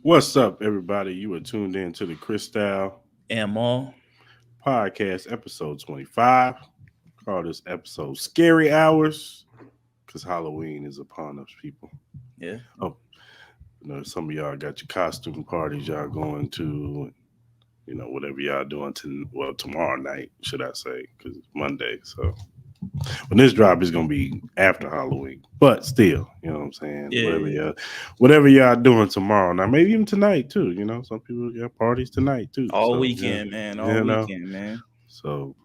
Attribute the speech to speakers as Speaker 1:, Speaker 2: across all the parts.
Speaker 1: What's up, everybody? You are tuned in to the Cris
Speaker 2: Am all.
Speaker 1: podcast, episode 25. Call this episode Scary Hours because Halloween is upon us, people.
Speaker 2: Yeah.
Speaker 1: Oh, some of y'all got your costume parties y'all going to, whatever y'all doing tomorrow night, should I say, because it's Monday. So when this drop is gonna be after Halloween, but still, you know what I'm saying.
Speaker 2: Yeah.
Speaker 1: Whatever y'all doing tomorrow. Now maybe even tonight too. Some people got parties tonight too.
Speaker 2: All
Speaker 1: So yeah,
Speaker 2: weekend, man. All
Speaker 1: you know.
Speaker 2: weekend, man.
Speaker 1: So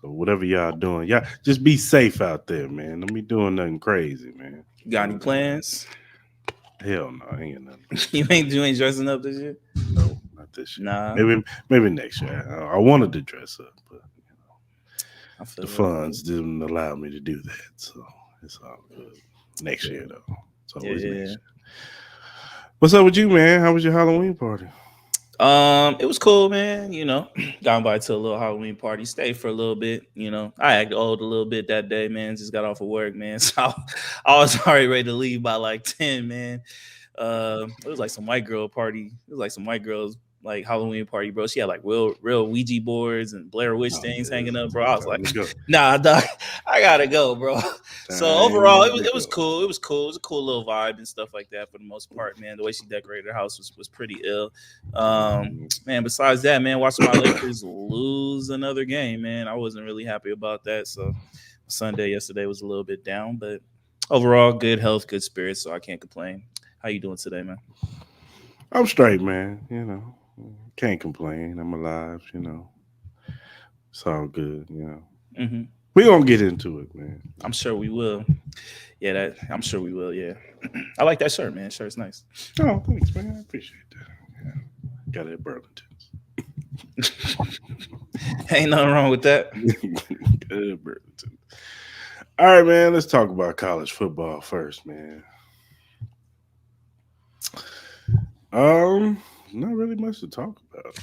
Speaker 1: whatever y'all doing, y'all just be safe out there, man. Don't be doing nothing crazy, man.
Speaker 2: You got any plans?
Speaker 1: Hell no, I ain't got nothing planned.
Speaker 2: you ain't dressing up this year?
Speaker 1: No, not this year.
Speaker 2: Nah.
Speaker 1: Maybe next year. I wanted to dress up, but
Speaker 2: I feel
Speaker 1: the
Speaker 2: that.
Speaker 1: funds didn't allow me to do that. So it's all good. Next year though. It's always next
Speaker 2: Yeah.
Speaker 1: year. What's up with you, man? How was your Halloween party?
Speaker 2: It was cool, man. Got invited to a little Halloween party. Stayed for a little bit. I acted old a little bit that day, man. Just got off of work, man. So I was already ready to leave by like 10, man. It was like some white girl party. It was like some white girls like Halloween party, bro. She had like real Ouija boards and Blair Witch
Speaker 1: Oh,
Speaker 2: things
Speaker 1: yeah,
Speaker 2: hanging up, bro. I was
Speaker 1: time
Speaker 2: like,
Speaker 1: to go.
Speaker 2: nah, dog, I gotta go, bro. So overall,
Speaker 1: Time
Speaker 2: it was
Speaker 1: to
Speaker 2: it was
Speaker 1: go.
Speaker 2: cool. It was cool. It was a cool little vibe and stuff like that for the most part, man. The way she decorated her house was pretty ill. Man, besides that, man, watching my Lakers lose another game, man. I wasn't really happy about that. So Sunday yesterday was a little bit down, but overall, good health, good spirits, so I can't complain. How you doing today, man?
Speaker 1: I'm straight, man. Can't complain. I'm alive. It's all good.
Speaker 2: Hmm.
Speaker 1: We gonna get into it, man.
Speaker 2: I'm sure we will. Yeah, I'm sure we will. Yeah, I like that shirt, man. Shirt's nice.
Speaker 1: Oh, thanks, man. I appreciate that. Yeah. Got it at Burlington's.
Speaker 2: Ain't nothing wrong with that.
Speaker 1: Got it at Burlington. All right, man. Let's talk about college football first, man. Um, Not really much to talk about.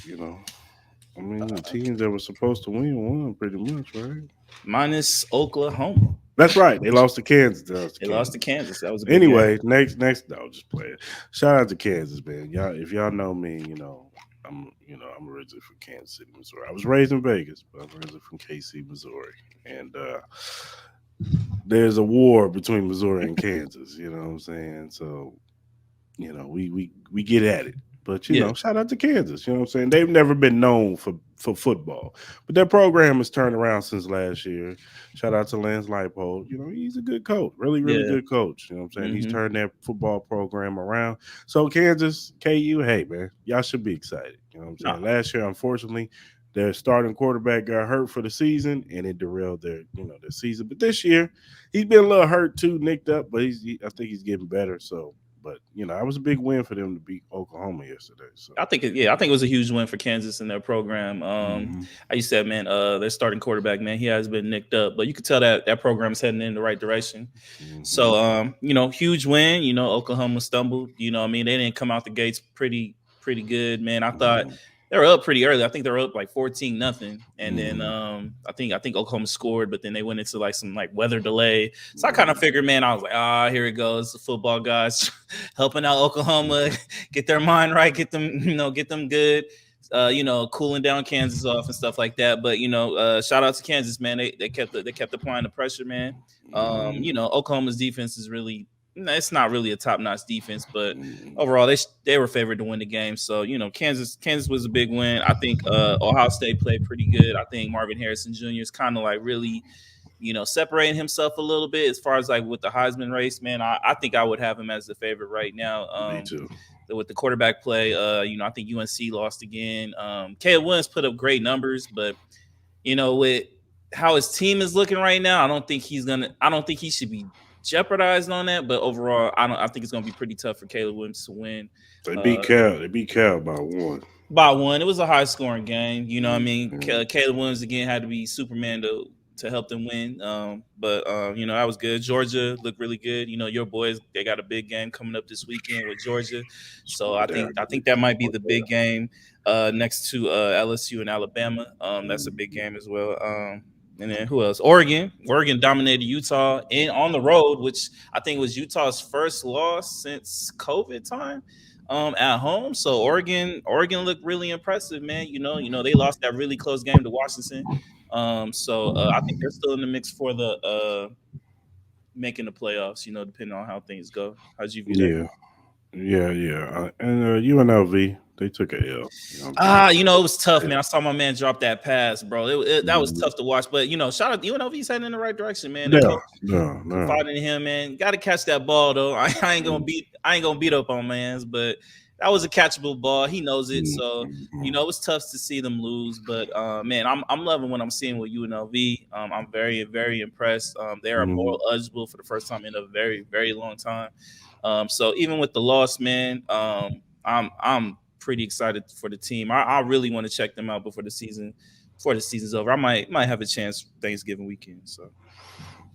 Speaker 1: I mean, the teams that were supposed to win won pretty much, right?
Speaker 2: Minus Oklahoma.
Speaker 1: That's right. They lost to Kansas. They lost to
Speaker 2: They lost
Speaker 1: Kansas.
Speaker 2: to Kansas. That was a big game.
Speaker 1: Anyway, next, I'll just play it. Shout out to Kansas, man. Y'all, if y'all know me, I'm originally from Kansas City, Missouri. I was raised in Vegas, but I'm originally from KC, Missouri, and there's a war between Missouri and Kansas. You know what I'm saying? So we get at it. But
Speaker 2: Yeah,
Speaker 1: shout out to Kansas. You know what I'm saying? They've never been known for football, but their program has turned around since last year. Shout out to Lance Leipold. He's a good coach, really, really
Speaker 2: yeah.
Speaker 1: good coach. You know what I'm saying? He's
Speaker 2: Hmm.
Speaker 1: turned that football program around. So Kansas, KU, hey man, y'all should be excited. You know what I'm
Speaker 2: No,
Speaker 1: saying? Last year, unfortunately, their starting quarterback got hurt for the season, and it derailed their season. But this year, he's been a little hurt too, nicked up, but I think he's getting better. So but it was a big win for them to beat Oklahoma yesterday. So
Speaker 2: I think it was a huge win for Kansas in their program.
Speaker 1: hmm
Speaker 2: Like you said, man, their starting quarterback, man, he has been nicked up, but you could tell that that program's heading in the right direction.
Speaker 1: hmm
Speaker 2: So, huge win. Oklahoma stumbled. I mean, they didn't come out the gates pretty good, man. I thought
Speaker 1: hmm
Speaker 2: they were up pretty early. I think they were up like 14-0, and then
Speaker 1: hmm
Speaker 2: I think Oklahoma scored, but then they went into like some like weather delay. So I kind of figured, man, I was like, here it goes, the football guys helping out Oklahoma get their mind right, get them, get them good. Cooling down Kansas off and stuff like that. But shout out to Kansas, man. They kept applying the pressure, man. Oklahoma's defense is really, it's not really a top notch defense, but overall they were favored to win the game. So Kansas was a big win. I think Ohio State played pretty good. I think Marvin Harrison Jr. is kind of like really separating himself a little bit as far as like with the Heisman race, man. I think I would have him as the favorite right now.
Speaker 1: Me too.
Speaker 2: With the quarterback play, I think UNC lost again. Caleb Williams put up great numbers, but with how his team is looking right now, I don't think he should be jeopardized on that. But overall, I think it's gonna be pretty tough for Caleb Williams to win.
Speaker 1: They beat
Speaker 2: Uh,
Speaker 1: Cal. They beat Cal by one.
Speaker 2: by one, it was a high scoring game. You know what I mean?
Speaker 1: Mhm.
Speaker 2: Caleb Williams again had to be Superman to help them win. But that was good. Georgia looked really good. Your boys, they got a big game coming up this weekend with Georgia.
Speaker 1: It's
Speaker 2: So
Speaker 1: going
Speaker 2: I
Speaker 1: down.
Speaker 2: think I think that might be the big game next to LSU and Alabama. That's a big game as well. And then who else? Oregon. Oregon dominated Utah and on the road, which I think was Utah's first loss since COVID time. At home. So Oregon looked really impressive, man. They lost that really close game to Washington. So I think they're still in the mix for the making the playoffs, depending on how things go. How'd you view that?
Speaker 1: Yeah, yeah. And UNLV, they took a L. You know what I'm saying?
Speaker 2: It was tough, man. I saw my man drop that pass, bro. That was
Speaker 1: Mhm.
Speaker 2: tough to watch. But shout out to UNLV's heading in the right direction, man. The
Speaker 1: Yeah,
Speaker 2: coach
Speaker 1: no, no.
Speaker 2: confided in him, man. Got to catch that ball though. I ain't gonna beat up on man's, but that was a catchable ball. He knows it. So
Speaker 1: Mhm.
Speaker 2: it was tough to see them lose. But man, I'm loving what I'm seeing with UNLV. I'm very very impressed. They are
Speaker 1: Mhm.
Speaker 2: bowl eligible for the first time in a very very long time. So even with the loss, man, I'm pretty excited for the team. I really want to check them out before the season's over. I might have a chance Thanksgiving weekend. So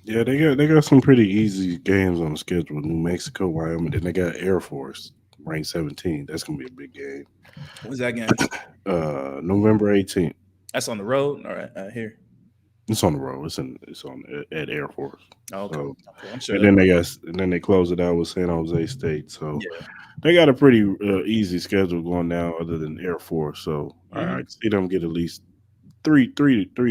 Speaker 1: Yeah, they got some pretty easy games on the schedule. New Mexico, Wyoming, then they got Air Force, ranked 17. That's gonna be a big game.
Speaker 2: when's that game?
Speaker 1: November 18th.
Speaker 2: That's on the road. All right, here.
Speaker 1: It's on the road. It's on at Air Force.
Speaker 2: Oh, okay,
Speaker 1: So
Speaker 2: okay. I'm sure
Speaker 1: and
Speaker 2: they'll.
Speaker 1: then they close it out with San Jose State. So
Speaker 2: Yeah.
Speaker 1: they got a pretty easy schedule going now, other than Air Force. So I
Speaker 2: Hmm.
Speaker 1: can see them get at least three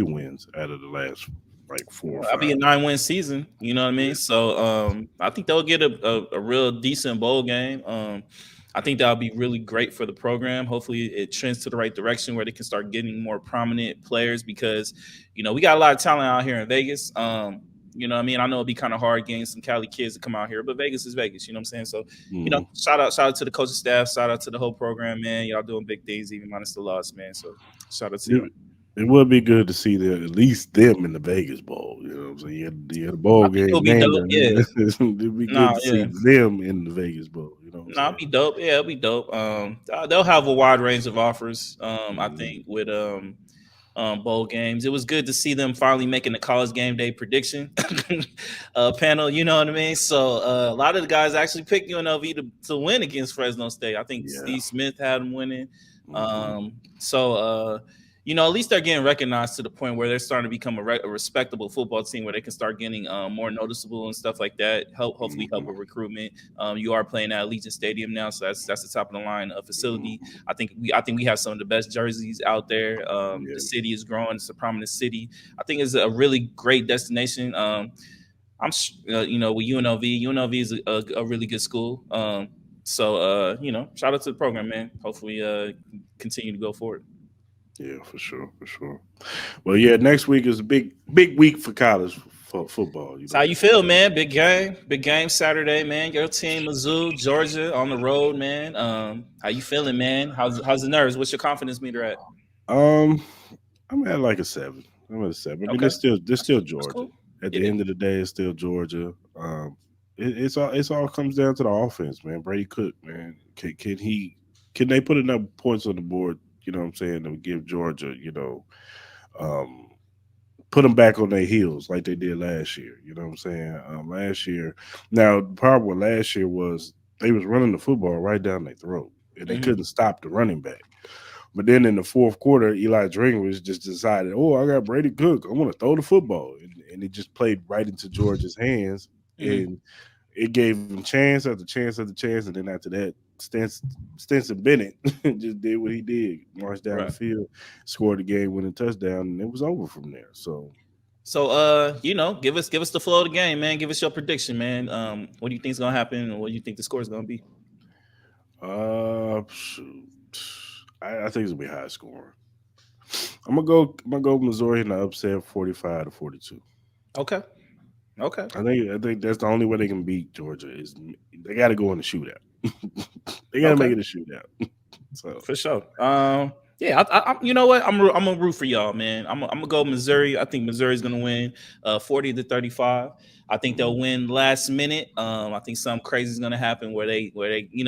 Speaker 1: wins out of the last like four or
Speaker 2: I'll be
Speaker 1: five.
Speaker 2: a 9-win season. You know what I
Speaker 1: Yeah.
Speaker 2: mean? So I think they'll get a real decent bowl game. I think that'll be really great for the program. Hopefully, it trends to the right direction where they can start getting more prominent players because, we got a lot of talent out here in Vegas. You know what I mean? I know it'd be kind of hard getting some Cali kids to come out here, but Vegas is Vegas. You know what I'm saying? So,
Speaker 1: Mhm.
Speaker 2: shout out to the coaching staff, shout out to the whole program, man. Y'all doing big things, even minus the loss, man. So, shout out to y'all.
Speaker 1: It, it would be good to see at least them in the Vegas Bowl. You know what I'm saying? You had a
Speaker 2: I
Speaker 1: bowl
Speaker 2: think it'll
Speaker 1: game
Speaker 2: be
Speaker 1: named
Speaker 2: dope. Yeah.
Speaker 1: there. It'd be good
Speaker 2: No,
Speaker 1: to
Speaker 2: yeah.
Speaker 1: see them in the Vegas Bowl. You know what I'm
Speaker 2: No, it'll
Speaker 1: saying?
Speaker 2: be dope. Yeah, it'll be dope. They'll have a wide range of offers. I
Speaker 1: Mhm.
Speaker 2: think with bowl games, it was good to see them finally making the college game day prediction panel. You know what I mean? So a lot of the guys actually picked UNLV to win against Fresno State. I think
Speaker 1: Yeah.
Speaker 2: Steve Smith had them winning.
Speaker 1: Hmm.
Speaker 2: So at least they're getting recognized to the point where they're starting to become a respectable football team where they can start getting more noticeable and stuff like that. Hopefully help
Speaker 1: Hmm.
Speaker 2: with recruitment. You are playing at Allegiant Stadium now, so that's the top of the line facility.
Speaker 1: Hmm.
Speaker 2: I think we have some of the best jerseys out there. The
Speaker 1: Yeah.
Speaker 2: city is growing; it's a prominent city. I think it's a really great destination. With UNLV is a really good school. Shout out to the program, man. Hopefully, continue to go forward.
Speaker 1: Yeah, for sure, for sure. Well, yeah, next week is a big week for college football.
Speaker 2: So how you feel, man? Big game Saturday, man. Your team, Mizzou, Georgia, on the road, man. How you feeling, man? How's the nerves? What's your confidence meter at?
Speaker 1: Um, I'm at like a 7. I'm at a 7. I mean,
Speaker 2: Okay,
Speaker 1: it's still
Speaker 2: that's
Speaker 1: Georgia.
Speaker 2: cool.
Speaker 1: At the
Speaker 2: Yeah.
Speaker 1: end of the day, it's still Georgia. It's all comes down to the offense, man. Brady Cook, man. Can they put enough points on the board? You know what I'm saying, to give Georgia, um, put them back on their heels like they did last year. You know what I'm saying? Last year, now the problem with last year was they was running the football right down their throat, and they
Speaker 2: Hmm.
Speaker 1: couldn't stop the running back. But then in the fourth quarter, Eli Dringler just decided, oh, I got Brady Cook. I want to throw the football. And it just played right into Georgia's hands.
Speaker 2: Hmm.
Speaker 1: And it gave him chance after chance after chance. And then after that, Stinson Bennett just did what he did, marched down the
Speaker 2: Right.
Speaker 1: field, scored the game winning touchdown, and it was over from there. So,
Speaker 2: So, give us the flow of the game, man. Give us your prediction, man. What do you think's gonna happen, and what do you think the score is gonna be?
Speaker 1: shoot. I think it's gonna be high scoring. I'm gonna go Missouri in the upset 45-42.
Speaker 2: Okay. Okay.
Speaker 1: I think that's the only way they can beat Georgia is they got to go in the shootout. They got to
Speaker 2: Okay.
Speaker 1: make it a shootout. So
Speaker 2: For sure. Yeah, you know what? I'm gonna root for y'all, man. I'm gonna go Missouri. I think Missouri's gonna win, 40-35. I think they'll
Speaker 1: mhm,
Speaker 2: win last minute. I think something crazy is gonna happen where they,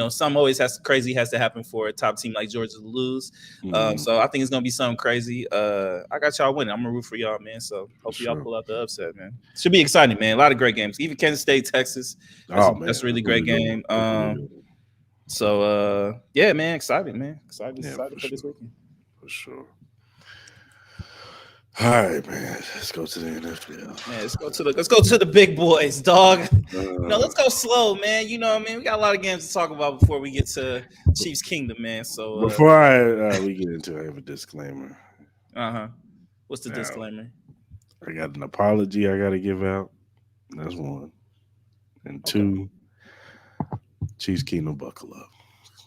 Speaker 2: some always crazy has to happen for a top team like Georgia to lose.
Speaker 1: mhm,
Speaker 2: So I think it's gonna be something crazy. I got y'all winning. I'm gonna root for y'all, man. So
Speaker 1: for
Speaker 2: hopefully y'all
Speaker 1: sure.
Speaker 2: pull out the upset, man. Should be exciting, man. A lot of great games. Even Kansas State, Texas. That's
Speaker 1: Oh
Speaker 2: that's a
Speaker 1: man,
Speaker 2: really
Speaker 1: that's gonna be
Speaker 2: great
Speaker 1: a good one.
Speaker 2: game.
Speaker 1: That's gonna be a good one.
Speaker 2: Yeah, man, excited, man. Excited,
Speaker 1: Yeah,
Speaker 2: excited
Speaker 1: for
Speaker 2: for this
Speaker 1: sure,
Speaker 2: weekend.
Speaker 1: for sure. All right, man. Let's go to the NFL.
Speaker 2: Man, let's go to the big boys, dog.
Speaker 1: Uh,
Speaker 2: Let's go slow, man. You know what I mean? We got a lot of games to talk about before we get to Chiefs Kingdom, man. So
Speaker 1: before we get into it, I have a disclaimer.
Speaker 2: uh-huh. What's the
Speaker 1: Now,
Speaker 2: disclaimer?
Speaker 1: I got an apology I got to give out. That's one. And
Speaker 2: Okay.
Speaker 1: two, Chiefs Kingdom buckle up.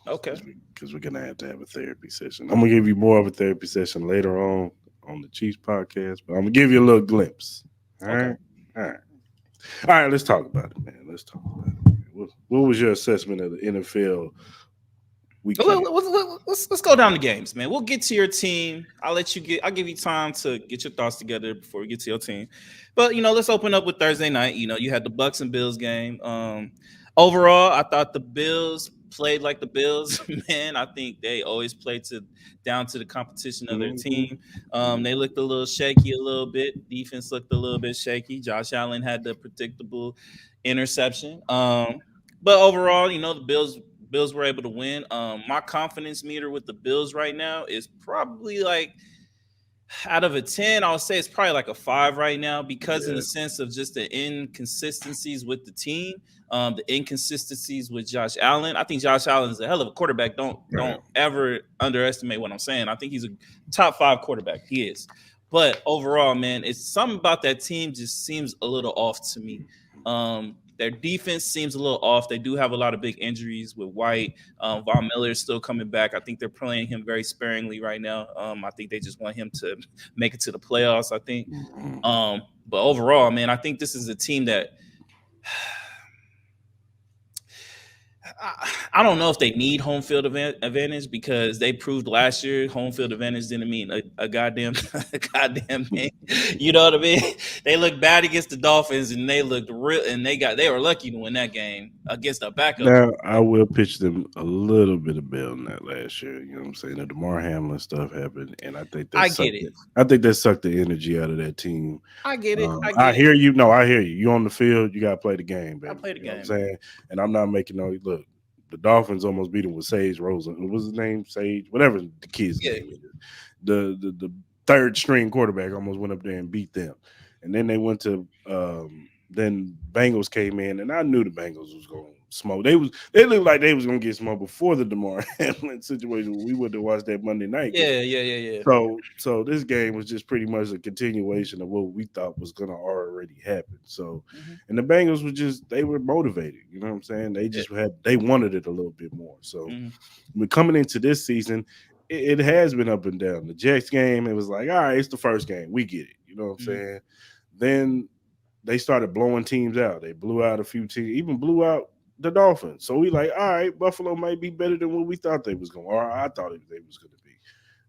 Speaker 2: Okay.
Speaker 1: Because we're going to have a therapy session. I'm going to give you more of a therapy session later on the Chiefs podcast, but I'm going to give you a little glimpse. All
Speaker 2: Okay.
Speaker 1: right? All right. All right, let's talk about it, man. Let's talk about it. What was your assessment of the NFL weekend?
Speaker 2: Let's go down the games, man. We'll get to your team. I'll give you time to get your thoughts together before we get to your team. But let's open up with Thursday night. You had the Bucks and Bills game. Overall, I thought the Bills played like the Bills. Man, I think they always play down to the competition of their
Speaker 1: Mhm.
Speaker 2: team. They looked a little shaky a little bit. Defense looked a little bit shaky. Josh Allen had the predictable interception. But overall, the Bills were able to win. My confidence meter with the Bills right now is probably like out of a 10, I would say it's probably like a 5 right now because in
Speaker 1: Yeah,
Speaker 2: the sense of just the inconsistencies with the team, the inconsistencies with Josh Allen. I think Josh Allen is a hell of a quarterback. Don't
Speaker 1: right.
Speaker 2: ever underestimate what I'm saying. I think he's a top 5 quarterback. He is. But overall, man, it's something about that team just seems a little off to me. Their defense seems a little off. They do have a lot of big injuries with White. Von Miller is still coming back. I think they're playing him very sparingly right now. I think they just want him to make it to the playoffs. I think.
Speaker 1: Mhm.
Speaker 2: But overall, man, I think this is a team that I don't know if they need home field advantage because they proved last year home field advantage didn't mean a goddamn a goddamn thing. You know what I mean? They looked bad against the Dolphins and they looked real and they were lucky to win that game against a backup.
Speaker 1: Now, I will pitch them a little bit of bail on that last year. You know what I'm saying? The DeMar Hamlin stuff happened, and I think that
Speaker 2: I get
Speaker 1: sucked
Speaker 2: it.
Speaker 1: it. I think that sucked the energy out of that team.
Speaker 2: I get it. I
Speaker 1: I
Speaker 2: get it.
Speaker 1: hear you. No, I hear you. You on the field, you got to play the game,
Speaker 2: I
Speaker 1: baby.
Speaker 2: play the
Speaker 1: You know what I'm
Speaker 2: game.
Speaker 1: saying? And I'm not making no look. The Dolphins almost beat him with Sage Rosen. What was his name? Sage, whatever the kid's
Speaker 2: Yeah.
Speaker 1: name is. The third string quarterback almost went up there and beat them. And then they went to then Bengals came in, and I knew the Bengals was going to smoke. They looked like they was going to get smoked before the DeMar Hamlin situation. We went to watch that Monday night game.
Speaker 2: Yeah.
Speaker 1: So this game was just pretty much a continuation of what we thought was going to already happen. So,
Speaker 2: Hmm.
Speaker 1: and the Bengals were they were motivated. You know what I'm saying? They
Speaker 2: Yeah.
Speaker 1: just they wanted it a little bit more. So,
Speaker 2: Hmm.
Speaker 1: we're coming into this season, it has been up and down. The Jets game, it was like, all right, it's the first game, we get it. You know what I'm
Speaker 2: Hmm.
Speaker 1: saying? Then they started blowing teams out. They blew out a few teams, even blew out the Dolphins. So we like, all right, Buffalo might be better than what we thought they was going, or I thought they was going to be.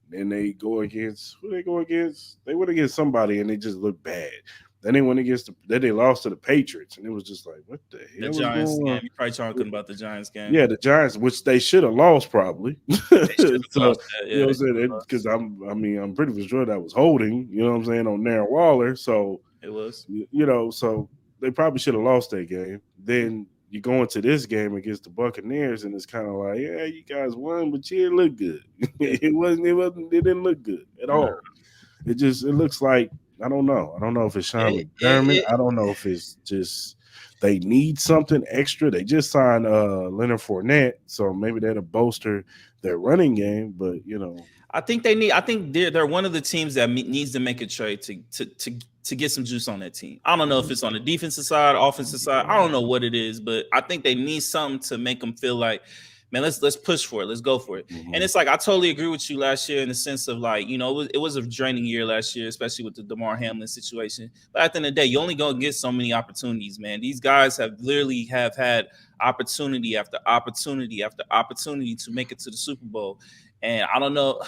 Speaker 1: Then they go against who they go against. They went against somebody and they just looked bad. Then they went against then they lost to the Patriots and it was just like, what the
Speaker 2: The
Speaker 1: hell is
Speaker 2: Giants
Speaker 1: going
Speaker 2: game.
Speaker 1: on?
Speaker 2: You probably talking about the Giants game.
Speaker 1: Yeah, the Giants, which they should have lost probably.
Speaker 2: They should have
Speaker 1: So
Speaker 2: lost that.
Speaker 1: you
Speaker 2: Yeah,
Speaker 1: know
Speaker 2: they
Speaker 1: what I'm
Speaker 2: should have
Speaker 1: saying?
Speaker 2: lost.
Speaker 1: Because I'm pretty sure that was holding. You know what I'm saying on Darren Waller. So
Speaker 2: It was.
Speaker 1: so they probably should have lost that game. Then you go into this game against the Buccaneers, and it's kind of like, yeah, you guys won, but you didn't look good.
Speaker 2: Yeah.
Speaker 1: It didn't look good at
Speaker 2: No.
Speaker 1: all. It looks like I don't know. I don't know if it's Sean
Speaker 2: It,
Speaker 1: McDermott.
Speaker 2: it,
Speaker 1: I don't know if it's just they need something extra. They just signed Leonard Fournette, so maybe that'll bolster their running game. But
Speaker 2: I think they need. I think they're one of the teams that needs to make a trade to get some juice on that team. I don't know if it's on the defensive side, offensive side. I don't know what it is, but I think they need something to make them feel like, man, let's push for it, let's go for it. And
Speaker 1: Mhm.
Speaker 2: it's like I totally agree with you last year in the sense of like it was a draining year last year, especially with the DeMar Hamlin situation. But at the end of the day, you only gonna get so many opportunities, man. These guys have literally have had opportunity after opportunity after opportunity to make it to the Super Bowl. And I don't know,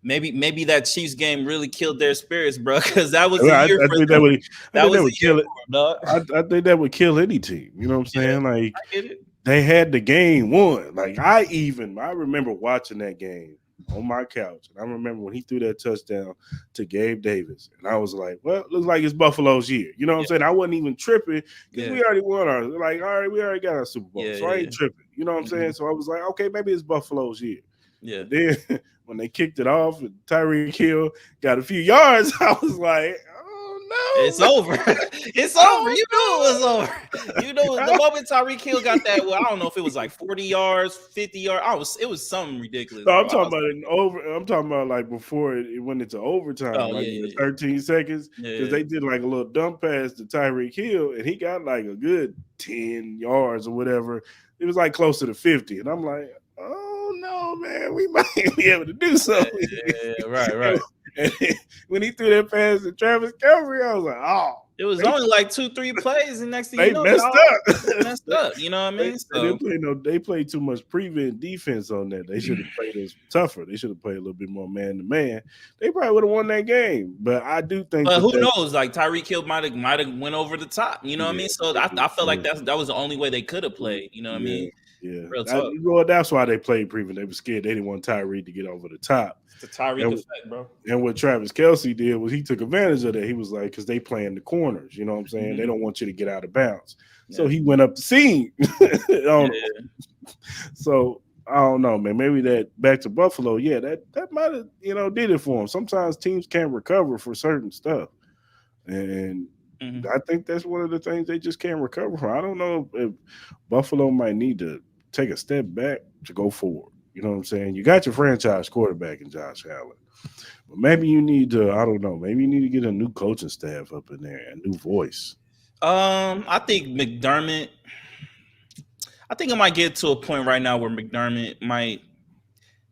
Speaker 2: maybe that Chiefs game really killed their spirits, bro, because that was the
Speaker 1: I,
Speaker 2: year
Speaker 1: I
Speaker 2: for
Speaker 1: think
Speaker 2: them.
Speaker 1: I
Speaker 2: That
Speaker 1: think
Speaker 2: was
Speaker 1: that
Speaker 2: the
Speaker 1: would
Speaker 2: year
Speaker 1: kill it.
Speaker 2: for them, dog.
Speaker 1: I think that would kill any team. You know what I'm
Speaker 2: Yeah,
Speaker 1: saying? Like
Speaker 2: I get it.
Speaker 1: they had the game won. Like I remember watching that game on my couch, and I remember when he threw that touchdown to Gabe Davis, and I was like, "Well, looks like it's Buffalo's year." You know what I'm
Speaker 2: Yeah,
Speaker 1: saying? I wasn't even tripping because
Speaker 2: yeah,
Speaker 1: we already won our like, all right, we already got our Super Bowl,
Speaker 2: yeah,
Speaker 1: so I
Speaker 2: yeah.
Speaker 1: ain't tripping. You know what I'm saying?
Speaker 2: Mhm.
Speaker 1: So I was like, okay, maybe it's Buffalo's year.
Speaker 2: Yeah.
Speaker 1: But then when they kicked it off and Tyreek Hill got a few yards, I was like, oh
Speaker 2: It's
Speaker 1: no,
Speaker 2: over. It's over.
Speaker 1: oh
Speaker 2: You knew it was over. You know the
Speaker 1: no.
Speaker 2: moment Tyreek Hill got that. Well, I don't know if it was like 40 yards, 50 yards. It was something ridiculous,
Speaker 1: No,
Speaker 2: bro.
Speaker 1: I'm
Speaker 2: I
Speaker 1: talking
Speaker 2: was
Speaker 1: about
Speaker 2: like,
Speaker 1: an over. I'm talking about like before it went into overtime,
Speaker 2: oh
Speaker 1: like
Speaker 2: yeah,
Speaker 1: in the
Speaker 2: yeah,
Speaker 1: 13 seconds,
Speaker 2: yeah,
Speaker 1: because
Speaker 2: yeah.
Speaker 1: they did like a little dump pass to Tyreek Hill, and he got like a good 10 yards or whatever. It was like closer to 50, and I'm like, oh no, man, we might be able to do
Speaker 2: Yeah,
Speaker 1: something.
Speaker 2: right,
Speaker 1: and,
Speaker 2: right.
Speaker 1: and when he threw that pass to Travis Kelce, I was like, oh,
Speaker 2: It was
Speaker 1: they
Speaker 2: only like 2-3 plays, and next thing you
Speaker 1: they
Speaker 2: know,
Speaker 1: messed
Speaker 2: y'all
Speaker 1: up.
Speaker 2: messed up. You know what I mean?
Speaker 1: They
Speaker 2: So,
Speaker 1: didn't play no. They played too much prevent defense on that. They should have played us tougher. They should have played a little bit more man to man. They probably would have won that game. But I do think
Speaker 2: but
Speaker 1: that
Speaker 2: who
Speaker 1: that
Speaker 2: knows? Like Tyreek Hill might have went over the top. You know what I
Speaker 1: yeah,
Speaker 2: mean? So
Speaker 1: they
Speaker 2: I
Speaker 1: do.
Speaker 2: felt like that was the only way they could have
Speaker 1: Mm,
Speaker 2: played. You know what I
Speaker 1: yeah,
Speaker 2: mean?
Speaker 1: yeah.
Speaker 2: Real talk.
Speaker 1: Well, that's why they played prevent. They were scared. They didn't want Tyreek to get over the top.
Speaker 2: It's the Tyreek
Speaker 1: And
Speaker 2: effect, bro.
Speaker 1: and what Travis Kelsey did was he took advantage of that. He was like, because they play in the corners. You know what I'm saying? They
Speaker 2: Hmm.
Speaker 1: don't want you to get out of bounds. So
Speaker 2: Yeah.
Speaker 1: he went up the seam.
Speaker 2: Yeah.
Speaker 1: So I don't know, man. Maybe that back to Buffalo, yeah, that might have did it for them. Sometimes teams can't recover for certain stuff, and
Speaker 2: Hmm.
Speaker 1: I think that's one of the things they just can't recover from. I don't know if Buffalo might need to take a step back to go forward. You know what I'm saying? You got your franchise quarterback in Josh Allen, but maybe you need to. I don't know. Maybe you need to get a new coaching staff up in there, a new voice.
Speaker 2: I think McDermott. I think it might get to a point right now where McDermott might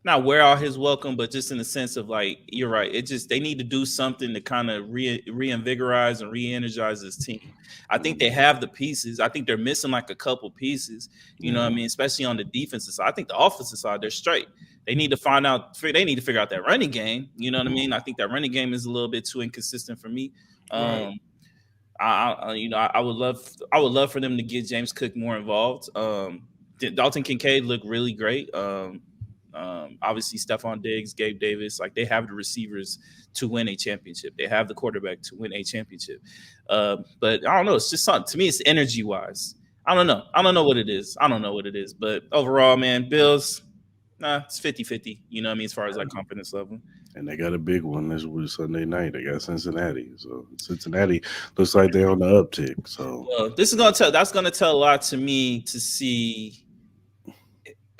Speaker 2: not wear out his welcome, but just in the sense of like you're right. It just they need to do something to kind of reinvigorize and re-energize this team. I think they
Speaker 1: Mhm.
Speaker 2: have the pieces. I think they're missing like a couple pieces. You know what I
Speaker 1: Yeah,
Speaker 2: mean? Especially on the defensive side. I think the offensive side they're straight. They need to find out. They need to figure out that running game. You know what I
Speaker 1: mhm.
Speaker 2: mean? I think that running game is a little bit too inconsistent for me.
Speaker 1: Right.
Speaker 2: Um, I would love for them to get James Cook more involved. Dalton Kincaid looked really great. Obviously, Stephon Diggs, Gabe Davis, like they have the receivers to win a championship. They have the quarterback to win a championship. But I don't know. It's just something to me. It's energy wise. I don't know. I don't know what it is. I don't know what it is. But overall, man, Bills, nah, it's 50-50. You know what I mean? As far as like confidence level.
Speaker 1: And they got a big one this week Sunday night. They got Cincinnati. So Cincinnati looks like they're on the uptick. So
Speaker 2: Well, this is gonna tell. That's gonna tell a lot to me to see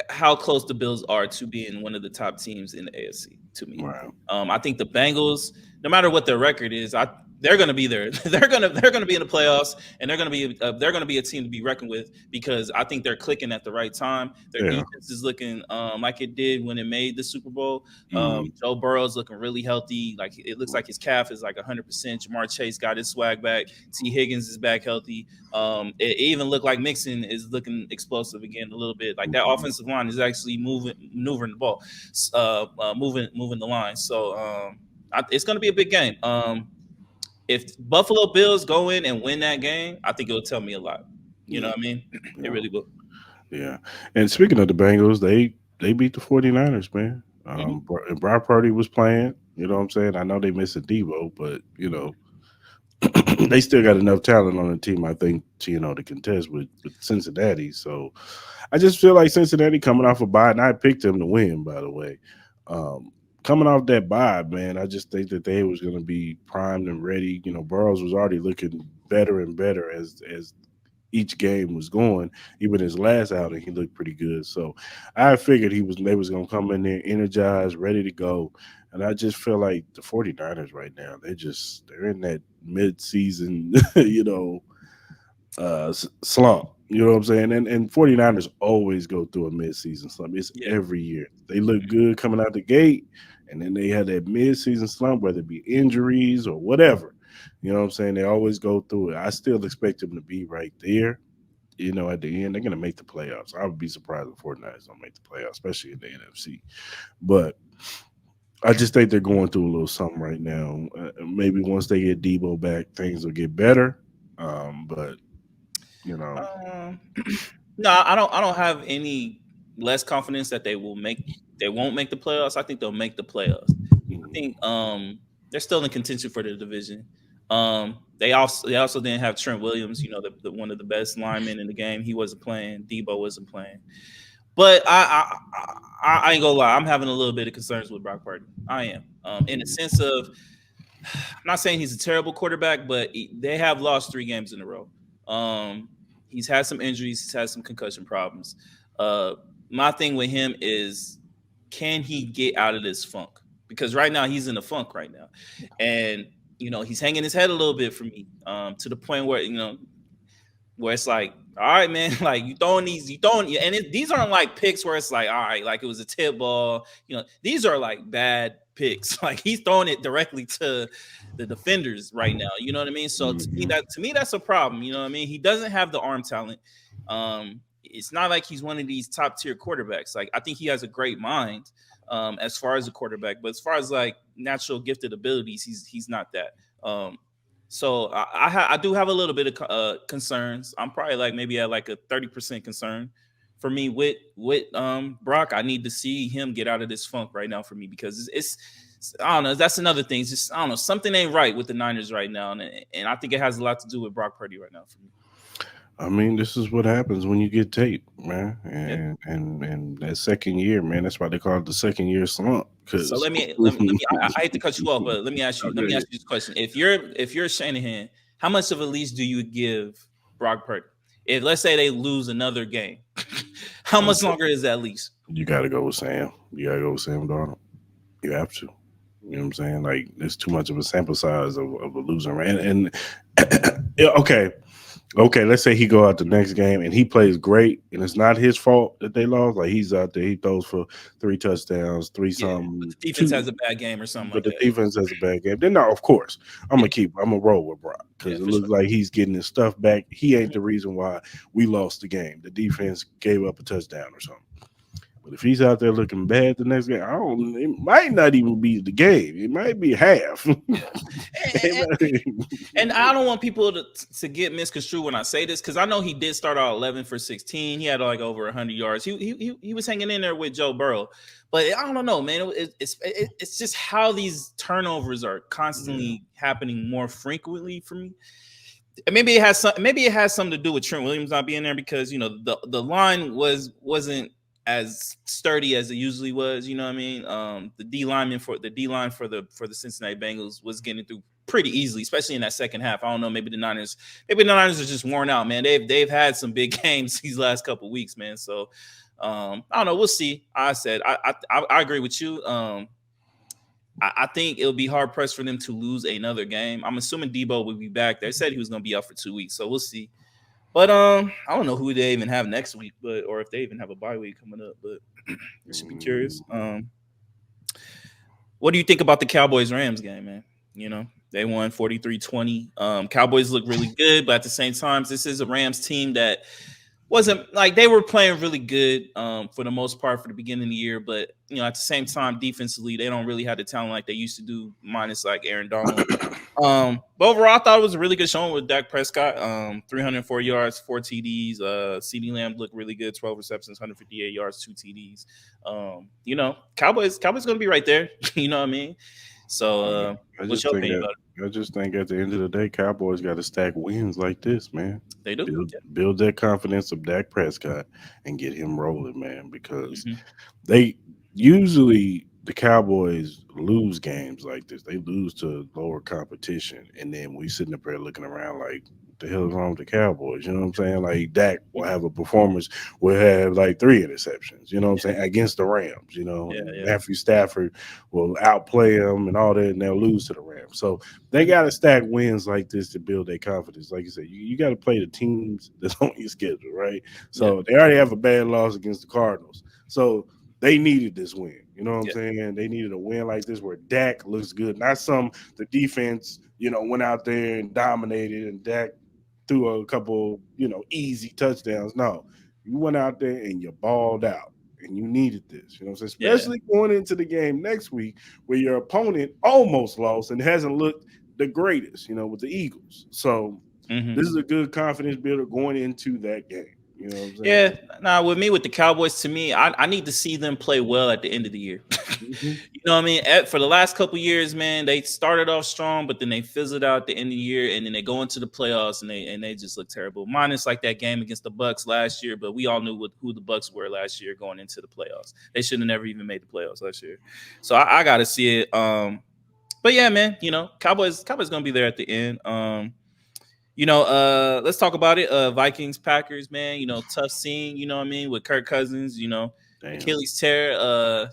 Speaker 2: how close the Bills are to being one of the top teams in the AFC. To me,
Speaker 1: wow.
Speaker 2: I think the Bengals, no matter what their record is, they're going to be there. They're going to be in the playoffs, and they're going to be a team to be reckoned with because I think they're clicking at the right time. Their
Speaker 1: Yeah.
Speaker 2: defense is looking like it did when it made the Super Bowl.
Speaker 1: Mhm.
Speaker 2: Joe Burrow's looking really healthy. Like it looks like his calf is like 100%. Jamar Chase got his swag back. T. Higgins is back healthy. It even looked like Mixon is looking explosive again a little bit. Like that
Speaker 1: Mhm.
Speaker 2: offensive line is actually maneuvering the ball, moving the line. So it's going to be a big game. If Buffalo Bills go in and win that game, I think it will tell me a lot. You know
Speaker 1: Yeah.
Speaker 2: what I mean? It
Speaker 1: Yeah.
Speaker 2: really will.
Speaker 1: Yeah. And speaking of the Bengals, they beat the 49ers, man.
Speaker 2: Mhm.
Speaker 1: And Brock Purdy was playing. You know what I'm saying? I know they missed a Debo, but they still got enough talent on the team, I think, to contest with Cincinnati. So I just feel like Cincinnati coming off a bye, and I picked them to win, by the way. Um, Coming off that bye, man, I just think that they was going to be primed and ready. Burrows was already looking better and better as each game was going. Even his last outing, he looked pretty good. So I figured they was going to come in there energized, ready to go. And I just feel like the 49ers right now, they're in that mid-season, slump. You know what I'm saying? And 49ers always go through a mid-season slump. It's
Speaker 2: Yeah.
Speaker 1: every year. They look good coming out the gate, and then they have that mid-season slump, whether it be injuries or whatever. You know what I'm saying? They always go through it. I still expect them to be right there. At the end, they're going to make the playoffs. I would be surprised if 49ers don't make the playoffs, especially in the NFC. But I just think they're going through a little something right now. Maybe once they get Debo back, things will get better. But you know,
Speaker 2: Um, no, I don't have any less confidence that they won't make the playoffs. I think they'll make the playoffs. I
Speaker 1: mhm,
Speaker 2: think they're still in contention for the division. They also didn't have Trent Williams, the one of the best linemen in the game. He wasn't playing. Debo wasn't playing. But I ain't gonna lie. I'm having a little bit of concerns with Brock Purdy. I am, in the sense of, I'm not saying he's a terrible quarterback, but they have lost 3 games in a row. He's had some injuries. He's had some concussion problems. Uh, my thing with him is, can he get out of this funk? Because right now he's in a funk right now, and he's hanging his head a little bit for me, to the point where it's like, all right, man, like you throwing, and these aren't like picks where it's like, all right, like it was a tip ball. These are like bad picks. Like he's throwing it directly to the defenders right now. You know what I mean? So to me that's a problem. You know what I mean? He doesn't have the arm talent. It's not like he's one of these top tier quarterbacks. Like I think he has a great mind, as far as a quarterback, but as far as like natural gifted abilities, he's not that. So I do have a little bit of concerns. I'm probably like maybe at like a 30% concern for me with Brock. I need to see him get out of this funk right now for me, because it's I don't know. That's another thing. It's just, I don't know, something ain't right with the Niners right now, and I think it has a lot to do with Brock Purdy right now for me.
Speaker 1: I mean, this is what happens when you get tape, man.
Speaker 2: Yeah.
Speaker 1: And that second year, man, that's why they call it the second year slump.
Speaker 2: So
Speaker 1: Because
Speaker 2: let me. I hate to cut you off, but let me ask you. Let me
Speaker 1: okay,
Speaker 2: ask you this question: If you're Shanahan, how much of a leash do you give Brock Purdy? If let's say they lose another game, how much longer is that leash?
Speaker 1: you got to go with Sam. You got to go with Sam Darnold. You have to. You know what I'm saying? Like, there's too much of a sample size of a loser, man. And yeah, okay, let's say he go out the next game and he plays great, and it's not his fault that they lost. Like he's out there, he throws for 3 touchdowns, three
Speaker 2: Yeah, but
Speaker 1: something,
Speaker 2: the defense
Speaker 1: two,
Speaker 2: has a bad game or something
Speaker 1: but
Speaker 2: like
Speaker 1: the
Speaker 2: that.
Speaker 1: defense has a bad game. Then no, of course,
Speaker 2: Yeah,
Speaker 1: I'm gonna roll with Brock
Speaker 2: yeah,
Speaker 1: because it
Speaker 2: for sure.
Speaker 1: looks like he's getting his stuff back. He ain't the reason why we lost the game. The defense gave up a touchdown or something. But if he's out there looking bad the next game, I don't. It might not even be the game. It might be half.
Speaker 2: Yeah, and I don't want people to get misconstrued when I say this, because I know he did start out 11 for 16. He had like over 100 yards. He was hanging in there with Joe Burrow, but I don't know, man. It's just how these turnovers are
Speaker 1: Yeah.
Speaker 2: constantly happening more frequently for me. And maybe it has something to do with Trent Williams not being there, because the line wasn't as sturdy as it usually was. You know what I mean? The D line for the Cincinnati Bengals was getting through pretty easily, especially in that second half. I don't know. Maybe the Niners are just worn out, man. They've had some big games these last couple weeks, man. So I don't know. We'll see. I said I agree with you. I think it'll be hard pressed for them to lose another game. I'm assuming Debo will be back. They said he was going to be out for 2 weeks, so we'll see. But I don't know who they even have next week, or if they even have a bye week coming up. But I should be curious. What do you think about the Cowboys Rams game, man? They won 43-20. Cowboys look really good, but at the same time, this is a Rams team that wasn't like, they were playing really good for the most part for the beginning of the year, but at the same time, defensively, they don't really have the talent like they used to do, minus like Aaron Donald. But overall, I thought it was a really good showing with Dak Prescott. 304 yards, 4 TDs. CeeDee Lamb looked really good, 12 receptions, 158 yards, 2 TDs. Cowboys going to be right there. You know what I mean? So,
Speaker 1: I
Speaker 2: what's
Speaker 1: just
Speaker 2: your
Speaker 1: think
Speaker 2: opinion
Speaker 1: that
Speaker 2: about it?
Speaker 1: I just think at the end of the day, Cowboys got to stack wins like this, man.
Speaker 2: They do.
Speaker 1: Build that confidence of Dak Prescott and get him rolling, man. Because
Speaker 2: Mhm.
Speaker 1: they usually the Cowboys lose games like this. They lose to lower competition, and then we sitting up there looking around like, what the hell is wrong with the Cowboys? You know what I'm saying? Like Dak will have a performance, will have like 3 interceptions. You know what I'm saying, against the Rams.
Speaker 2: Yeah,
Speaker 1: And
Speaker 2: yeah,
Speaker 1: Matthew Stafford will outplay them and all that, and they'll lose to the Rams. So they got to stack wins like this to build their confidence. Like you said, you got to play the teams that's on your schedule, right?
Speaker 2: yeah,
Speaker 1: So they already have a bad loss against the Cardinals. So they needed this win. You know what I'm
Speaker 2: yeah,
Speaker 1: saying? They needed a win like this where Dak looks good. Not some the defense, went out there and dominated and Dak threw a couple, easy touchdowns. No. You went out there and you balled out. And you needed this, what I'm saying?
Speaker 2: yeah,
Speaker 1: Especially going into the game next week where your opponent almost lost and hasn't looked the greatest, with the Eagles. So
Speaker 2: hmm
Speaker 1: this is a good confidence builder going into that game. You know what I'm saying?
Speaker 2: Yeah, nah. With me, with the Cowboys, to me, I need to see them play well at the end of the year.
Speaker 1: Hmm.
Speaker 2: You know what I mean? For the last couple years, man, they started off strong, but then they fizzled out at the end of the year, and then they go into the playoffs and they just look terrible. Minus like that game against the Bucks last year, but we all knew who the Bucks were last year going into the playoffs. They should have never even made the playoffs last year. So I got to see it. But yeah, man, Cowboys gonna be there at the end. Let's talk about it. Vikings, Packers, man, tough scene, you know what I mean, with Kirk Cousins,
Speaker 1: Damn.
Speaker 2: Achilles tear,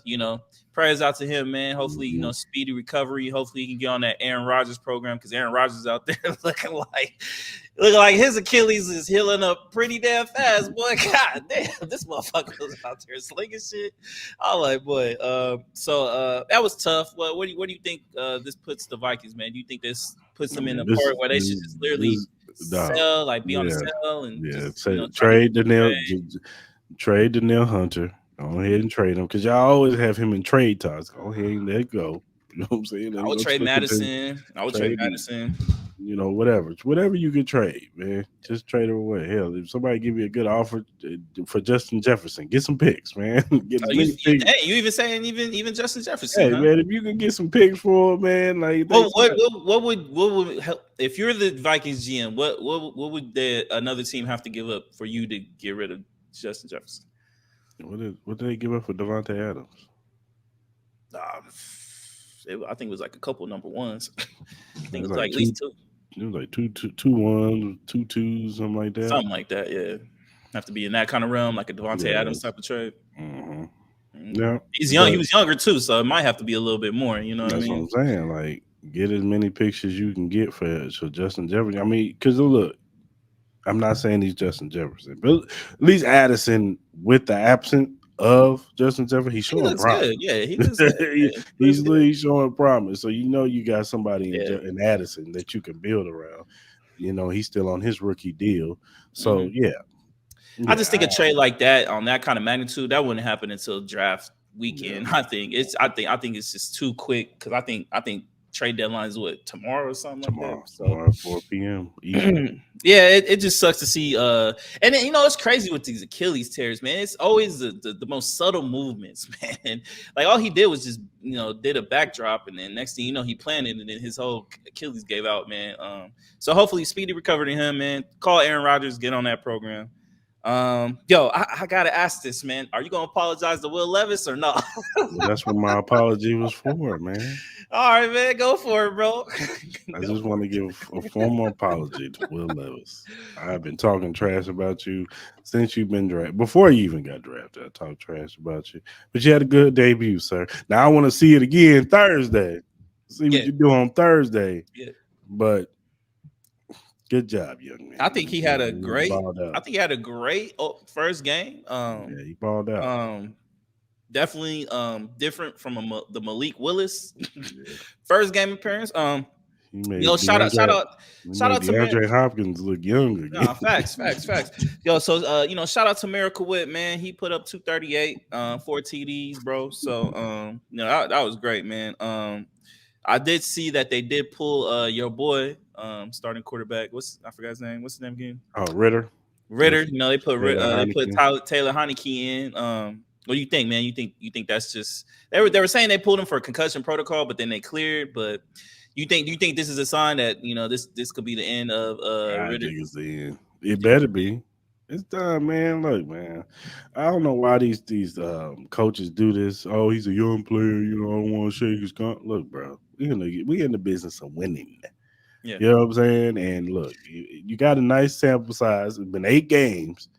Speaker 2: prayers out to him, man. Hopefully,
Speaker 1: Hmm.
Speaker 2: speedy recovery. Hopefully he can get on that Aaron Rodgers program because Aaron Rodgers out there looking like his Achilles is healing up pretty damn fast, boy. God damn, this motherfucker was out there slinging shit. I'm like, boy. That was tough. What do you think this puts the Vikings, man? Do you think this puts them in
Speaker 1: Man,
Speaker 2: a part where they should just literally
Speaker 1: this, dog.
Speaker 2: sell, like be on the
Speaker 1: Yeah,
Speaker 2: sell and
Speaker 1: yeah.
Speaker 2: just try to
Speaker 1: Trade trade Danielle Hunter. Go ahead and trade him because y'all always have him in trade talks. Go ahead and let it go. You know what I'm saying? Let
Speaker 2: I
Speaker 1: him
Speaker 2: would
Speaker 1: go
Speaker 2: trade
Speaker 1: to continue
Speaker 2: Madison. I would trade
Speaker 1: trade.
Speaker 2: Madison.
Speaker 1: Whatever you could trade, man. Just trade him away. Hell, if somebody give you a good offer for Justin Jefferson, get some picks, man. Get
Speaker 2: Oh,
Speaker 1: as many picks.
Speaker 2: hey, you even saying even Justin Jefferson,
Speaker 1: Hey,
Speaker 2: huh?
Speaker 1: man, if you can get some picks for him, man, like they
Speaker 2: What would help if you're the Vikings GM? What would another team have to give up for you to get rid of Justin Jefferson?
Speaker 1: what did they give up for Devontae Adams?
Speaker 2: Uh, I think it was like a couple number ones. I
Speaker 1: It
Speaker 2: think it
Speaker 1: was
Speaker 2: was like
Speaker 1: like
Speaker 2: at least two,
Speaker 1: two ones, two twos, something like that.
Speaker 2: something like that. Yeah, have to be in that kind of realm, like a Devontae Adams
Speaker 1: Yes.
Speaker 2: type of trade.
Speaker 1: Hmm.
Speaker 2: Mm.
Speaker 1: Yeah,
Speaker 2: He's young. He
Speaker 1: but
Speaker 2: was younger too, so it might have to be a little bit more. You know what I
Speaker 1: that's what
Speaker 2: mean?
Speaker 1: I'm saying. Like, get as many picks as you can get for Justin Jefferson. I mean, because look, I'm not saying he's Justin Jefferson, but at least Addison, with the absence of Justin Jefferson, he's
Speaker 2: He
Speaker 1: showing
Speaker 2: looks
Speaker 1: promise.
Speaker 2: good. Yeah, he looks good. Yeah, he looks
Speaker 1: He's
Speaker 2: good.
Speaker 1: really showing promise. So you got somebody
Speaker 2: Yeah.
Speaker 1: in Addison that you can build around. He's still on his rookie deal. So
Speaker 2: Mhm. I just
Speaker 1: yeah,
Speaker 2: think a trade like that on that kind of magnitude that wouldn't happen until draft
Speaker 1: yeah.
Speaker 2: weekend. I think it's just too quick because I think trade deadline is what tomorrow or something like that. So
Speaker 1: Tomorrow at 4 p.m. Eastern.
Speaker 2: yeah, it just sucks to see. And then, it's crazy with these Achilles tears, man. It's always the most subtle movements, man. Like all he did was just did a backdrop, and then next thing you know, he planted, and then his whole Achilles gave out, man. So hopefully, speedy recovery to him, man. Call Aaron Rodgers, get on that program. Yo, I gotta ask this, man. Are you gonna apologize to Will Levis or not?
Speaker 1: Well, that's what my apology was for, man.
Speaker 2: All right, man, go for it, bro.
Speaker 1: I
Speaker 2: Go
Speaker 1: just
Speaker 2: for
Speaker 1: want to give a formal apology to Will Levis. I've been talking trash about you since you've been drafted. Before you even got drafted, I talked trash about you. But you had a good debut, sir. Now I want to see it again Thursday. See what
Speaker 2: yeah,
Speaker 1: you do on Thursday.
Speaker 2: yeah.
Speaker 1: But good job, young
Speaker 2: I
Speaker 1: man.
Speaker 2: think he had a
Speaker 1: You
Speaker 2: great.
Speaker 1: balled
Speaker 2: I
Speaker 1: out.
Speaker 2: think he had a great first game.
Speaker 1: Yeah, he balled out.
Speaker 2: Um, Definitely different from the Malik Willis
Speaker 1: Yeah.
Speaker 2: first game appearance.
Speaker 1: He made
Speaker 2: Yo, shout out, shout
Speaker 1: DeAndre
Speaker 2: out,
Speaker 1: he
Speaker 2: shout
Speaker 1: made
Speaker 2: out to Mir.
Speaker 1: DeAndre Hopkins look young again.
Speaker 2: Nah, facts. Yo, so shout out to Miracle Whip, man. He put up 238, 4 TDs, bro. So that was great, man. I did see that they did pull your boy, starting quarterback. I forgot his name. What's his name again?
Speaker 1: Oh, Ritter.
Speaker 2: Ritter.
Speaker 1: Taylor
Speaker 2: They put
Speaker 1: Heineke.
Speaker 2: Taylor Heineke in. What do you think, man? You think that's just they were saying they pulled him for a concussion protocol, but then they cleared. But do you think this is a sign that this could be the end of
Speaker 1: I
Speaker 2: Ritter?
Speaker 1: think it's the end. It better be. It's done, man. Look, man. I don't know why these coaches do this. Oh, he's a young player. I don't want to shake his gun. Look, bro. We in the business of winning.
Speaker 2: Yeah.
Speaker 1: You know what I'm saying? And look, you got a nice sample size. It's been 8 games.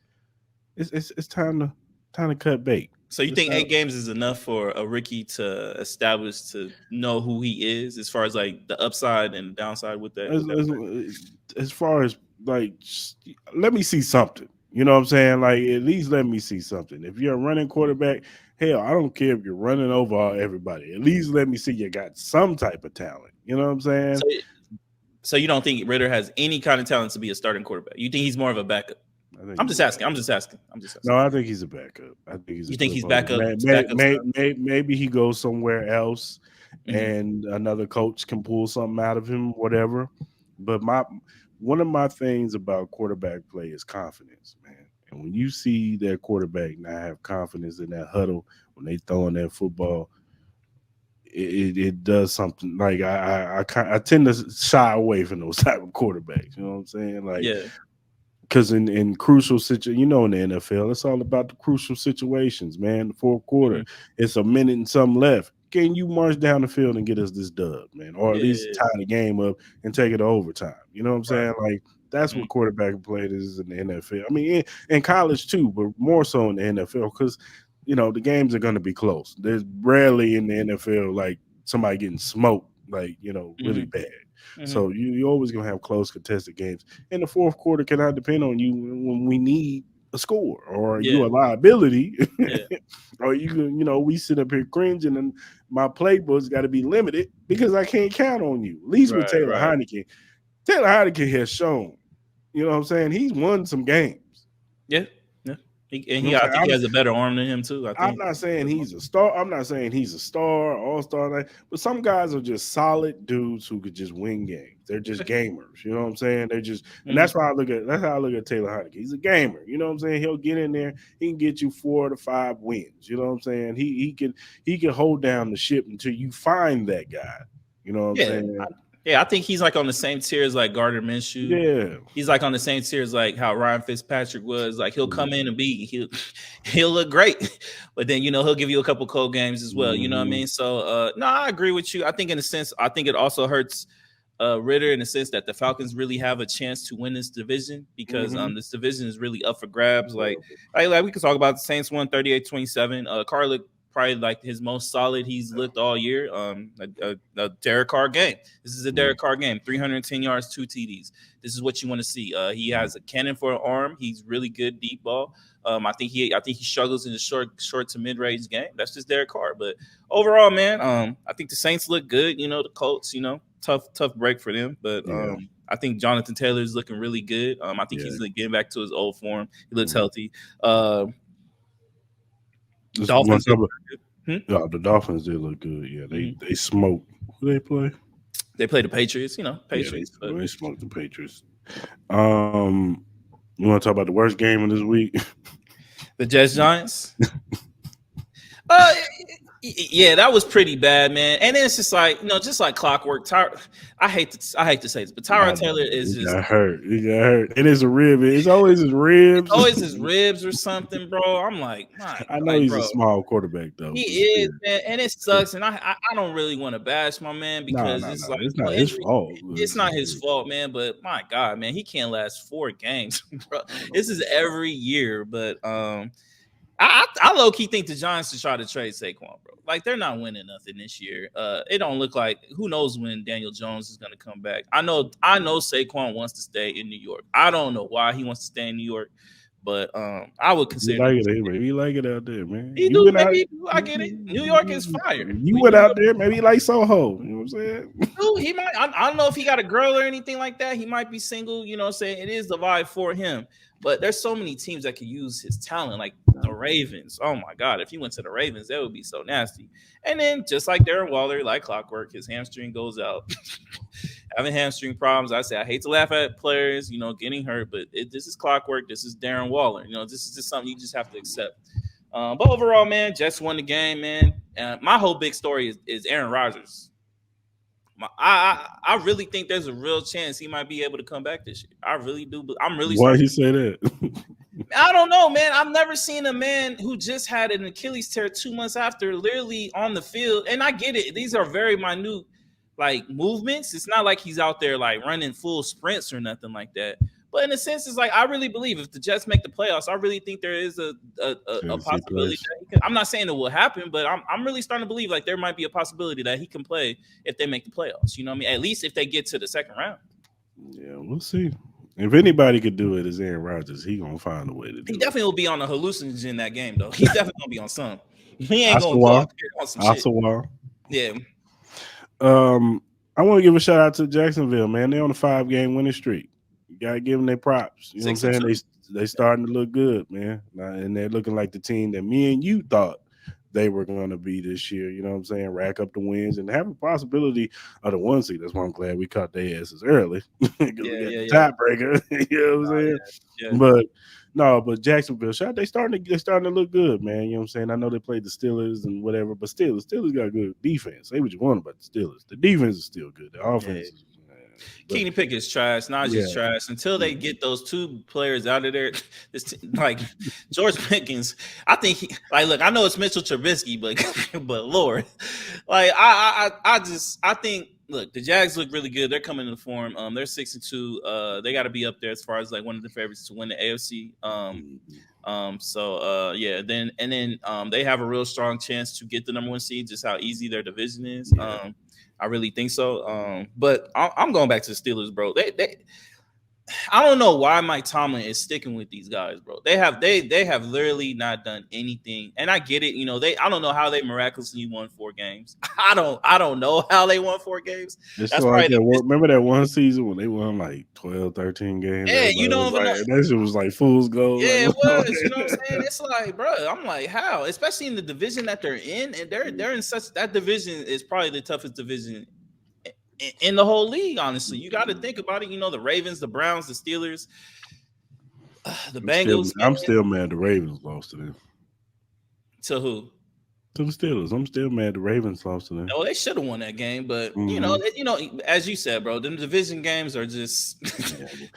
Speaker 1: It's time to cut bait.
Speaker 2: So you
Speaker 1: It's
Speaker 2: think
Speaker 1: time.
Speaker 2: 8 games is enough for a rookie to establish to know who he is, as far as like the upside and downside with that
Speaker 1: as,
Speaker 2: with that
Speaker 1: as,
Speaker 2: player?
Speaker 1: as far as like let me see something. You know what I'm saying? Like at least let me see something. If you're a running quarterback, hell, I don't care if you're running over everybody. At least let me see you got some type of talent. You know what I'm saying?
Speaker 2: So so you don't think Ritter has any kind of talent to be a starting quarterback? You think he's more of a backup?
Speaker 1: I think
Speaker 2: I'm
Speaker 1: he's
Speaker 2: just
Speaker 1: a
Speaker 2: asking. I'm
Speaker 1: backup.
Speaker 2: just asking. I'm just
Speaker 1: No,
Speaker 2: asking.
Speaker 1: I think he's a backup. I think he's a
Speaker 2: You think
Speaker 1: good
Speaker 2: he's
Speaker 1: player.
Speaker 2: backup stuff?
Speaker 1: Maybe he goes somewhere else
Speaker 2: Hmm.
Speaker 1: and another coach can pull something out of him, whatever. But one of my things about quarterback play is confidence, man. And when you see that quarterback not have confidence in that huddle when they throwing that football, it does something. Like I tend to shy away from those type of quarterbacks. You know what I'm saying? Like
Speaker 2: Yeah.
Speaker 1: because in crucial situations, in the NFL, it's all about the crucial situations, man. The fourth quarter,
Speaker 2: Mhm.
Speaker 1: it's a minute and something left. Can you march down the field and get us this dub, man, or at least
Speaker 2: Yeah.
Speaker 1: tie the game up and take it to overtime? You know what I'm
Speaker 2: Right.
Speaker 1: saying? Like that's
Speaker 2: Mhm.
Speaker 1: what quarterback play is in the NFL. I mean, in college too, but more so in the NFL because the games are going to be close. There's rarely in the NFL like somebody getting smoked, like really
Speaker 2: Mhm.
Speaker 1: bad.
Speaker 2: Mhm.
Speaker 1: So you always gonna have close contested games. And the fourth quarter cannot depend on you when we need a score or
Speaker 2: Yeah.
Speaker 1: you a liability.
Speaker 2: Yeah.
Speaker 1: Or we sit up here cringing and my playbook's got to be limited because I can't count on you. At least with
Speaker 2: Right.
Speaker 1: Taylor
Speaker 2: Right.
Speaker 1: Heineke, Taylor Heineke has shown, what I'm saying? He's won some games.
Speaker 2: Yeah. Yeah. And
Speaker 1: You know what
Speaker 2: I
Speaker 1: I'm
Speaker 2: think he
Speaker 1: saying?
Speaker 2: has a better arm than him too. I
Speaker 1: I'm
Speaker 2: think.
Speaker 1: not saying he's a star. I'm not saying he's a star, all star, but some guys are just solid dudes who could just win games. They're just gamers. You know what I'm saying? They're just, and
Speaker 2: Mhm.
Speaker 1: that's how I look at Taylor Heineke. He's a gamer. You know what I'm saying? He'll get in there. He can get you 4 to 5 wins. You know what I'm saying? He can hold down the ship until you find that guy. You know what I'm
Speaker 2: Yeah.
Speaker 1: saying?
Speaker 2: Yeah, I think he's like on the same tier as like Gardner Minshew.
Speaker 1: Yeah.
Speaker 2: He's like on the same tier as like how Ryan Fitzpatrick was. Like he'll come in
Speaker 1: Mhm.
Speaker 2: and he'll look great, but then he'll give you a couple cold games as well. You know what I
Speaker 1: Mhm.
Speaker 2: mean? So no, I agree with you. I think in a sense, I think it also hurts Ritter in the sense that the Falcons really have a chance to win this division because
Speaker 1: Mhm.
Speaker 2: this division is really up for grabs. Like we could talk about the Saints won 38-27. Carr looked probably like his most solid he's looked all year. A Derek Carr game. This is a
Speaker 1: Yeah.
Speaker 2: Derek Carr game. 310 yards, 2 TDs. This is what you want to see. He has a cannon for an arm. He's really good deep ball. I think he struggles in the short to mid range game. That's just Derek Carr. But overall, man, I think the Saints look good. The Colts, tough break for them. But
Speaker 1: Yeah.
Speaker 2: I think Jonathan Taylor is looking really good. I think
Speaker 1: Yeah.
Speaker 2: he's like getting back to his old form. He looks
Speaker 1: Mhm.
Speaker 2: healthy. Uh,
Speaker 1: Just one
Speaker 2: Dolphins look
Speaker 1: couple.
Speaker 2: good. Hmm?
Speaker 1: Yeah, the Dolphins did look good. Yeah, they
Speaker 2: Mhm.
Speaker 1: they smoked. Who they play?
Speaker 2: They play the Patriots.
Speaker 1: Yeah,
Speaker 2: Patriots. But
Speaker 1: they smoked the Patriots. Um, you want to talk about the worst game of this week?
Speaker 2: the Jets Giants. Uh, yeah, that was pretty bad, man. And then it's just like just like clockwork. I hate to say this, but
Speaker 1: I
Speaker 2: Tyrod Taylor
Speaker 1: know
Speaker 2: is
Speaker 1: he
Speaker 2: just
Speaker 1: got hurt. He got hurt. It is a rib. It's always his ribs.
Speaker 2: always his ribs or something, bro. I'm like,
Speaker 1: I know
Speaker 2: like,
Speaker 1: he's a
Speaker 2: bro,
Speaker 1: small quarterback though,
Speaker 2: he
Speaker 1: but
Speaker 2: is,
Speaker 1: still,
Speaker 2: man, and it
Speaker 1: still.
Speaker 2: sucks. And I don't really want to bash my man
Speaker 1: No,
Speaker 2: because
Speaker 1: no,
Speaker 2: it's
Speaker 1: no.
Speaker 2: like
Speaker 1: It's not his
Speaker 2: injury.
Speaker 1: fault.
Speaker 2: It's
Speaker 1: It's
Speaker 2: not
Speaker 1: just,
Speaker 2: his fault, man. But my God, man, he can't last 4 games, bro.
Speaker 1: I don't know
Speaker 2: This
Speaker 1: what
Speaker 2: is
Speaker 1: it is.
Speaker 2: every year, but I low key think the Giants should try to trade Saquon, bro. Like they're not winning nothing this year. It don't look like who knows when Daniel Jones is gonna come back. I know Saquon wants to stay in New York. I don't know why he wants to stay in New York, but I would
Speaker 1: You
Speaker 2: consider him
Speaker 1: like
Speaker 2: to
Speaker 1: it,
Speaker 2: stay.
Speaker 1: maybe you like it out there, man.
Speaker 2: He
Speaker 1: You
Speaker 2: do,
Speaker 1: went
Speaker 2: maybe
Speaker 1: out.
Speaker 2: he do. I get it. New York is fire.
Speaker 1: You went out there. Maybe you like Soho. You know what I'm saying?
Speaker 2: He might. I don't know if he got a girl or anything like that. He might be single. What I'm saying, it is the vibe for him. But there's so many teams that could use his talent, like the Ravens. Oh my God, if he went to the Ravens, that would be so nasty. And then just like Darren Waller, like clockwork, his hamstring goes out. Having hamstring problems. I say I hate to laugh at players, getting hurt, but this is clockwork. This is Darren Waller. This is just something you just have to accept. But overall, man, Jets won the game, man. My whole big story is Aaron Rodgers. I really think there's a real chance he might be able to come back this year. I really do. I'm really
Speaker 1: Why
Speaker 2: starting.
Speaker 1: he say that?
Speaker 2: I don't know, man. I've never seen a man who just had an Achilles tear 2 months after, literally on the field. And I get it; these are very minute, like movements. It's not like he's out there like running full sprints or nothing like that. But in a sense, it's like I really believe if the Jets make the playoffs, I really think there is a
Speaker 1: Chance he
Speaker 2: possibility
Speaker 1: plays.
Speaker 2: that he can. I'm not saying it will happen, but I'm really starting to believe like there might be a possibility that he can play if they make the playoffs. You know what I mean? At least if they get to the second round.
Speaker 1: Yeah, we'll see. If anybody could do it, it's Aaron Rodgers. He gonna find a way to
Speaker 2: He
Speaker 1: do it.
Speaker 2: definitely will be on a hallucinogen in that game, though. He's definitely gonna be on some. He ain't gonna go
Speaker 1: Osawa,
Speaker 2: out there on some shit.
Speaker 1: Osawa.
Speaker 2: Yeah,
Speaker 1: Um, I want to give a shout out to Jacksonville, man. They're on a 5 game winning streak. You gotta give them their props. You know what I'm
Speaker 2: six and
Speaker 1: saying?
Speaker 2: two.
Speaker 1: They starting to look good, man. And they're looking like the team that me and you thought they were going to be this year. You know what I'm saying? Rack up the wins and have a possibility of the 1 seed. That's why I'm glad we caught their asses early because we
Speaker 2: Yeah,
Speaker 1: got
Speaker 2: yeah,
Speaker 1: the
Speaker 2: yeah.
Speaker 1: tiebreaker. You know what I'm saying?
Speaker 2: Yeah.
Speaker 1: But No, but Jacksonville, they starting to look good, man. You know what I'm saying? I know they played the Steelers and whatever, but still, the Steelers got good defense. Say what you want about the Steelers. The defense is still good. The
Speaker 2: Yeah.
Speaker 1: offense is, but
Speaker 2: Kenny Pickett's trash. Najee's
Speaker 1: yeah,
Speaker 2: trash. Until they
Speaker 1: yeah.
Speaker 2: get those two players out of there, like George Pickens, I think like look, I know it's Mitchell Trubisky, but Lord, like I think look, the Jags look really good. They're coming into form. They're 6-2. They got to be up there as far as like one of the favorites to win the AFC. Yeah, then they have a real strong chance to get the number one seed. Just how easy their division is.
Speaker 1: Yeah.
Speaker 2: I really think so. But I'm going back to the Steelers, bro. They I don't know why Mike Tomlin is sticking with these guys, bro. They have literally not done anything. And I get it, I don't know how they miraculously won 4 games. I don't know how they won 4 games.
Speaker 1: It's
Speaker 2: That's
Speaker 1: like
Speaker 2: probably
Speaker 1: remember that one season when they won like 12, 13 games?
Speaker 2: yeah,
Speaker 1: Everybody
Speaker 2: you don't
Speaker 1: was
Speaker 2: even know.
Speaker 1: like, that shit was like fool's gold.
Speaker 2: Yeah, it
Speaker 1: Like,
Speaker 2: was. You know what I'm saying? It's like, bro, I'm like, how? Especially in the division that they're in, and they're in such that division is probably the toughest division in the whole league. Honestly, you got to think about it. The Ravens, the Browns, the Steelers, the Bengals.
Speaker 1: I'm still mad the Ravens lost to them.
Speaker 2: To who?
Speaker 1: To the Steelers. I'm still mad the Ravens lost to them.
Speaker 2: Oh, they should have won that game, but as you said, bro, them division games are just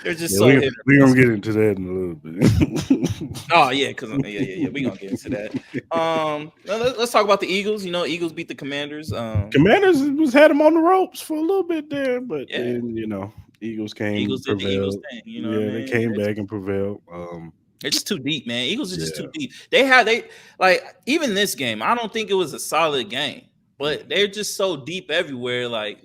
Speaker 2: they're just so.
Speaker 1: We're gonna get into that in a little bit.
Speaker 2: Oh yeah, because we're gonna get into that. Let's talk about the Eagles. Eagles beat the Commanders.
Speaker 1: Commanders had them on the ropes for a little bit there, but then Eagles came.
Speaker 2: Eagles did the Eagles thing.
Speaker 1: They came back and prevailed.
Speaker 2: They're just too deep, man. Eagles are just too deep. Even this game, I don't think it was a solid game, but they're just so deep everywhere. Like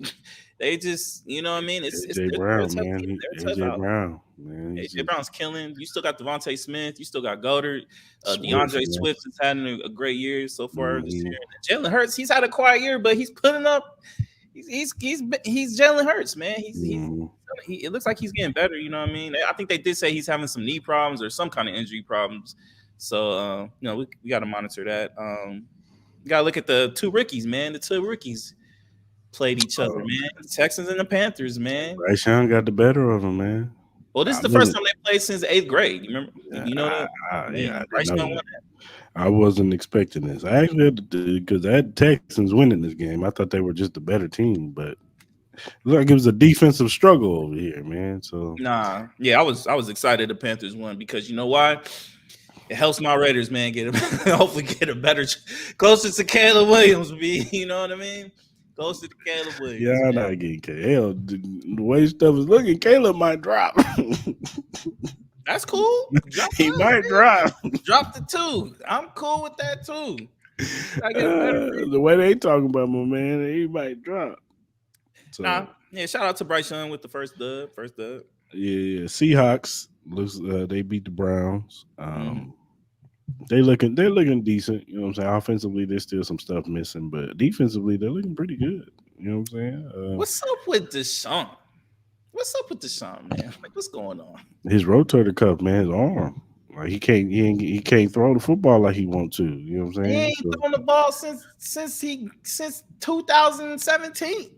Speaker 2: they just, you know what I mean? It's
Speaker 1: AJ Brown, man. AJ Brown, man.
Speaker 2: AJ Brown's killing. You still got Devontae Smith. You still got Goddard. DeAndre Swift is having a great year so far this year. Jalen Hurts, he's had a quiet year, but he's putting up. He's Jalen Hurts, man. It looks like he's getting better. You know what I mean? I think they did say he's having some knee problems or some kind of injury problems. So we got to monitor that. You got to look at the 2 rookies, man. The 2 rookies played each other, man. The Texans and the Panthers, man.
Speaker 1: Bryce Young got the better of them, man.
Speaker 2: Well, this is the first time they played since 8th grade. You remember? Bryce Young won that.
Speaker 1: I wasn't expecting this. I actually had to, because I had Texans winning this game. I thought they were just a better team, but it looked like it was a defensive struggle over here, man. So
Speaker 2: I was excited the Panthers won because you know why? It helps my Raiders, man, hopefully get a better closer to Caleb Williams, you know what I mean? Closer to Caleb Williams.
Speaker 1: Yeah, I'm not getting Caleb. The way stuff is looking, Caleb might drop.
Speaker 2: That's cool.
Speaker 1: He might drop.
Speaker 2: Drop the 2. I'm cool with that too.
Speaker 1: The way they talking about my man, he might drop. So,
Speaker 2: shout out to Bryce Young with the first dub.
Speaker 1: Yeah. Seahawks looks they beat the Browns. They're looking decent. You know what I'm saying? Offensively, there's still some stuff missing, but defensively, they're looking pretty good. You know what I'm saying?
Speaker 2: What's up with Deshaun? Man? Like, what's going on?
Speaker 1: His rotator cuff, man, his arm. Like he can't throw the football like he wants to. You know what I'm saying?
Speaker 2: He ain't thrown the ball since 2017.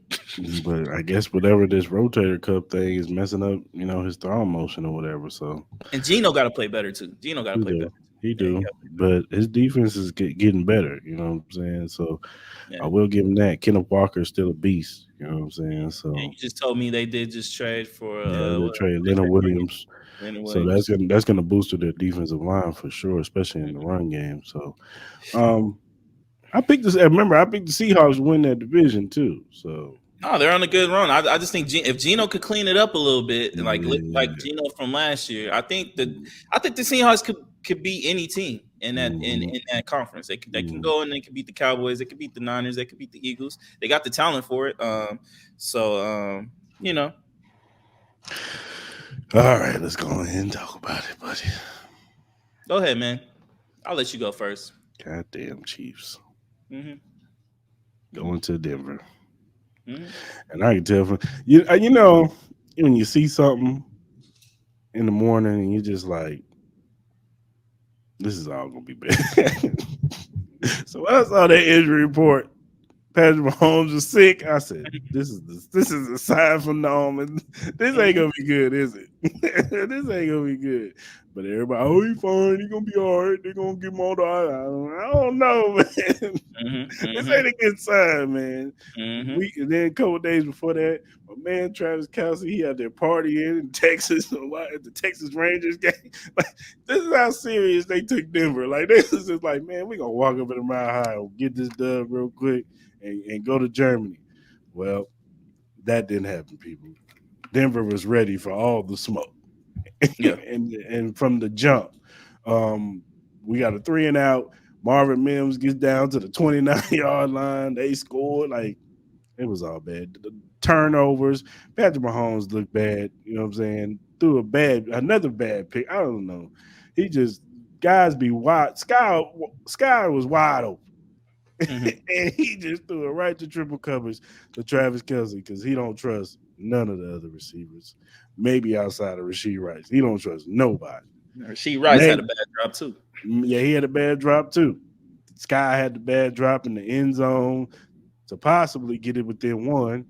Speaker 1: But I guess whatever this rotator cuff thing is messing up, his throwing motion or whatever. So
Speaker 2: and Geno got to play better too. Geno got to play better.
Speaker 1: He do, but his defense is getting better. You know what I'm saying? So I will give him that. Kenneth Walker is still a beast. You know what I'm saying? So
Speaker 2: you just told me they did just trade for
Speaker 1: they traded Leonard Williams. So that's gonna boost their defensive line for sure, especially in the run game. So I picked this. Remember, I picked the Seahawks to win that division too. So
Speaker 2: no, they're on a good run. I just think if Geno could clean it up a little bit, like Geno from last year, I think the Seahawks could beat any team in that in that conference. They can go and they can beat the Cowboys, they can beat the Niners, they can beat the Eagles. They got the talent for it.
Speaker 1: All right, let's go ahead and talk about it, buddy.
Speaker 2: Go ahead, man. I'll let you go first.
Speaker 1: Goddamn Chiefs.
Speaker 2: Mm-hmm.
Speaker 1: Going to Denver.
Speaker 2: Mm-hmm.
Speaker 1: And I can tell from when you see something in the morning and you're just like, this is all gonna be bad. So when I saw that injury report, Patrick Mahomes was sick. I said, "This is a sign from the omen. This ain't gonna be good, is it? This ain't gonna be good." But everybody, oh, he fine. He gonna be all right. They gonna give him all the. I don't know, man. This
Speaker 2: Mm-hmm.
Speaker 1: ain't a good sign, man.
Speaker 2: Mm-hmm.
Speaker 1: And then a couple days before that, my man Travis Kelsey, he had their party in Texas at the Texas Rangers game. Like, this is how serious they took Denver. Like, this is just like, man, we gonna walk up in the Mile High and get this dub real quick and go to Germany. Well, that didn't happen, people. Denver was ready for all the smoke.
Speaker 2: Yeah.
Speaker 1: and from the jump, um, we got a 3-and-out. Marvin Mims gets down to the 29-yard line. They scored. Like, it was all bad. The turnovers. Patrick Mahomes looked bad. You know what I'm saying? Threw another bad pick. I don't know. He just guys be wide. Sky was wide open.
Speaker 2: Mm-hmm.
Speaker 1: And he just threw it right to triple coverage to Travis Kelsey because he don't trust none of the other receivers. Maybe outside of Rasheed Rice. He don't trust nobody.
Speaker 2: She Rice had
Speaker 1: Maybe.
Speaker 2: a bad drop too.
Speaker 1: Yeah, he had a bad drop too. Sky had the bad drop in the end zone to possibly get it within one.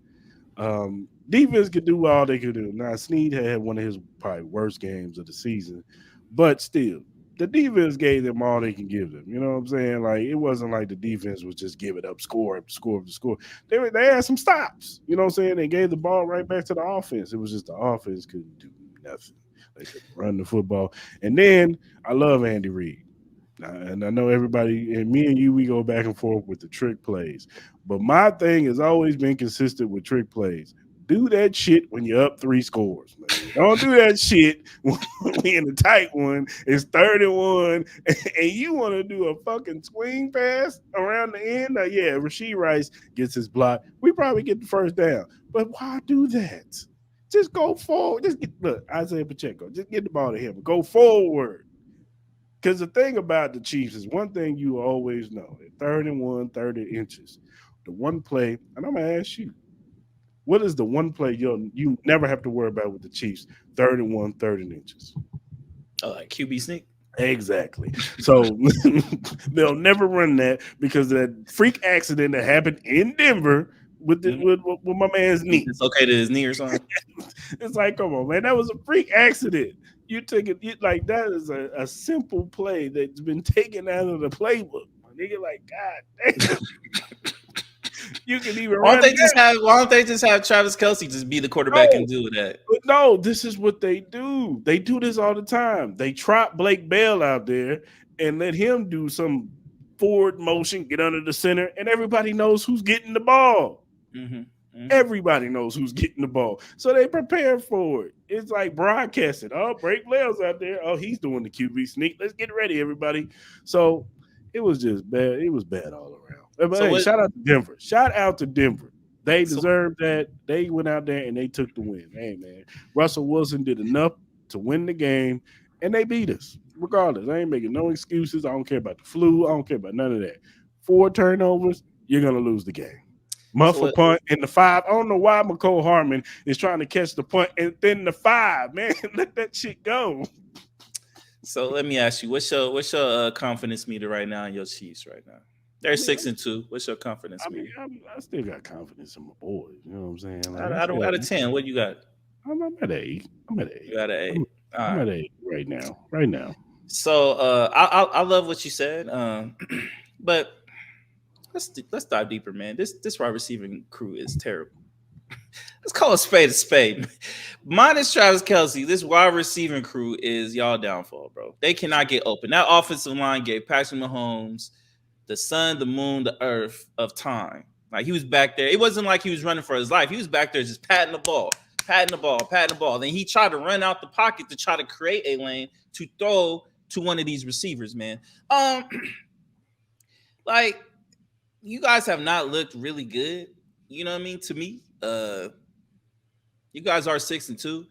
Speaker 1: Defense could do all they could do. Now, Snead had one of his probably worst games of the season, but still, the defense gave them all they can give them. You know what I'm saying? Like, it wasn't like the defense was just giving up score after score after score. They had some stops. You know what I'm saying? They gave the ball right back to the offense. It was just the offense couldn't do nothing. They couldn't run the football. And then I love Andy Reid. And I know everybody, and me and you, we go back and forth with the trick plays. But my thing has always been consistent with trick plays. Do that shit when you're up 3 scores, man. Don't do that shit when we in the tight one. It's 31, and you want to do a fucking swing pass around the end. Yeah, Rasheed Rice gets his block. We probably get the first down. But why do that? Just go forward. Look, Isaiah Pacheco. Just get the ball to him. Go forward. Because the thing about the Chiefs is one thing you always know: at 3rd and 1, 30 inches. The one play, and I'm gonna ask you, what is the one play you never have to worry about with the Chiefs? 3rd and 1, 30 inches.
Speaker 2: Oh, like QB sneak.
Speaker 1: Exactly. So they'll never run that because of that freak accident that happened in Denver with with my man's knee.
Speaker 2: It's okay to his knee or something.
Speaker 1: It's like, come on, man, that was a freak accident. You took it like that is a simple play that's been taken out of the playbook. My nigga, like, God damn. You can even
Speaker 2: Why don't
Speaker 1: run
Speaker 2: they
Speaker 1: that.
Speaker 2: just have? Why don't they just have Travis Kelsey just be the quarterback
Speaker 1: No,
Speaker 2: and do that?
Speaker 1: but no, this is what they do. They do this all the time. They trot Blake Bell out there and let him do some forward motion, get under the center, and everybody knows who's getting the ball.
Speaker 2: Mm-hmm. Mm-hmm.
Speaker 1: Everybody knows who's getting the ball. So they prepare for it. It's like broadcasting. Oh, Blake Bell's out there. Oh, he's doing the QB sneak. Let's get ready, everybody. So it was just bad. It was bad all around. But
Speaker 2: So
Speaker 1: hey,
Speaker 2: what?
Speaker 1: shout out to Denver. Shout out to Denver. They
Speaker 2: So
Speaker 1: deserved that. They went out there and they took the win. Hey, man. Russell Wilson did enough to win the game, and they beat us. Regardless, I ain't making no excuses. I don't care about the flu. I don't care about none of that. 4 turnovers, you're going to lose the game.
Speaker 2: so
Speaker 1: Muff a
Speaker 2: what?
Speaker 1: punt in the 5. I don't know why McCole Harmon is trying to catch the punt and then the 5. Man, let that shit go.
Speaker 2: So let me ask you, what's your confidence meter right now in your Chiefs right now? They're 6-2. What's your confidence
Speaker 1: I mean,
Speaker 2: meter?
Speaker 1: I still got confidence in my boys. You know what I'm saying? Like,
Speaker 2: Out of 10, what you got?
Speaker 1: I'm at 8. I'm at 8.
Speaker 2: You got an 8. All
Speaker 1: I'm
Speaker 2: right.
Speaker 1: at 8 right now. Right now.
Speaker 2: So I love what you said, but let's dive deeper, man. This wide receiving crew is terrible. Let's call a spade a spade. Minus Travis Kelsey, this wide receiving crew is y'all downfall, bro. They cannot get open. That offensive line gave Patrick Mahomes the sun, the moon, the earth of time. Like, he was back there. It wasn't like he was running for his life. He was back there just patting the ball, patting the ball, patting the ball. Then he tried to run out the pocket to try to create a lane to throw to one of these receivers, man. Like, you guys have not looked really good. You know what I mean? To me, you guys are 6-2.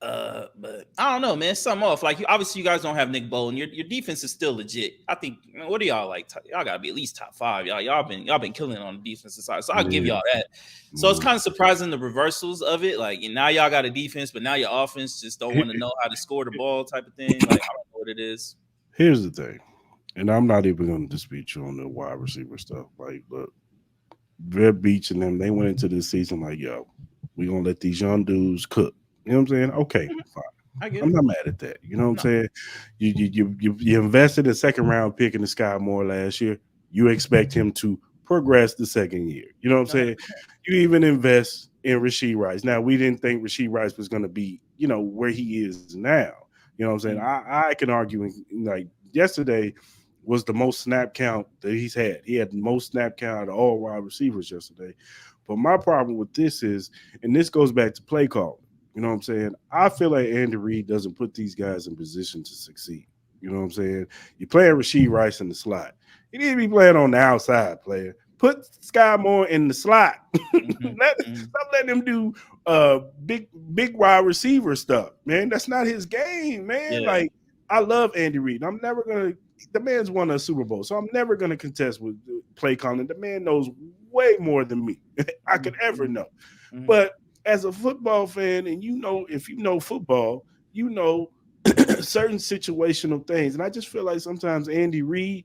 Speaker 2: But I don't know, man. Something off. Like, obviously, you guys don't have Nick Bolton. Your defense is still legit. I think. What do y'all like? Y'all gotta be at least top 5. Y'all been killing it on the defensive side. So I'll give y'all that. So it's kind of surprising the reversals of it. Like, now y'all got a defense, but now your offense just don't want to know how to score the ball, type of thing. Like, I don't know what it is.
Speaker 1: Here's the thing, and I'm not even going to dispute you on the wide receiver stuff. Like, look, Bear Beach and them, they went into this season like, yo, we gonna let these young dudes cook. You know what I'm saying? Okay, fine.
Speaker 2: I get
Speaker 1: I'm
Speaker 2: it.
Speaker 1: not mad at that. You know what I'm
Speaker 2: No.
Speaker 1: saying? You invested a second round pick in the Sky Moore last year. You expect him to progress the second year. You know what I'm saying? You even invest in Rasheed Rice. Now we didn't think Rasheed Rice was going to be, where he is now. You know what I'm saying?
Speaker 2: Mhm.
Speaker 1: I can argue like yesterday was the most snap count that he's had. He had the most snap count of all wide receivers yesterday. But my problem with this is, and this goes back to play calling. You know what I'm saying? I feel like Andy Reid doesn't put these guys in position to succeed. You know what I'm saying? You playing Rasheed Rice in the slot. You need to be playing on the outside, player. Put Sky Moore in the slot.
Speaker 2: Mhm. Mhm.
Speaker 1: Stop letting him do big wide receiver stuff, man. That's not his game, man.
Speaker 2: Yeah.
Speaker 1: Like I love Andy Reid. I'm never gonna. The man's won a Super Bowl, so I'm never gonna contest with play calling. The man knows way more than me. I could
Speaker 2: Mhm.
Speaker 1: ever
Speaker 2: Mhm.
Speaker 1: know.
Speaker 2: Mhm.
Speaker 1: But as a football fan, and if you know football, you know certain situational things. And I just feel like sometimes Andy Reid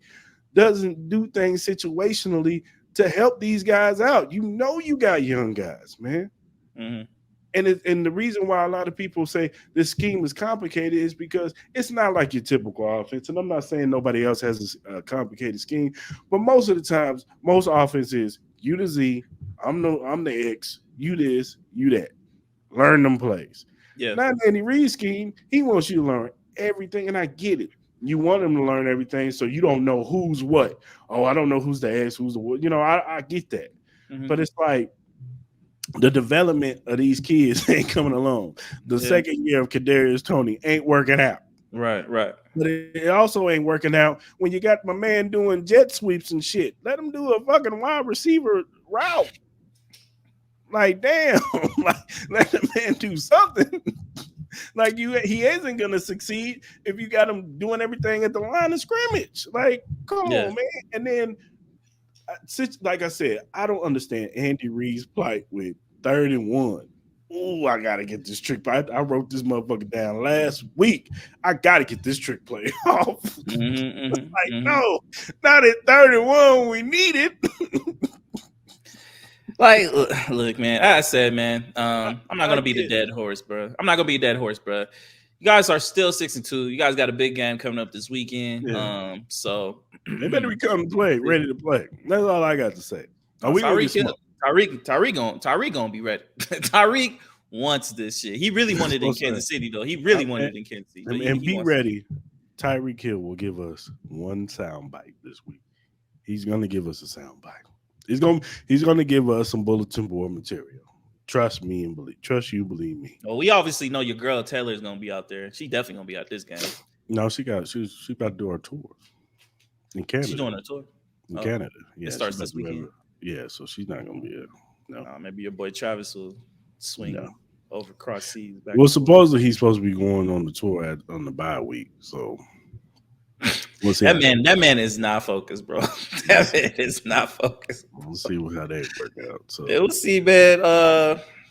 Speaker 1: doesn't do things situationally to help these guys out. You got young guys, man.
Speaker 2: Mhm.
Speaker 1: And the reason why a lot of people say this scheme is complicated is because it's not like your typical offense. And I'm not saying nobody else has a complicated scheme, but most of the times, most offenses, you to Z, I'm the X, you this, you that. Learn them plays.
Speaker 2: Yeah.
Speaker 1: Not in any Reid scheme. He wants you to learn everything, and I get it. You want him to learn everything, so you don't know who's what. Oh, I don't know who's the X, who's the what. I get that,
Speaker 2: Mhm.
Speaker 1: but it's like the development of these kids ain't coming along. The
Speaker 2: Yeah.
Speaker 1: second year of Kadarius Toney ain't working out.
Speaker 2: Right. Right.
Speaker 1: But it also ain't working out when you got my man doing jet sweeps and shit. Let him do a fucking wide receiver route. Like, damn, like let the man do something. Like he isn't gonna succeed if you got him doing everything at the line of scrimmage. Like, come
Speaker 2: Yeah.
Speaker 1: on, man. And then, like I said, I don't understand Andy Reid's plight with 31. Ooh, I gotta get this trick. I wrote this motherfucker down last week. I gotta get this trick play off.
Speaker 2: Mhm. Mhm.
Speaker 1: Like,
Speaker 2: Mhm.
Speaker 1: no, not at 31. We need it.
Speaker 2: Like, look, man. I said, man. I'm not
Speaker 1: I
Speaker 2: gonna be the
Speaker 1: get it.
Speaker 2: dead horse, bro. I'm not gonna be a dead horse, bro. You guys are still 6-2. You guys got a big game coming up this weekend.
Speaker 1: Yeah,
Speaker 2: So
Speaker 1: they better be coming to
Speaker 2: we'll
Speaker 1: play,
Speaker 2: see.
Speaker 1: ready to play. That's all I got to say. Are
Speaker 2: No,
Speaker 1: we gonna get
Speaker 2: Tyreek Hill.
Speaker 1: smoked?
Speaker 2: Tyreek gonna be ready. Tyreek wants this shit. He really wanted it in
Speaker 1: What's that?
Speaker 2: Kansas City, though. He really
Speaker 1: And,
Speaker 2: wanted it in Kansas City, but
Speaker 1: and
Speaker 2: he
Speaker 1: be
Speaker 2: wants it.
Speaker 1: ready. Tyreek Hill will give us one sound bite this week. He's gonna give us a sound bite. He's gonna give us some bulletin board material. Trust me and believe. Trust you, believe me.
Speaker 2: Well, we obviously know your girl Taylor is gonna be out there. She definitely gonna be out this game.
Speaker 1: No, she's about to do her tour in
Speaker 2: She's
Speaker 1: Canada.
Speaker 2: doing a tour.
Speaker 1: In
Speaker 2: Oh,
Speaker 1: Canada,
Speaker 2: it
Speaker 1: yeah, she's
Speaker 2: starts
Speaker 1: about
Speaker 2: this
Speaker 1: to have
Speaker 2: weekend.
Speaker 1: her. Yeah, so she's not gonna be there. No,
Speaker 2: Maybe your boy Travis will
Speaker 1: no.
Speaker 2: swing over cross seas back
Speaker 1: Well,
Speaker 2: and forth.
Speaker 1: supposedly he's supposed to be going on the tour on the bye week, so we'll see how that.
Speaker 2: That man is not focused, bro.
Speaker 1: We'll
Speaker 2: That
Speaker 1: see.
Speaker 2: man is not focused.
Speaker 1: We'll see how they work out. So,
Speaker 2: We'll see, man.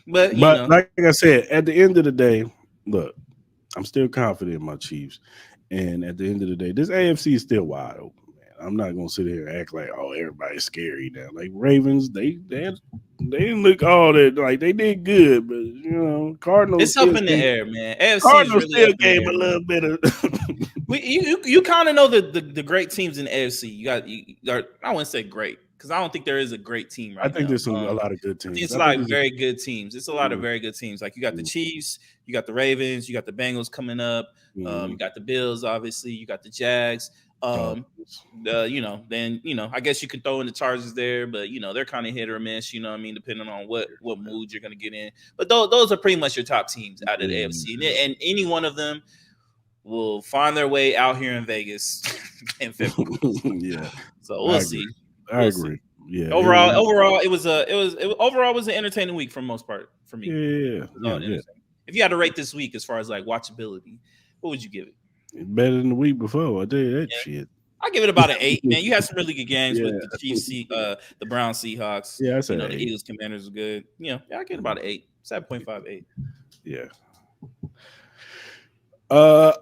Speaker 2: But you
Speaker 1: but
Speaker 2: know,
Speaker 1: like I said, at the end of the day, look, I'm still confident in my Chiefs. And at the end of the day, this AFC is still wide open, man. I'm not gonna sit here and act like, oh, everybody's scary now. Like Ravens, they didn't look all that like they did good, but Cardinals
Speaker 2: it's up
Speaker 1: still
Speaker 2: in the
Speaker 1: gave
Speaker 2: air, man. AFC is
Speaker 1: Cardinals
Speaker 2: really
Speaker 1: still
Speaker 2: up in the
Speaker 1: gave
Speaker 2: air,
Speaker 1: a
Speaker 2: man.
Speaker 1: little bit of
Speaker 2: You kind of know the great teams in the AFC. I wouldn't say great because I don't think there is a great team
Speaker 1: I
Speaker 2: right
Speaker 1: think
Speaker 2: now.
Speaker 1: there's a lot of good
Speaker 2: I think
Speaker 1: teams.
Speaker 2: it's a
Speaker 1: I
Speaker 2: lot
Speaker 1: think
Speaker 2: of
Speaker 1: there's
Speaker 2: very good teams. It's a lot of
Speaker 1: mm,
Speaker 2: very good teams. Like you got the
Speaker 1: mm,
Speaker 2: Chiefs, you got the Ravens, you got the Bengals coming up. You
Speaker 1: mm,
Speaker 2: got the Bills, obviously. You got the Jags.
Speaker 1: Dolphins.
Speaker 2: Then I guess you could throw in the Chargers there, but they're kind of hit or miss. You know what I mean, depending on what mood you're gonna get in. But those are pretty much your top teams out of the
Speaker 1: Yeah,
Speaker 2: AFC, and any one of them will find their way out here in Vegas in February.
Speaker 1: yeah,
Speaker 2: So
Speaker 1: I
Speaker 2: we'll
Speaker 1: agree.
Speaker 2: see.
Speaker 1: I
Speaker 2: We'll
Speaker 1: agree.
Speaker 2: see.
Speaker 1: Yeah,
Speaker 2: Overall, overall it was an entertaining week for the most part for me.
Speaker 1: yeah,
Speaker 2: It was all
Speaker 1: yeah, yeah.
Speaker 2: entertaining. If you had to rate this week as far as like watchability, what would you give it?
Speaker 1: It's better than the week before. I tell you that
Speaker 2: Yeah,
Speaker 1: shit.
Speaker 2: I give it about an 8. Man, you had some really good games
Speaker 1: Yeah,
Speaker 2: with the Chiefs, the Browns, Seahawks.
Speaker 1: yeah, I said
Speaker 2: The
Speaker 1: 8.
Speaker 2: Eagles, Commanders were good. Yeah, I get about an 8, 7.58.
Speaker 1: Yeah. Uh,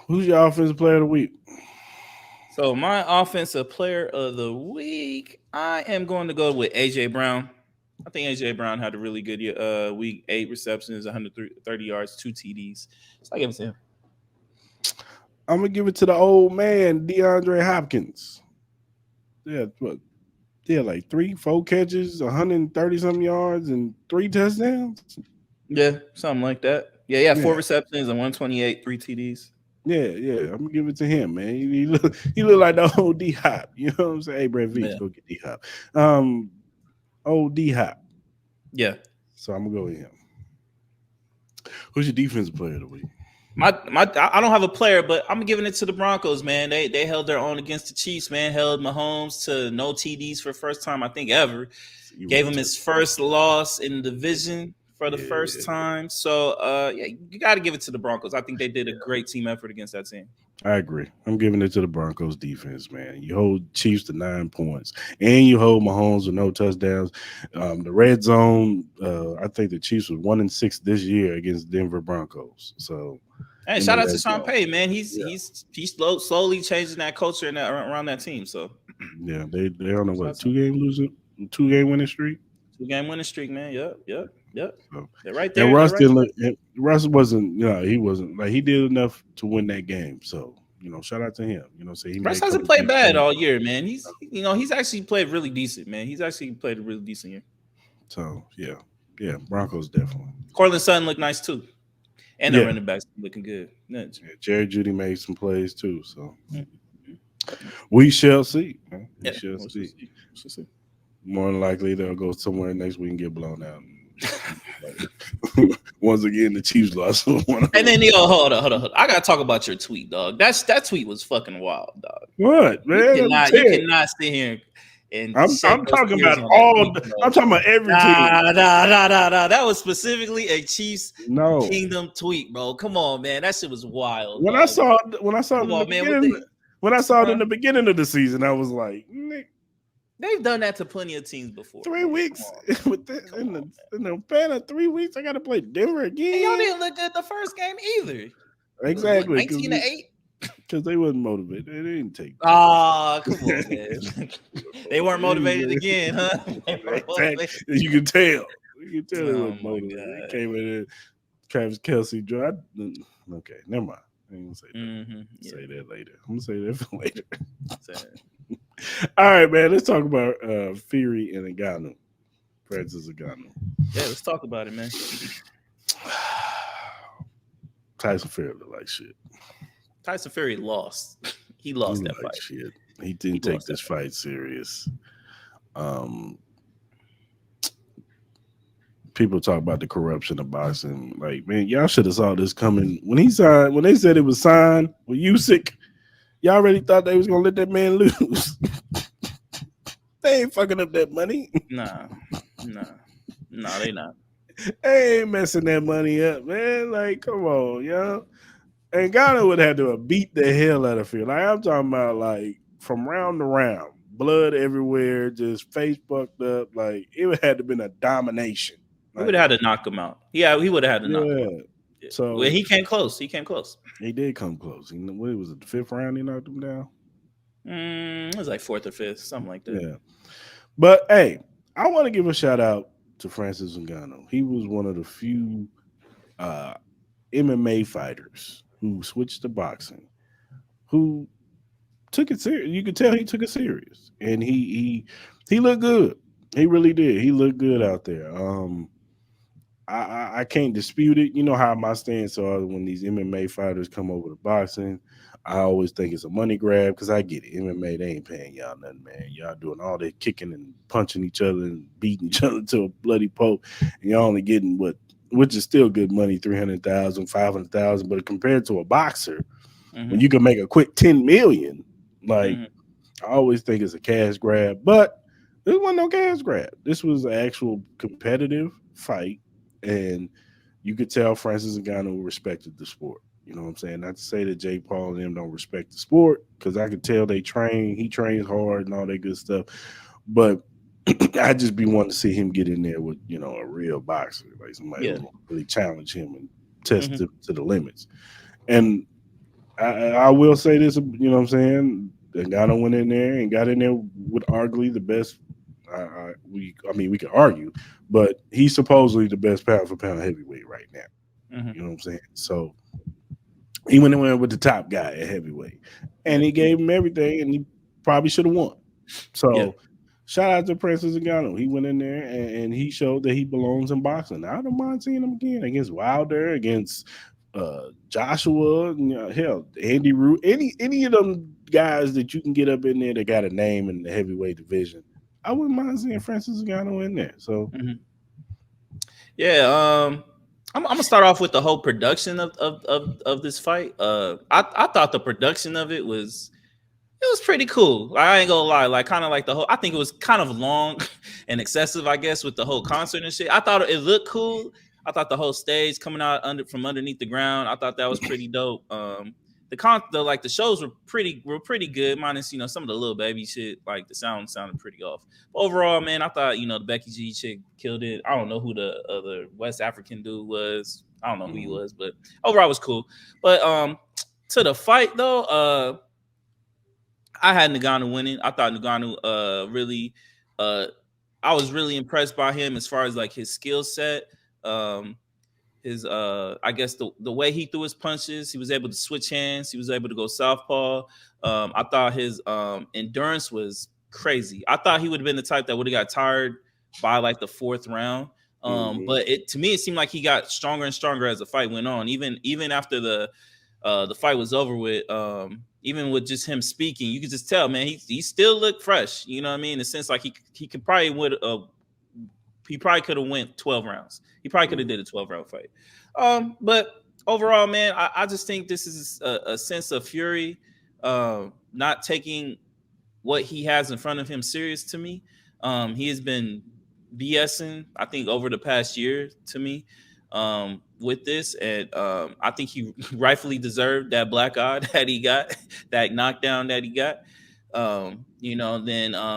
Speaker 1: who's your offensive player of the week?
Speaker 2: So my offensive player of the week, I am going to go with AJ Brown. I think AJ Brown had a really good week. 8 receptions, 130 yards, 2 TDs. So I give it to him.
Speaker 1: I'm gonna give it to the old man, DeAndre Hopkins. Yeah, what? Yeah, like 3, 4 catches, 130 something yards, and 3 touchdowns.
Speaker 2: Yeah, something like that. Yeah,
Speaker 1: Yeah,
Speaker 2: 4 receptions and 128, 3 TDs.
Speaker 1: yeah. I'm gonna give it to him, man. He look like the old D Hop. You know what I'm saying? Hey, Brett Veach,
Speaker 2: Yeah,
Speaker 1: go get D Hop. Um, old D Hop.
Speaker 2: yeah.
Speaker 1: So I'm gonna go with him. Who's your defensive player of the week?
Speaker 2: I don't have a player, but I'm giving it to the Broncos, man. They held their own against the Chiefs, man. Held Mahomes to no TDs for the first time I think ever.
Speaker 1: You
Speaker 2: Gave
Speaker 1: right
Speaker 2: him
Speaker 1: too.
Speaker 2: his first loss in the division for the first
Speaker 1: Yeah,
Speaker 2: time. So yeah, you got to give it to the Broncos. I think they did a great team effort against that team.
Speaker 1: I agree. I'm giving it to the Broncos defense, man. You hold Chiefs to 9 points, and you hold Mahomes with no touchdowns. The red zone, I think the Chiefs was 1-6 this year against Denver Broncos. So
Speaker 2: And
Speaker 1: in the
Speaker 2: shout out to
Speaker 1: red
Speaker 2: Sean
Speaker 1: zone,
Speaker 2: Payton, man.
Speaker 1: yeah,
Speaker 2: He's slowly changing that culture and around that team. So
Speaker 1: yeah, they on a
Speaker 2: shout
Speaker 1: what
Speaker 2: out to him.
Speaker 1: 2-game winning streak.
Speaker 2: 2 game winning streak, man. Yep.
Speaker 1: So
Speaker 2: They're right
Speaker 1: and
Speaker 2: there. They're right there.
Speaker 1: Russ wasn't, he wasn't like he did enough to win that game. So shout out to him. Say he made
Speaker 2: Russ
Speaker 1: a
Speaker 2: hasn't
Speaker 1: couple
Speaker 2: played
Speaker 1: big
Speaker 2: bad
Speaker 1: plays.
Speaker 2: all year, man. He's actually played really decent, man. He's actually played a really decent year.
Speaker 1: So yeah, Broncos definitely.
Speaker 2: Cortland Sutton looked nice too, and the
Speaker 1: Yeah,
Speaker 2: running backs looking good. Nuts.
Speaker 1: yeah, Jerry Judy made some plays too. So
Speaker 2: Mhm.
Speaker 1: we shall see. Man. We
Speaker 2: Yeah,
Speaker 1: shall
Speaker 2: we'll
Speaker 1: see.
Speaker 2: see. We'll see.
Speaker 1: More than likely, they'll go somewhere next week and get blown out. Once again, the Chiefs lost one.
Speaker 2: And then hold on. I gotta talk about your tweet, dog. That tweet was fucking wild, dog.
Speaker 1: What,
Speaker 2: You
Speaker 1: man?
Speaker 2: cannot you cannot sit here and shed
Speaker 1: I'm
Speaker 2: those
Speaker 1: talking
Speaker 2: tears
Speaker 1: about
Speaker 2: on that tweet,
Speaker 1: I'm
Speaker 2: bro.
Speaker 1: talking about every team.
Speaker 2: Nah. That was specifically a Chiefs
Speaker 1: No,
Speaker 2: Kingdom tweet, bro. Come on, man. That shit was wild,
Speaker 1: when I
Speaker 2: dog.
Speaker 1: saw it
Speaker 2: Come
Speaker 1: in the
Speaker 2: on, man. What
Speaker 1: beginning, when I saw it
Speaker 2: huh?
Speaker 1: in the beginning of the season, I was like, "Nick,
Speaker 2: They've done that to plenty of teams before,
Speaker 1: three
Speaker 2: bro. Come
Speaker 1: weeks
Speaker 2: on,
Speaker 1: with
Speaker 2: come on, man.
Speaker 1: in the span of 3 weeks, I got to play Denver
Speaker 2: And y'all
Speaker 1: again."
Speaker 2: didn't look good the first game either. It was what,
Speaker 1: Exactly,
Speaker 2: 19-8?
Speaker 1: because they wasn't motivated. They didn't take.
Speaker 2: Ah, come on, man. They weren't motivated again, huh? They weren't
Speaker 1: Exactly.
Speaker 2: motivated.
Speaker 1: You can tell. You can tell they
Speaker 2: Oh
Speaker 1: wasn't
Speaker 2: my
Speaker 1: motivated. They
Speaker 2: god.
Speaker 1: came in there, Travis Kelsey drive. Okay, never mind. I ain't gonna say that.
Speaker 2: Mm-hmm.
Speaker 1: Say that later. I'm gonna say that for later.
Speaker 2: Yeah.
Speaker 1: All right, man. Let's talk about Fury and Ngannou. Francis Ngannou.
Speaker 2: Yeah, let's talk about it, man.
Speaker 1: Tyson Fury look like shit.
Speaker 2: Tyson Fury lost. He
Speaker 1: He
Speaker 2: lost
Speaker 1: look
Speaker 2: that
Speaker 1: like
Speaker 2: fight.
Speaker 1: shit. He didn't
Speaker 2: He
Speaker 1: take
Speaker 2: lost that
Speaker 1: this fight serious. Um, people talk about the corruption of boxing. Like, man, y'all should have saw this coming when he signed. When they said it was signed with Usyk, y'all really thought they was gonna let that man lose. They ain't fucking up that money.
Speaker 2: Nah, they not.
Speaker 1: They ain't messing that money up, man. Like, come on, y'all. And Ghana would have to have beat the hell out of Fury. Like, I'm talking about, like, from round to round, blood everywhere, just face fucked up. Like, it would have to been a domination.
Speaker 2: He would have had to knock him out. Yeah, he would have had to knock him out.
Speaker 1: Yeah.
Speaker 2: Yeah.
Speaker 1: So
Speaker 2: Well, he came close. He came close.
Speaker 1: he did come close. What was it, the 5th round he knocked him down?
Speaker 2: It was like 4th or 5th, something like that.
Speaker 1: Yeah. But hey, I want to give a shout out to Francis Ngannou. He was one of the few MMA fighters who switched to boxing, who took it serious. You could tell he took it serious, and he looked good. He really did. He looked good out there. I can't dispute it. You know how my stance are when these MMA fighters come over to boxing. I always think it's a money grab because I get it. MMA, they ain't paying y'all nothing, man. Y'all doing all that kicking and punching each other and beating each other to a bloody pulp, and y'all only getting which is still good money, 300,000, 500,000. But compared to a boxer, when you can make a quick 10 million, like I always think it's a cash grab. But this wasn't no cash grab. This was an actual competitive fight, and you could tell Francis Ngannou respected the sport. You know what I'm saying? Not to say that Jake Paul and them don't respect the sport, because I could tell they train. He trains hard and all that good stuff. But I just be wanting to see him get in there with a real boxer, like somebody who's gonna really challenge him and test to the limits. And I will say this, you know what I'm saying? Ngannou went in there and got in there with arguably the best I mean, we can argue, but he's supposedly the best pound for pound heavyweight right now.
Speaker 2: Mhm.
Speaker 1: You know what I'm saying? So he went and went with the top guy at heavyweight, and he gave him everything, and he probably should have won.
Speaker 2: Yeah.
Speaker 1: So shout out to Francis Ngannou. He went in there and he showed that he belongs in boxing. I don't mind seeing him again against Wilder, against Joshua, hell, Andy Root, any of them guys that you can get up in there that got a name in the heavyweight division. I wouldn't mind seeing Francis Ngannou in there. So
Speaker 2: Mhm. Yeah, I'm gonna start off with the whole production of this fight. I thought the production of it was pretty cool. Like, I ain't gonna lie, like kind of like the whole. I think it was kind of long and excessive, I guess, with the whole concert and shit. I thought it looked cool. I thought the whole stage coming out from underneath the ground. I thought that was pretty dope. The shows were pretty good, minus some of the little baby shit. Like the sound sounded pretty off. But overall, man, I thought the Becky G chick killed it. I don't know who the other West African dude was. I don't know who he was, but overall it was cool. But to the fight though, I had Ngannou winning. I thought Ngannou really I was really impressed by him as far as like his skill set. Um his I guess the way he threw his punches, he was able to switch hands, he was able to go southpaw. I thought his endurance was crazy. I thought he would have been the type that would have got tired by like the fourth round. But to me it seemed like he got stronger and stronger as the fight went on. Even after the fight was over with, even with just him speaking, you could just tell, man, he still looked fresh. You know what I mean? In the sense like he could probably he probably could have went 12 rounds. He probably could have did a 12-round fight. But overall, man, I just think this is a sense of fury, not taking what he has in front of him serious to me. He has been BSing, I think, over the past year to me, with this. And I think he rightfully deserved that black eye that he got, that knockdown that he got. Then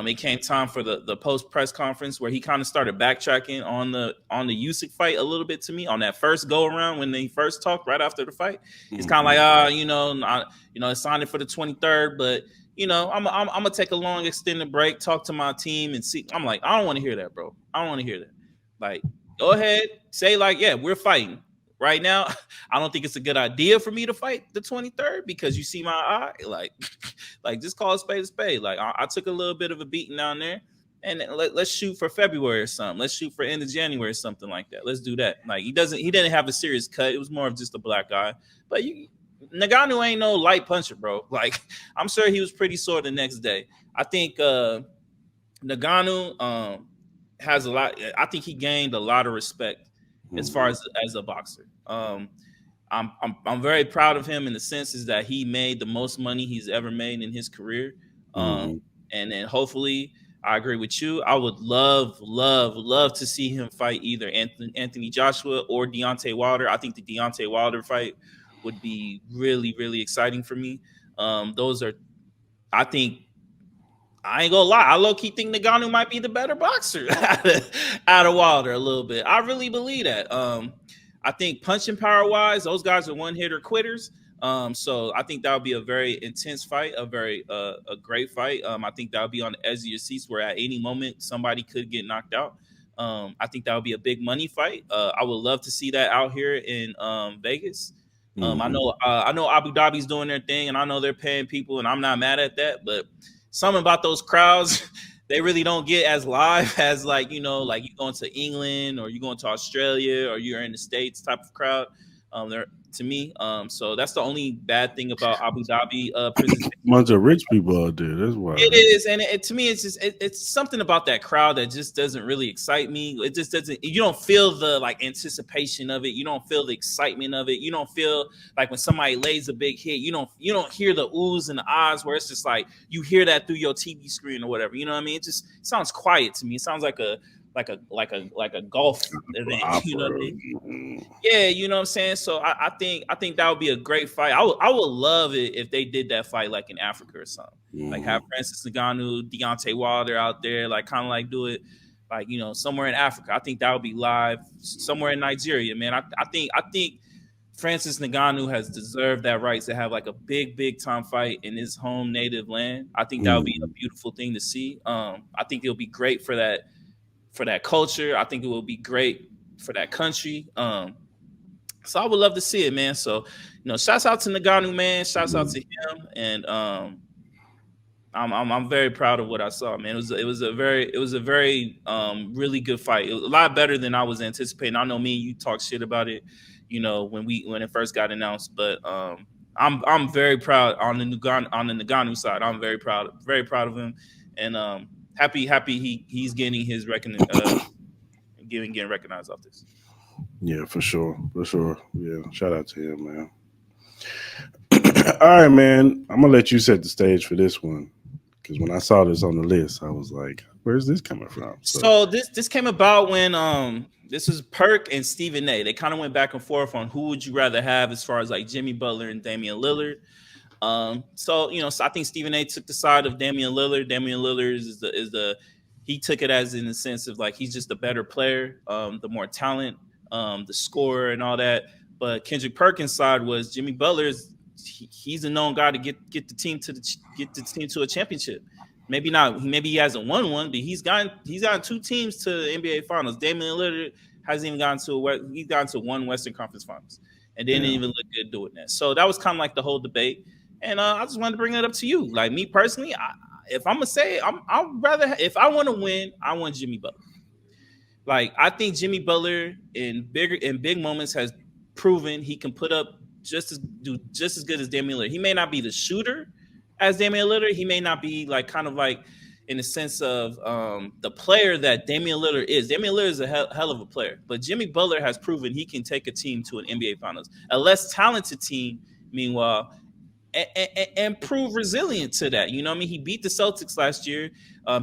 Speaker 2: it came time for the post press conference where he kind of started backtracking on the Usyk fight a little bit to me on that first go around when they first talked right after the fight. He's kind of like, it's signed for the 23rd, but I'm gonna take a long extended break, talk to my team, and see. I'm like, I don't want to hear that, bro. I don't want to hear that. Like, go ahead, say like, yeah, we're fighting right now. I don't think it's a good idea for me to fight the 23rd because you see my eye, like just call a spade a spade. Like I took a little bit of a beating down there, and let's shoot for February or something. Let's shoot for end of January or something like that. Let's do that. Like he didn't have a serious cut. It was more of just a black eye. But Ngannou ain't no light puncher, bro. Like I'm sure he was pretty sore the next day. I think Ngannou has a lot. I think he gained a lot of respect as far as a boxer. I'm very proud of him in the sense is that he made the most money he's ever made in his career. And then hopefully, I agree with you. I would love to see him fight either Anthony Joshua or Deontay Wilder. I think the Deontay Wilder fight would be really, really exciting for me. Those are, I think, I ain't gonna lie, I low key think Ngannou might be the better boxer out of Wilder a little bit. I really believe that. I think punching power wise, those guys are one hitter quitters. So I think that would be a very intense fight, a great fight. I think that would be on the edge of your seats where at any moment somebody could get knocked out. I think that would be a big money fight. I would love to see that out here in Vegas. I know Abu Dhabi's doing their thing, and I know they're paying people, and I'm not mad at that. But something about those crowds, they really don't get as live as like you going to England or you going to Australia or you're in the States type of crowd. They're to me. So that's the only bad thing about Abu Dhabi presentation.
Speaker 1: Bunch of rich people out there. That's why
Speaker 2: It is, and to me, it's just it's something about that crowd that just doesn't really excite me. It just doesn't. You don't feel the like anticipation of it. You don't feel the excitement of it. You don't feel like when somebody lays a big hit. You don't hear the oohs and the ahs where it's just like you hear that through your TV screen or whatever. You know what I mean? It sounds quiet to me. It sounds like a golf event. You know what I mean? Yeah, you know what I'm saying. So I think that would be a great fight. I would love it if they did that fight like in Africa or something. Like have Francis Ngannou, Deontay Wilder out there, like kind of like do it like somewhere in Africa. I think that would be live somewhere in Nigeria, man. I think Francis Ngannou has deserved that right to have like a big time fight in his home native land. I think that would be a
Speaker 1: Mm.
Speaker 2: beautiful thing to see. I think it'll be great for that culture. I think it will be great for that country. So I would love to see it, man. So, shouts out to Ngannou, man. Shouts out to him, and I'm very proud of what I saw, man. It was a very really good fight. It was a lot better than I was anticipating. I know me and you talked shit about it, when it first got announced, but I'm very proud on the Ngannou side. I'm very proud of him, and happy he's getting his getting recognized off this.
Speaker 1: Yeah, for sure, for sure. Yeah, shout out to him, man. All right, man. I'm gonna let you set the stage for this one because when I saw this on the list, I was like, "Where's this coming from?" So,
Speaker 2: So this came about when this was Perk and Stephen A. They kind of went back and forth on who would you rather have as far as like Jimmy Butler and Damian Lillard. So I think Stephen A. took the side of Damian Lillard. Damian Lillard is the he took it as in the sense of like he's just a better player, the more talent, the scorer and all that. But Kendrick Perkins' side was Jimmy Butler's. He's a known guy to get the team to a championship. Maybe not. Maybe he hasn't won one, but he's gotten two teams to the NBA Finals. Damian Lillard hasn't even gotten to he's gotten to one Western Conference Finals, and didn't
Speaker 1: yeah,
Speaker 2: even look good doing that. So that was kind of like the whole debate. And I just wanted to bring that up to you. Like me personally, if I'm gonna say, I'd rather if I want to win, I want Jimmy Butler. Like I think Jimmy Butler in big moments has proven he can put up just as good as Damian Lillard. He may not be the shooter as Damian Lillard. He may not be like kind of like in the sense of the player that Damian Lillard is. Damian Lillard is a hell of a player, but Jimmy Butler has proven he can take a team to an NBA Finals. A less talented team, meanwhile, and prove resilient to that. You know what I mean? He beat the Celtics last year.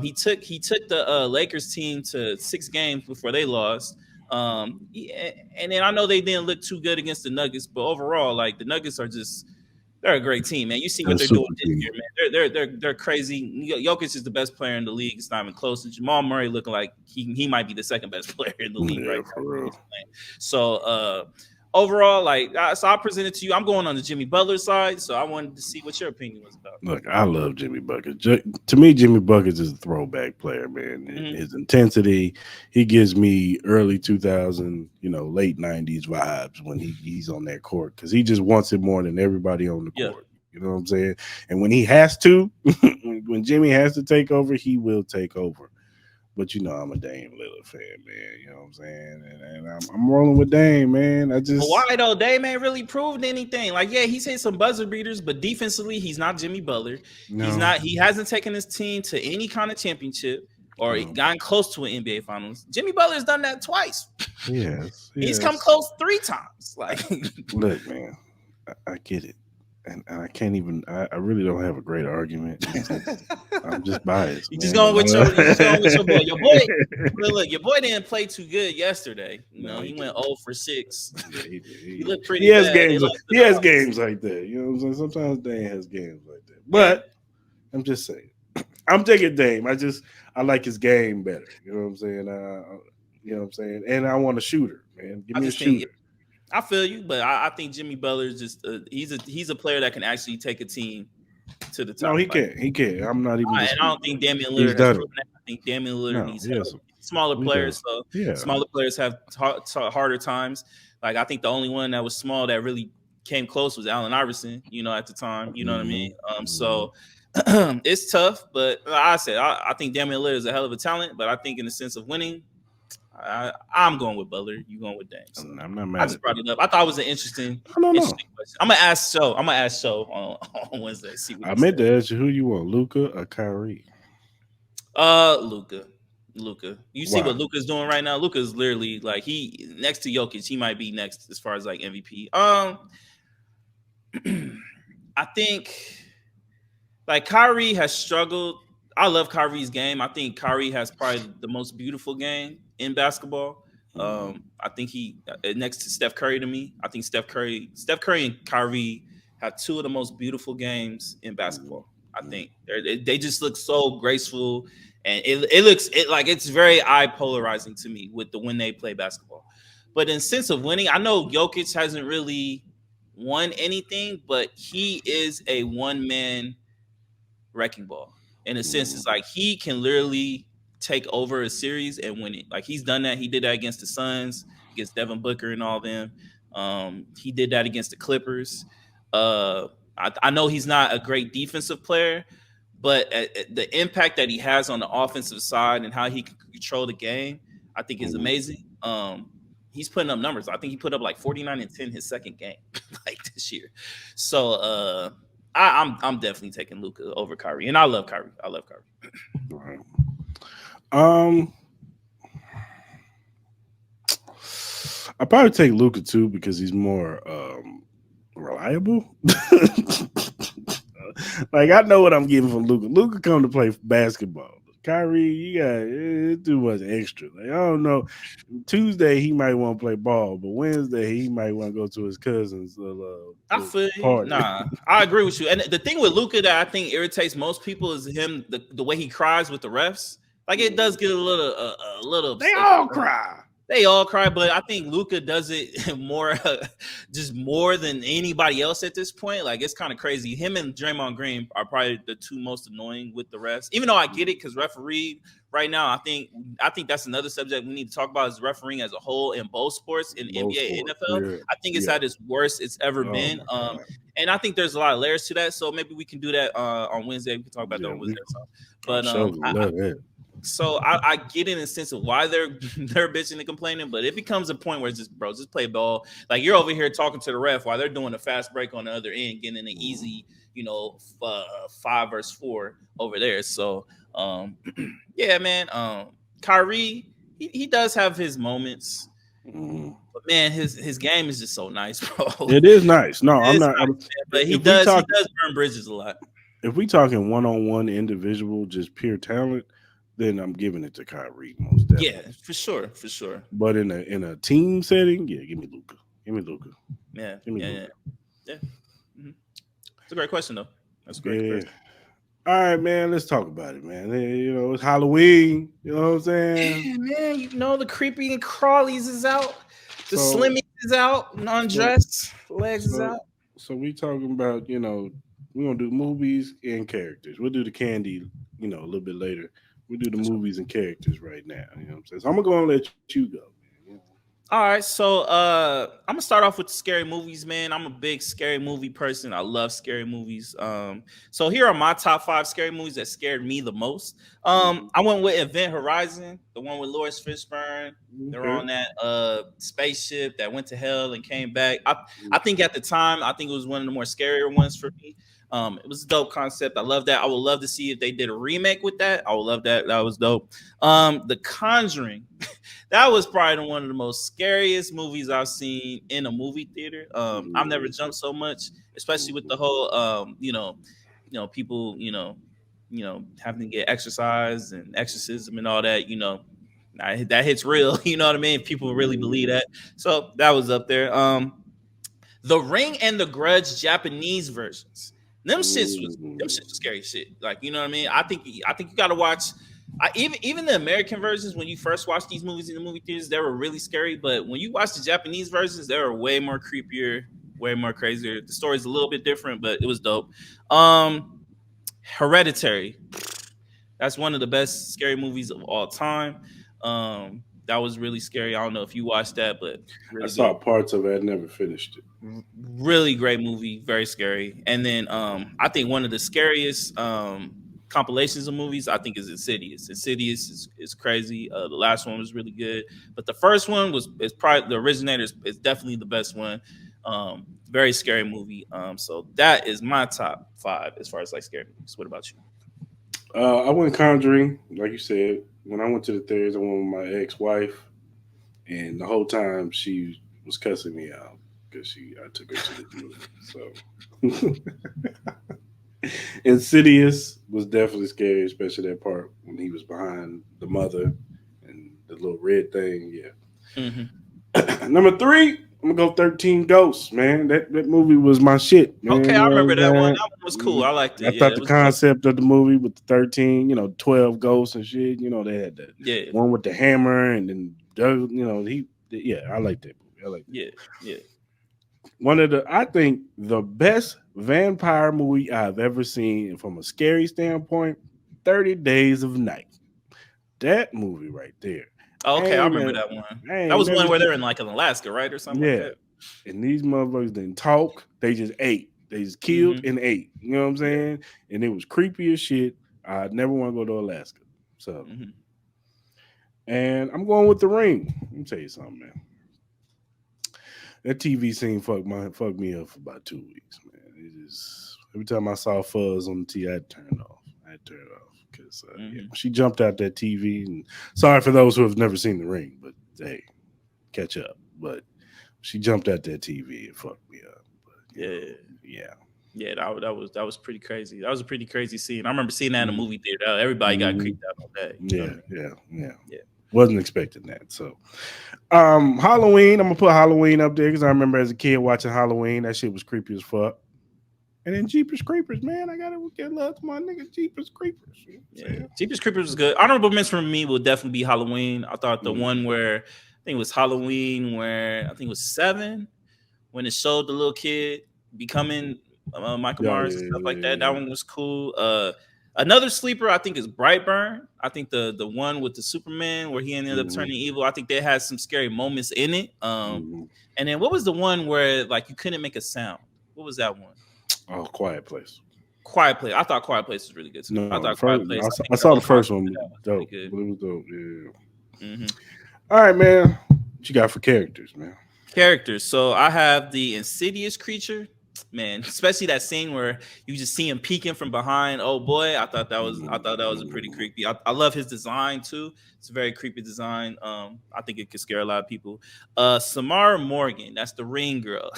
Speaker 2: He took the Lakers team to 6 games before they lost. And then I know they didn't look too good against the Nuggets, but overall, like the Nuggets are they're a great team, man. You see
Speaker 1: they're
Speaker 2: what they're doing
Speaker 1: super
Speaker 2: this
Speaker 1: team.
Speaker 2: year, man. They're crazy. Jokic is the best player in the league. It's not even close. And Jamal Murray looking like he might be the second best player in the league right
Speaker 1: Yeah,
Speaker 2: now.
Speaker 1: for real.
Speaker 2: He's playing. So overall, like so I presented to you. I'm going on the Jimmy Butler side, so I wanted to see what your opinion was about.
Speaker 1: Look, I love Jimmy Buckets. To me, Jimmy Buckets is a throwback player, man.
Speaker 2: Mm-hmm.
Speaker 1: His intensity, he gives me early 2000, late 90s vibes when he's on that court because he just wants it more than everybody on the
Speaker 2: Yeah.
Speaker 1: court. You know what I'm saying? And when he has to, when Jimmy has to take over, he will take over. But I'm a Dame Lillard fan, man. You know what I'm saying? And I'm rolling with Dame, man. I
Speaker 2: But
Speaker 1: just
Speaker 2: why though? Dame ain't really proved anything. Like, yeah, he's hit some buzzer beaters, but defensively, he's not Jimmy Butler. He's
Speaker 1: no,
Speaker 2: not. He hasn't taken his team to any kind of championship or
Speaker 1: no.
Speaker 2: gotten close to an NBA Finals. Jimmy Butler's done that twice.
Speaker 1: Yes,
Speaker 2: He's come
Speaker 1: yes.
Speaker 2: close 3 times. Like,
Speaker 1: Look, man, I get it, and I can't even. I really don't have a great argument. I'm just biased,
Speaker 2: you just
Speaker 1: man.
Speaker 2: going with your boy. Your boy didn't play too good yesterday.
Speaker 1: No, he
Speaker 2: He went
Speaker 1: didn't.
Speaker 2: 0 for 6.
Speaker 1: Yeah, he did.
Speaker 2: He looked
Speaker 1: He
Speaker 2: pretty
Speaker 1: has
Speaker 2: bad. They
Speaker 1: games.
Speaker 2: lost to
Speaker 1: He
Speaker 2: the
Speaker 1: has
Speaker 2: Hawks.
Speaker 1: games like that. You know what I'm saying? Sometimes Dame has games like that.
Speaker 2: Yeah.
Speaker 1: But I'm just saying. I'm taking Dame. I like his game better. You know what I'm saying? You know what I'm saying? And I want a shooter, man. Give
Speaker 2: I
Speaker 1: me a
Speaker 2: just think
Speaker 1: shooter.
Speaker 2: I feel you, but I think Jimmy Butler is just he's a player that can actually take a team to the
Speaker 1: No,
Speaker 2: top.
Speaker 1: he
Speaker 2: Like,
Speaker 1: can't. He can't. I'm not even
Speaker 2: and I
Speaker 1: disputing
Speaker 2: don't think
Speaker 1: that.
Speaker 2: Damian
Speaker 1: He's
Speaker 2: Lillard has
Speaker 1: done it.
Speaker 2: proven that. I think Damian Lillard
Speaker 1: No,
Speaker 2: needs
Speaker 1: yes,
Speaker 2: help. Smaller
Speaker 1: he does.
Speaker 2: players, so
Speaker 1: Yeah.
Speaker 2: smaller players have harder times. Like I think the only one that was small that really came close was Allen Iverson. At the time, you know what I mean.
Speaker 1: Mm-hmm.
Speaker 2: So it's tough, but like I said I think Damian Lillard is a hell of a talent. But I think in the sense of winning, I'm going with Butler. You going with Dame. So
Speaker 1: I'm not
Speaker 2: I
Speaker 1: mad
Speaker 2: just
Speaker 1: at
Speaker 2: brought
Speaker 1: that.
Speaker 2: it up. I thought it was an interesting
Speaker 1: I don't know.
Speaker 2: question. I'm gonna ask Show. On Wednesday. See what
Speaker 1: I
Speaker 2: he
Speaker 1: meant
Speaker 2: said.
Speaker 1: to ask you who you want, Luca or Kyrie.
Speaker 2: Luca. You see
Speaker 1: Why?
Speaker 2: what Luca's doing right now? Luca's literally like he next to Jokic. He might be next as far as like MVP. I think like Kyrie has struggled. I love Kyrie's game. I think Kyrie has probably the most beautiful game in basketball.
Speaker 1: Mm-hmm.
Speaker 2: I think he next to Steph Curry to me. I think Steph Curry and Kyrie have two of the most beautiful games in basketball. I
Speaker 1: Mm-hmm.
Speaker 2: think they just look so graceful, and it looks like it's very eye polarizing to me with the when they play basketball. But in sense of winning, I know Jokic hasn't really won anything, but he is a one man wrecking ball. In a sense, it's like he can literally take over a series and win it. Like he's done that. He did that against the Suns, against Devin Booker and all them. He did that against the Clippers. I know he's not a great defensive player, but the impact that he has on the offensive side and how he can control the game, I think is amazing. He's putting up numbers. I think he put up like 49 and 10 his second game, like this year. So I'm definitely taking Luka over Kyrie, and I love Kyrie. I love Kyrie.
Speaker 1: Right. Um, I probably take Luca too because he's more reliable. Like I know what I'm getting from Luca. Luca come to play basketball. Kyrie, you got too much extra. Like I don't know. Tuesday he might want to play ball, but Wednesday he might want to go to his cousin's
Speaker 2: I feel
Speaker 1: party.
Speaker 2: nah. I agree with you. And the thing with Luca that I think irritates most people is him the way he cries with the refs. Like it does get a little.
Speaker 1: They all cry.
Speaker 2: They all cry, but I think Luka does it more, just more than anybody else at this point. Like it's kind of crazy. Him and Draymond Green are probably the two most annoying with the refs. Even though I get it, because referee right now, I think that's another subject we need to talk about is refereeing as a whole in both sports, in
Speaker 1: Both
Speaker 2: NBA,
Speaker 1: sports,
Speaker 2: NFL.
Speaker 1: yeah.
Speaker 2: I think it's at its worst it's ever been. And I think there's a lot of layers to that. So maybe we can do that on Wednesday. We can talk about that on Wednesday. But so I get in a sense of why they're bitching and complaining, but it becomes a point where it's just play ball. Like you're over here talking to the ref while they're doing a fast break on the other end, getting an easy, 5 versus 4 over there. So yeah, man. Kyrie, he does have his moments, but man, his game is just so nice, bro.
Speaker 1: It is nice. No, I'm not.
Speaker 2: Nice, but he does burn bridges a lot.
Speaker 1: If we talking one-on-one individual, just pure talent, then I'm giving it to Kyrie most definitely.
Speaker 2: Yeah, for sure.
Speaker 1: But in a team setting, yeah, give me Luka.
Speaker 2: Yeah,
Speaker 1: give me
Speaker 2: Luka.
Speaker 1: Luka.
Speaker 2: Yeah. Mm-hmm. It's a great question though. That's a great question.
Speaker 1: All right, man. Let's talk about it, man. It's Halloween. You know what I'm saying?
Speaker 2: Yeah, man. The creepy and crawlies is out. The slimmies is out. Non-dress legs is out.
Speaker 1: So we talking about we're gonna do movies and characters. We'll do the candy a little bit later. We do the movies and characters right now. You know what I'm saying? So I'm gonna let you go, man.
Speaker 2: All right, so I'm gonna start off with the scary movies, man. I'm a big scary movie person. I love scary movies. So here are my top 5 scary movies that scared me the most. I went with Event Horizon, the one with Lawrence Fishburne. They're on that spaceship that went to hell and came back. I think at the time, I think it was one of the more scarier ones for me. It was a dope concept. I love that. I would love to see if they did a remake with that. I would love that. That was dope. The Conjuring, that was probably one of the most scariest movies I've seen in a movie theater. I've never jumped so much, especially with the whole, people, having to get exercise and exorcism and all that. That hits real. You know what I mean? People really believe that. So that was up there. The Ring and The Grudge Japanese versions. Them shits was scary shit. Like, you know what I mean? I think you gotta watch. Even the American versions, when you first watch these movies in the movie theaters, they were really scary. But when you watch the Japanese versions, they were way more creepier, way more crazier. The story's a little bit different, but it was dope. Hereditary. That's one of the best scary movies of all time. That was really scary. I don't know if you watched that, but really
Speaker 1: I saw parts of it. I never finished it.
Speaker 2: Really great movie, very scary. And then I think one of the scariest compilations of movies, I think, is Insidious. Insidious is crazy. The last one was really good, but the first one is probably the originator. Is definitely the best one. Very scary movie. So that is my top 5 as far as like scary movies. What about you?
Speaker 1: I went Conjuring, like you said. When I went to the theaters, I went with my ex-wife, and the whole time she was cussing me out because I took her to the movie. So Insidious was definitely scary, especially that part when he was behind the mother and the little red thing. Yeah. Mm-hmm. Number 3, I'm gonna go 13 Ghosts, man. That movie was my shit, man.
Speaker 2: Okay, I remember that one. That one was cool. I liked it.
Speaker 1: I thought the concept of the movie with the 13, 12 ghosts and shit. They had that one with the hammer, and then Yeah, I like that movie. I like that.
Speaker 2: Yeah, yeah.
Speaker 1: One of the, I think, the best vampire movie I've ever seen from a scary standpoint, 30 Days of Night. That movie right there.
Speaker 2: Oh,
Speaker 1: I
Speaker 2: okay, I
Speaker 1: ain't
Speaker 2: remember
Speaker 1: never,
Speaker 2: that one.
Speaker 1: I
Speaker 2: That
Speaker 1: ain't
Speaker 2: was
Speaker 1: never
Speaker 2: one where they're
Speaker 1: seen.
Speaker 2: in like Alaska, right, or something like
Speaker 1: Yeah,
Speaker 2: that.
Speaker 1: and these motherfuckers didn't talk. They just ate. They just killed
Speaker 2: Mm-hmm.
Speaker 1: and ate. You know what I'm
Speaker 2: Yeah.
Speaker 1: saying? And it was creepy as shit. I never want to go to Alaska. So,
Speaker 2: Mm-hmm.
Speaker 1: and I'm going with the ring. Let me tell you something, man. That TV scene fucked me up for about 2 weeks, man. It just every time I saw Fuzz on the TV, I'd turn it off. I'd turn it off because yeah,
Speaker 2: Mm-hmm.
Speaker 1: she jumped out that TV. And sorry for those who have never seen the ring, but hey, catch up. But she jumped out that TV and fucked me up. But
Speaker 2: Yeah.
Speaker 1: yeah.
Speaker 2: Yeah, that was pretty crazy. That was a pretty crazy scene. I remember seeing that in a
Speaker 1: Mm-hmm.
Speaker 2: movie theater. Everybody got
Speaker 1: Mm-hmm.
Speaker 2: creeped out all day. You feel
Speaker 1: Yeah,
Speaker 2: me?
Speaker 1: yeah, yeah.
Speaker 2: Yeah.
Speaker 1: Wasn't expecting that. So, Halloween. I'm gonna put Halloween up there because I remember as a kid watching Halloween. That shit was creepy as fuck. And then Jeepers Creepers, man. I gotta get love to my nigga Jeepers Creepers. You know what
Speaker 2: Yeah.
Speaker 1: I'm saying?
Speaker 2: Jeepers Creepers was good. Honorable mention for me will definitely be Halloween. I thought the
Speaker 1: Mm.
Speaker 2: one where I think it was Halloween where I think it was 7 when it showed the little kid becoming Michael
Speaker 1: Yeah,
Speaker 2: Myers and stuff like that. That one was cool. Another sleeper I think is Brightburn. I think the one with the Superman where he ended up
Speaker 1: mm-hmm.
Speaker 2: turning evil. I think that has some scary moments in it.
Speaker 1: Mm-hmm.
Speaker 2: And then what was the one where like you couldn't make a sound? What was that one?
Speaker 1: Oh, Quiet Place.
Speaker 2: Quiet Place. I thought Quiet Place was really good too. I
Speaker 1: No, the
Speaker 2: thought Quiet
Speaker 1: first
Speaker 2: Place. I
Speaker 1: I
Speaker 2: think the
Speaker 1: saw
Speaker 2: whole
Speaker 1: the first
Speaker 2: concept
Speaker 1: one
Speaker 2: of that was pretty
Speaker 1: dope,
Speaker 2: good.
Speaker 1: but it was dope. Yeah.
Speaker 2: Hmm.
Speaker 1: All right, man. What you got for characters, man?
Speaker 2: Characters. So I have the insidious creature, man. Especially that scene where you just see him peeking from behind. Oh boy, I thought that was a pretty
Speaker 1: Mm-hmm.
Speaker 2: creepy. I love his design too. It's a very creepy design. I think it could scare a lot of people. Samara Morgan, that's the ring girl.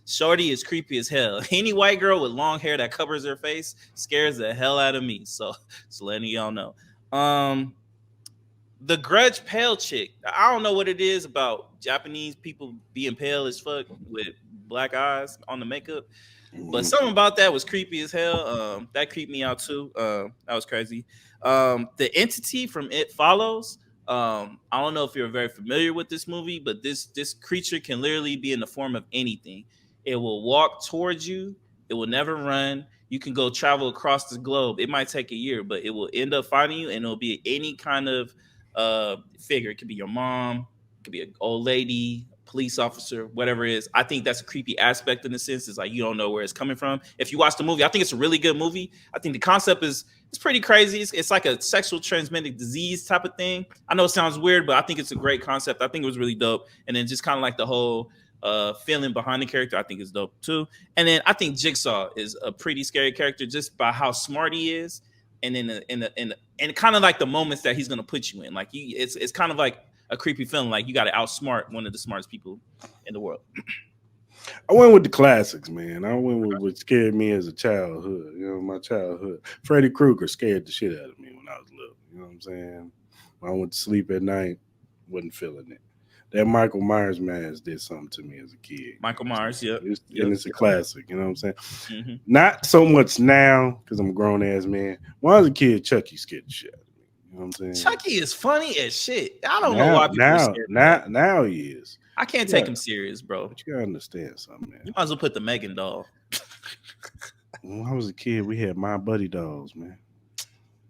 Speaker 2: Shorty is creepy as hell. Any white girl with long hair that covers her face scares the hell out of me. So letting y'all know. The grudge pale chick. I don't know what it is about Japanese people being pale as fuck with black eyes on the makeup, but
Speaker 1: Mm-hmm.
Speaker 2: something about that was creepy as hell. That creeped me out too. That was crazy. The entity from It Follows. I don't know if you're very familiar with this movie, but this creature can literally be in the form of anything. It will walk towards you. It will never run. You can go travel across the globe. It might take a year, but it will end up finding you, and it'll be any kind of figure. It could be your mom, it could be an old lady, police officer, whatever it is. I think that's a creepy aspect in the sense. It's like you don't know where it's coming from. If you watch the movie, I think it's a really good movie. I think the concept is it's pretty crazy. It's like a sexual transmitted disease type of thing. I know it sounds weird, but I think it's a great concept. I think it was really dope. And then just kind of like the whole feeling behind the character, I think is dope too. And then I think Jigsaw is a pretty scary character just by how smart he is, and then and kind of like the moments that he's gonna put you in. Like it's kind of like a creepy feeling. Like you got to outsmart one of the smartest people in the world.
Speaker 1: I went with the classics, man. I went with what scared me as a childhood. You know, my childhood. Freddy Krueger scared the shit out of me when I was little. You know what I'm saying? When I went to sleep at night, wasn't feeling it. That Michael Myers mask did something to me as a kid. You know
Speaker 2: Michael
Speaker 1: what I'm saying?
Speaker 2: Myers. Yep.
Speaker 1: And
Speaker 2: Yep.
Speaker 1: it's a classic. You know what I'm saying?
Speaker 2: Hmm.
Speaker 1: Not so much now because I'm a grown ass man. When I was a kid, Chucky scared the shit out of me. You know what I'm saying?
Speaker 2: Chucky is funny as shit. I don't know
Speaker 1: Now,
Speaker 2: why people are
Speaker 1: now,
Speaker 2: scared of that.
Speaker 1: now, now he is.
Speaker 2: I can't take
Speaker 1: Yeah,
Speaker 2: him serious, bro.
Speaker 1: but you gotta understand something, man.
Speaker 2: You might as well put the Megan doll.
Speaker 1: When I was a kid, we had My Buddy dolls, man.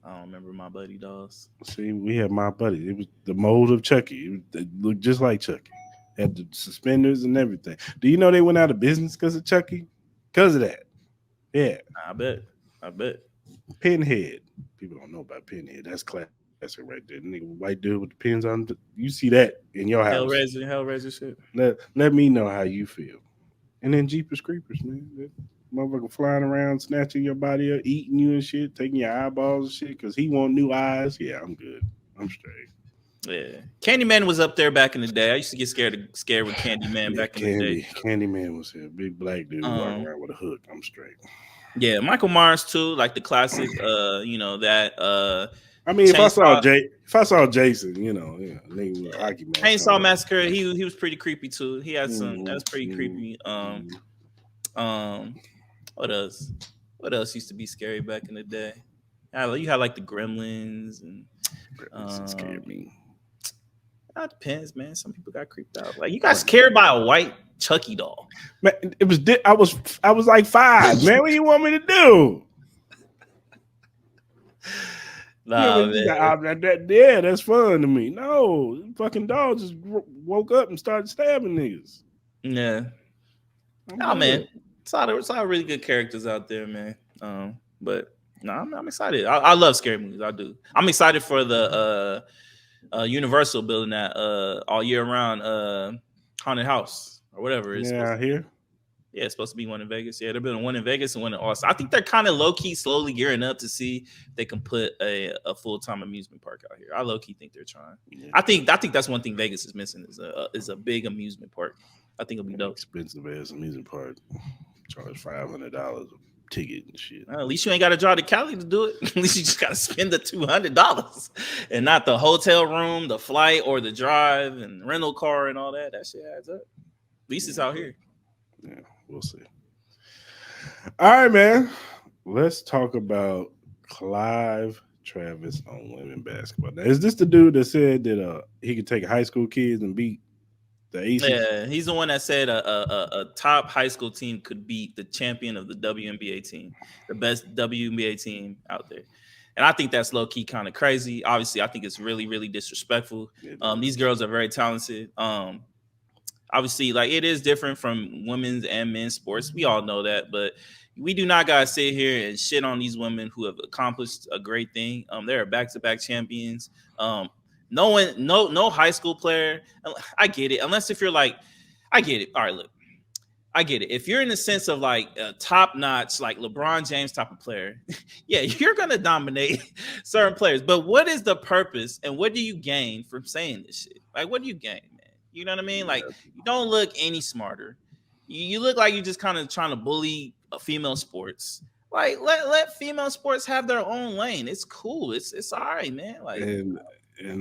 Speaker 2: I don't remember my buddy dolls.
Speaker 1: See, we had My Buddy. It was the mold of Chucky. It looked just like Chucky. Had the suspenders and everything. Do you know they went out of business because of Chucky? Because of that. Yeah.
Speaker 2: I bet. I bet.
Speaker 1: Pinhead. People don't know about Pinhead. That's classic right there. Nigga, white dude with the pins on. You see that in your house.
Speaker 2: Hellraiser shit.
Speaker 1: Let me know how you feel. And then Jeepers Creepers, man. That motherfucker flying around, snatching your body up, eating you and shit, taking your eyeballs and shit, because he want new eyes. Yeah, I'm good. I'm straight.
Speaker 2: Yeah, Candyman was up there back in the day. I used to get scared with Candyman
Speaker 1: Yeah,
Speaker 2: back in the day.
Speaker 1: Candyman was here. Big black dude walking
Speaker 2: Um,
Speaker 1: around with a hook. I'm straight.
Speaker 2: yeah, Michael Myers too, like the classic. That
Speaker 1: I mean,
Speaker 2: Chainsaw
Speaker 1: If I saw Jason, nigga with a hockey mask
Speaker 2: Chainsaw
Speaker 1: on.
Speaker 2: Massacre. He was pretty creepy too. He had some that
Speaker 1: Mm-hmm,
Speaker 2: was pretty creepy.
Speaker 1: mm-hmm.
Speaker 2: Um, what else? What else used to be scary back in the day? You had like the Gremlins and
Speaker 1: Gremlins
Speaker 2: um,
Speaker 1: scared me.
Speaker 2: That depends, man. Some people got creeped out. Like you got scared by a white Chucky doll.
Speaker 1: Man, it was. I was like 5. Man, what do you want me to do? Yeah,
Speaker 2: Nah,
Speaker 1: but
Speaker 2: man.
Speaker 1: yeah, that's fun to me. No, fucking dog just woke up and started stabbing niggas.
Speaker 2: Yeah.
Speaker 1: I'm
Speaker 2: Oh man.
Speaker 1: good.
Speaker 2: It's a lot of really good characters out there, man. But no, I'm excited. I love scary movies. I do. I'm excited for the Universal building that all year round haunted house or whatever it's supposed
Speaker 1: Yeah,
Speaker 2: to
Speaker 1: I
Speaker 2: be.
Speaker 1: hear.
Speaker 2: Yeah, it's supposed to be one in Vegas. Yeah, they're building one in Vegas and one in Austin. I think they're kind of low key, slowly gearing up to see if they can put a full time amusement park out here. I low key think they're trying.
Speaker 1: Yeah.
Speaker 2: I think that's one thing Vegas is missing is a big amusement park. I think it'll be dope.
Speaker 1: Expensive ass amusement park. Charge $500 a ticket and shit.
Speaker 2: At least you ain't got to drive to Cali to do it. At least you just got to spend the $200 and not the hotel room, the flight, or the drive and rental car and all that. That shit adds up. At least it's out here.
Speaker 1: Yeah, we'll see. All right, man. Let's talk about Clive Travis on women basketball. Now, is this the dude that said that he could take high school kids and beat the Aces?
Speaker 2: Yeah, he's the one that said a top high school team could beat the champion of the WNBA team, the best WNBA team out there. And I think that's low key kind of crazy. Obviously, I think it's really, really disrespectful. These girls are very talented. Obviously, like it is different from women's and men's sports. We all know that, but we do not gotta sit here and shit on these women who have accomplished a great thing. They're back-to-back champions. No high school player. I get it. Unless if you're like, I get it. All right, look, I get it. If you're in the sense of like a top-notch, like LeBron James type of player, yeah, you're gonna dominate certain players. But what is the purpose and what do you gain from saying this shit? Like, what do you gain, man? You know what I mean? Like, you don't look any smarter. You look like you're just kind of trying to bully female sports. Like, let female sports have their own lane. It's cool. It's all right, man. Like,
Speaker 1: and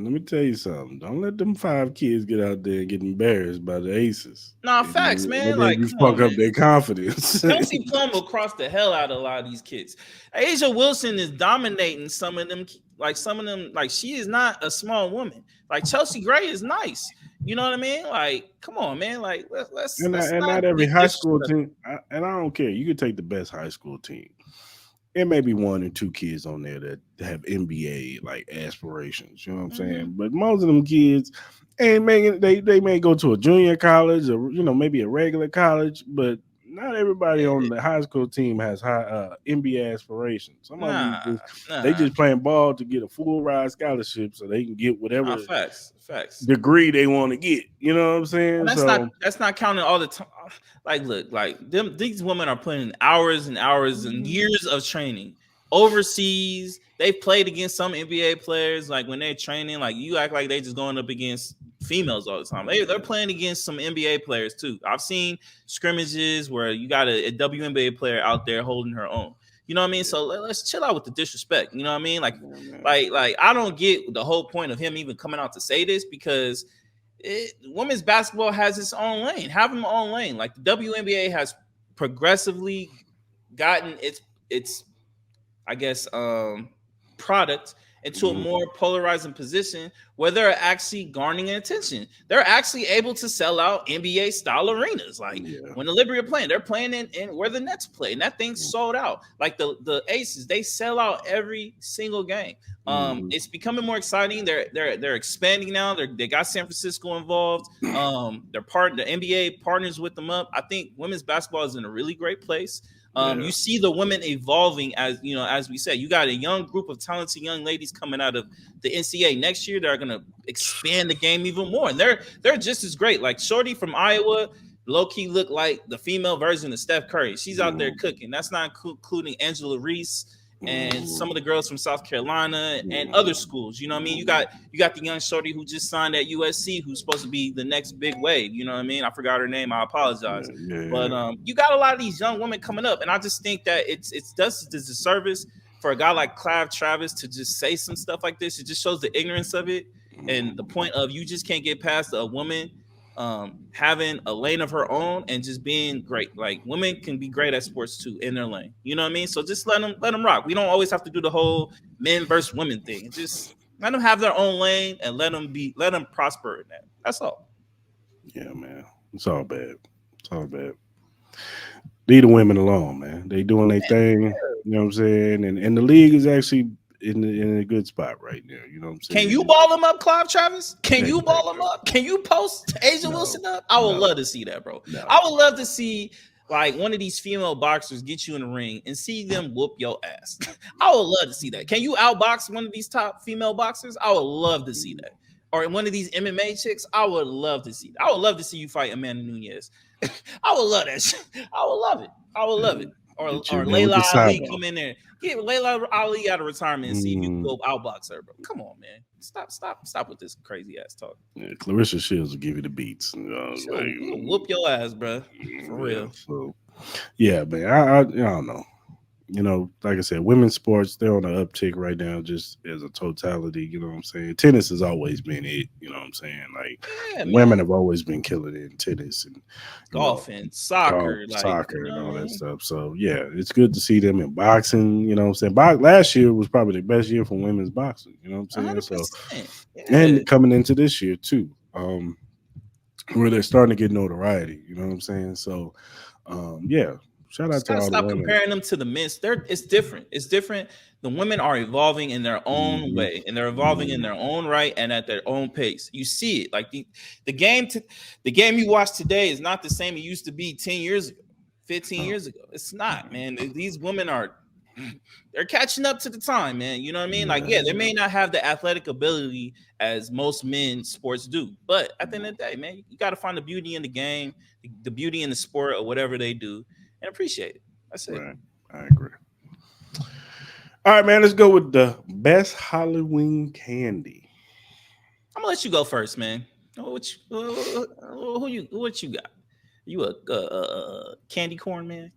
Speaker 1: let me tell you something. Don't let them 5 kids get out there and get embarrassed by the Aces.
Speaker 2: nah, facts, man. Like,
Speaker 1: you
Speaker 2: come
Speaker 1: fuck
Speaker 2: on,
Speaker 1: up
Speaker 2: man.
Speaker 1: their confidence.
Speaker 2: Kelsey Plum will cross the hell out of a lot of these kids. Asia Wilson is dominating some of them. Like she is not a small woman. Like Chelsea Gray is nice. You know what I mean? Like, come on, man. Like, let's
Speaker 1: and not every high school team. And I don't care. You can take the best high school team. It may be 1 or 2 kids on there that have NBA like aspirations. You know what I'm saying? But most of them kids, and they may go to a junior college or maybe a regular college, but not everybody on the high school team has high NBA aspirations. Some of them they just playing ball to get a full ride scholarship so they can get whatever
Speaker 2: facts
Speaker 1: degree they want to get. You know what I'm saying?
Speaker 2: And that's not counting all the time. Like, look, like these women are putting in hours and hours and years of training overseas. They've played against some NBA players. Like when they're training, like you act like they just going up against females all the time. They're playing against some NBA players too. I've seen scrimmages where you got a WNBA player out there holding her own. You know what I mean? So let's chill out with the disrespect. You know what I mean? Like I don't get the whole point of him even coming out to say this because women's basketball has its own lane. Have them own lane. Like the WNBA has progressively gotten its I guess product into a more polarizing position where they're actually garnering attention. They're actually able to sell out NBA style arenas. Like when the Liberty are playing, they're playing in where the Nets play, and that thing's sold out. Like the Aces, they sell out every single game. It's becoming more exciting. They're expanding now. They got San Francisco involved. The NBA partners with them up. I think women's basketball is in a really great place. You see the women evolving as we said, you got a young group of talented young ladies coming out of the NCAA next year that are going to expand the game even more. And they're just as great. Like Shorty from Iowa, low key look like the female version of Steph Curry. She's out there cooking. That's not including Angela Reese and some of the girls from South Carolina and other schools. You know what I mean? You got the young shorty who just signed at USC who's supposed to be the next big wave. You know what I mean? I forgot her name. I apologize. But you got a lot of these young women coming up, and I just think that it does this disservice for a guy like Clive Travis to just say some stuff like this. It just shows the ignorance of it and the point of you just can't get past a woman having a lane of her own and just being great. Like women can be great at sports too in their lane. You know what I mean? So just let them rock. We don't always have to do the whole men versus women thing. Just Let them have their own lane and let them prosper in that. That's all.
Speaker 1: Yeah, man. It's all bad. It's all bad. Leave the women alone, man. They doing their thing. You know what I'm saying? And the league is actually in a good spot right now. You know what I'm
Speaker 2: Can
Speaker 1: saying?
Speaker 2: you ball them up, Clive Travis? Can
Speaker 1: Hey,
Speaker 2: you
Speaker 1: hey,
Speaker 2: ball them up? Can you post Asia
Speaker 1: no,
Speaker 2: Wilson up? I would
Speaker 1: no,
Speaker 2: love to see that, bro.
Speaker 1: no.
Speaker 2: I would love to see like one of these female boxers get you in the ring and see them whoop your ass. I would love to see that. Can you outbox one of these top female boxers? I would love to see that. Or one of these MMA chicks, I would love to see that. I would love to see you fight Amanda Nunes. I would love that shit. I would love it. I would love it.
Speaker 1: Get you
Speaker 2: Or
Speaker 1: in there with
Speaker 2: Layla
Speaker 1: the
Speaker 2: Ali
Speaker 1: sideball.
Speaker 2: come in there. Get Layla Ali out of retirement and see if you can
Speaker 1: Mm,
Speaker 2: go outbox her, bro. Come on, man. Stop with this crazy ass talk.
Speaker 1: yeah, Clarissa Shields will give you the beats.
Speaker 2: She'll whoop your ass, bro. For
Speaker 1: Yeah,
Speaker 2: real.
Speaker 1: so yeah, man. I don't know. Like I said, women's sports, they're on the uptick right now, just as a totality. You know what I'm saying? Tennis has always been it. You know what I'm saying? Like,
Speaker 2: Yeah,
Speaker 1: women
Speaker 2: man.
Speaker 1: have always been killing it in tennis and, you know,
Speaker 2: Golf and
Speaker 1: golf,
Speaker 2: soccer, like you
Speaker 1: soccer, and
Speaker 2: know
Speaker 1: all
Speaker 2: what I
Speaker 1: that
Speaker 2: mean?
Speaker 1: stuff. So, yeah, it's good to see them in boxing. You know what I'm saying? Last year was probably the best year for women's boxing. You know what I'm saying? So,
Speaker 2: 100%. Yeah.
Speaker 1: and coming into this year, too, where they're starting to get notoriety. You know what I'm saying? So, yeah, shout out
Speaker 2: Just
Speaker 1: to
Speaker 2: gotta
Speaker 1: all the
Speaker 2: stop
Speaker 1: women.
Speaker 2: comparing them to the men. It's different. It's different. The women are evolving in their own
Speaker 1: Hmm.
Speaker 2: way, and they're evolving in their own right and at their own pace. You see it. Like the game the game you watch today is not the same it used to be 10 years ago, 15
Speaker 1: Oh,
Speaker 2: years ago. It's not, man. These women are they're catching up to the time, man. You know what I mean? Like,
Speaker 1: yeah,
Speaker 2: yeah, they
Speaker 1: yeah.
Speaker 2: may not have the athletic ability as most men sports do, but at the end of the day, man, you got to find the beauty in the game, the beauty in the sport or whatever they do, and appreciate it. That's it.
Speaker 1: Right. I agree. All right, man. Let's go with the best Halloween candy.
Speaker 2: I'm gonna let you go first, man. What you got? You a candy corn man?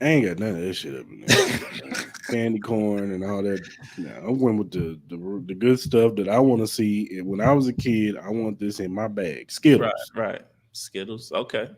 Speaker 1: I ain't got none of that shit up in there. Candy corn and all that. No, I'm going with the good stuff that I want to see. And when I was a kid, I want this in my bag.
Speaker 2: Right,
Speaker 1: Skittles,
Speaker 2: right. Skittles. Okay.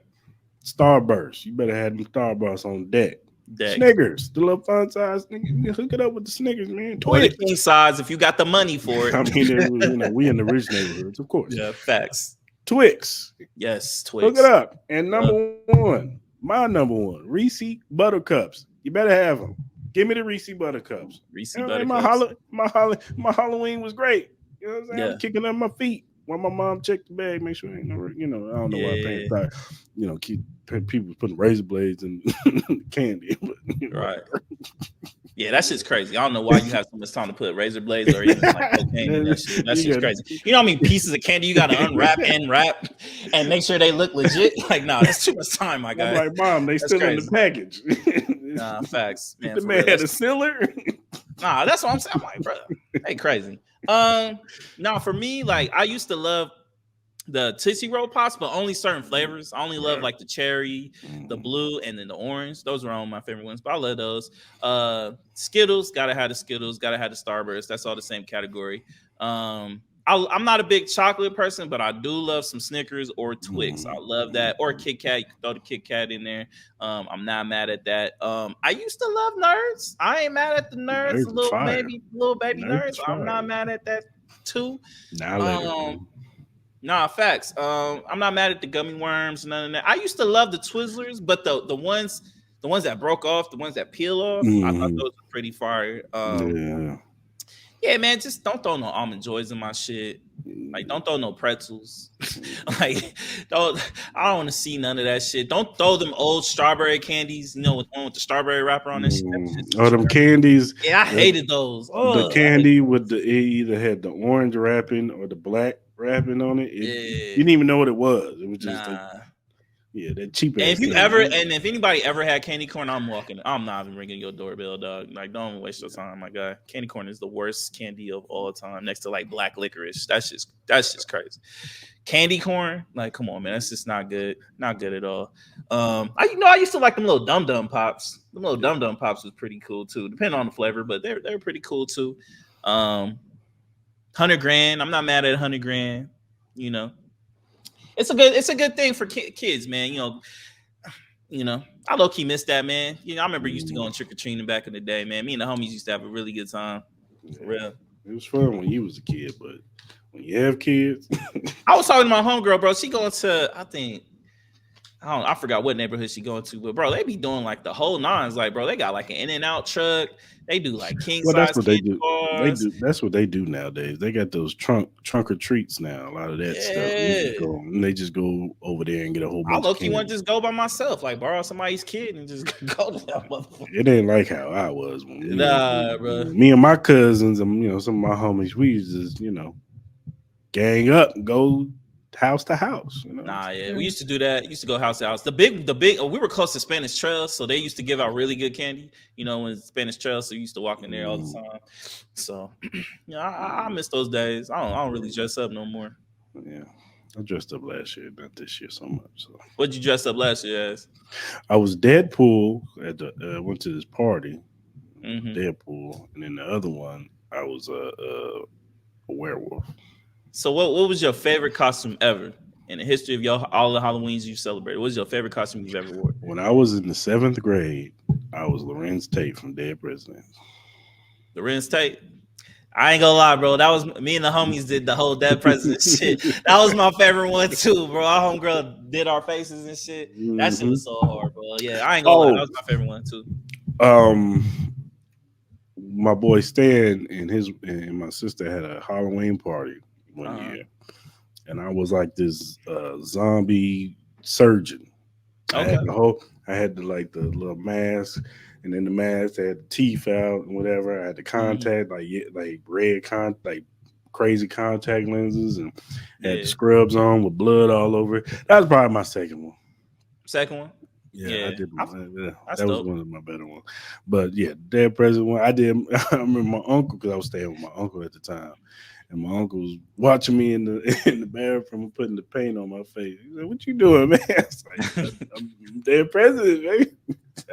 Speaker 1: Starburst. You better have them Starburst on deck.
Speaker 2: Deck.
Speaker 1: Snickers, the little fun size. You hook it up with the Snickers, man.
Speaker 2: Or the
Speaker 1: Twix.
Speaker 2: king size if you got the money for
Speaker 1: I
Speaker 2: it.
Speaker 1: mean, we in the rich neighborhoods, of course.
Speaker 2: Yeah, facts.
Speaker 1: Twix.
Speaker 2: Yes,
Speaker 1: Hook it
Speaker 2: Twix.
Speaker 1: up. And number one, my number one, Reese Buttercups. You better have them. Give me the Reese Buttercups.
Speaker 2: Reese
Speaker 1: And
Speaker 2: Buttercups.
Speaker 1: my Halloween was great. You know what I'm saying? I'm
Speaker 2: Yeah.
Speaker 1: kicking up my feet while my mom checked the bag, make sure ain't no, I don't know why
Speaker 2: Yeah.
Speaker 1: parents, keep people putting razor blades and candy. But,
Speaker 2: Right. Yeah, that shit's crazy. I don't know why you have so much time to put razor blades or even like cocaine in that shit. That
Speaker 1: you
Speaker 2: shit's
Speaker 1: got
Speaker 2: crazy. You know how many pieces of candy you got to unwrap and wrap and make sure they look legit? Like, nah, that's too much time, my
Speaker 1: I'm
Speaker 2: guy.
Speaker 1: like, Mom, they
Speaker 2: That's
Speaker 1: still in the
Speaker 2: crazy.
Speaker 1: package.
Speaker 2: Nah, facts, man,
Speaker 1: The
Speaker 2: for
Speaker 1: man
Speaker 2: real.
Speaker 1: had a
Speaker 2: That's
Speaker 1: sealer.
Speaker 2: nah, that's what I'm saying. I'm like, bro, they crazy. Now for me, like I used to love the Tootsie Roll Pops, but only certain flavors. I only love like the cherry, the blue, and then the orange. Those were all my favorite ones, but I love those. Skittles, gotta have the Skittles, gotta have the Starburst. That's all the same category. I'm not a big chocolate person, but I do love some Snickers or Twix. I love that. Or Kit Kat. You can throw the Kit Kat in there. I'm not mad at that. I used to love Nerds. I ain't mad at the Nerds.
Speaker 1: Nerds is fire.
Speaker 2: Little baby
Speaker 1: Nerds
Speaker 2: Nerds.
Speaker 1: is
Speaker 2: I'm not
Speaker 1: fire.
Speaker 2: mad at that too.
Speaker 1: Nah, I let it.
Speaker 2: Um, Nah, facts. I'm not mad at the gummy worms, none of that. I used to love the Twizzlers, but the ones that broke off, the ones that peel off, I thought
Speaker 1: Mhm.
Speaker 2: those were pretty fire.
Speaker 1: Yeah.
Speaker 2: Yeah, man, just don't throw no almond joys in my shit. Like, don't throw no pretzels. Like, I don't want to see none of that shit. Don't throw them old strawberry candies, with the one with the strawberry wrapper on that shit. That shit's so
Speaker 1: Or them
Speaker 2: strawberry.
Speaker 1: candies.
Speaker 2: Yeah, I
Speaker 1: The,
Speaker 2: hated those.
Speaker 1: the
Speaker 2: Oh, I hated
Speaker 1: candy
Speaker 2: those.
Speaker 1: with it either had the orange wrapping or the black wrapping on it. You
Speaker 2: Yeah,
Speaker 1: didn't even know what it was. It was just
Speaker 2: nah.
Speaker 1: that cheap
Speaker 2: And
Speaker 1: ass candy.
Speaker 2: if anybody ever had candy corn, I'm not even ringing your doorbell, dog. Like, don't waste your time, my guy. Candy corn is the worst candy of all time, next to like black licorice. That's just crazy. Candy corn, like, come on, man, that's just not good at all. I used to like them little dum dum pops. The little dum dum pops was pretty cool too, depending on the flavor, but they're pretty cool too. 100 grand, I'm not mad at 100 grand. You know, it's a good thing for kids, man. I low key miss that, man. I remember used to go on trick or treating back in the day, man. Me and the homies used to have a really good time, for real.
Speaker 1: It was fun when you was a kid, but when you have kids,
Speaker 2: I was talking to my homegirl, bro. She going to, I think, I forgot what neighborhood she going to, but bro, they be doing like the whole nines. Like, bro, they got like an In and Out truck. They do like king
Speaker 1: well, that's
Speaker 2: size
Speaker 1: what they
Speaker 2: candy
Speaker 1: do. They
Speaker 2: bars.
Speaker 1: do. That's what they do nowadays. They got those trunk or treats now. A lot of that stuff. You just
Speaker 2: Yeah.
Speaker 1: go. They just go over there and get a whole
Speaker 2: I
Speaker 1: bunch of
Speaker 2: low key want
Speaker 1: candy.
Speaker 2: to just go by myself, like borrow somebody's kid and just go to that motherfucker.
Speaker 1: It ain't like how I was when
Speaker 2: Nah, bro.
Speaker 1: me and my cousins and some of my homies. We used to just gang up and go house to house.
Speaker 2: Nah, yeah, we
Speaker 1: Yeah.
Speaker 2: used to do that. Used to go house to house. The big. We were close to Spanish Trail, so they used to give out really good candy. When Spanish Trail, so we used to walk in there all the
Speaker 1: Mm,
Speaker 2: time. So, I miss those days. I don't really dress up no more.
Speaker 1: yeah. I dressed up last year, not this year so much. So
Speaker 2: What'd you dress up last year as?
Speaker 1: I was Deadpool at the went to this party,
Speaker 2: Hmm.
Speaker 1: Deadpool, and then the other one I was a werewolf.
Speaker 2: So, what was your favorite costume ever in the history of all the Halloweens you celebrated? What was your favorite costume you've ever worn?
Speaker 1: When I was in the seventh grade, I was Lorenz Tate from Dead Presidents.
Speaker 2: The Ren's Tate. I ain't gonna lie, bro. That was me and the homies did the whole dead president shit. That was my favorite one too, bro. Our homegirl did our faces and shit. That shit
Speaker 1: Hmm.
Speaker 2: was so hard, bro. Yeah, I ain't gonna lie. That
Speaker 1: Oh,
Speaker 2: was my favorite one too.
Speaker 1: um, my boy Stan and my sister had a Halloween party one
Speaker 2: Uh-huh.
Speaker 1: year, and I was like this zombie surgeon. I
Speaker 2: Okay.
Speaker 1: had I had like the little mask, and then the mask had the teeth out and whatever. I had the
Speaker 2: Hmm.
Speaker 1: contact, like red like crazy contact lenses, and had the
Speaker 2: Yeah.
Speaker 1: scrubs on with blood all over it. That was probably my second one.
Speaker 2: Second one.
Speaker 1: Yeah, I
Speaker 2: Yeah.
Speaker 1: did. Yeah,
Speaker 2: That's
Speaker 1: that was
Speaker 2: dope.
Speaker 1: one of my better ones. But yeah, Dead President one, I did. I remember my uncle because I was staying with my uncle at the time, and my uncle was watching me in the in the bathroom putting the paint on my face. He said, "What you doing, man?" I was like, I'm Dead President, baby."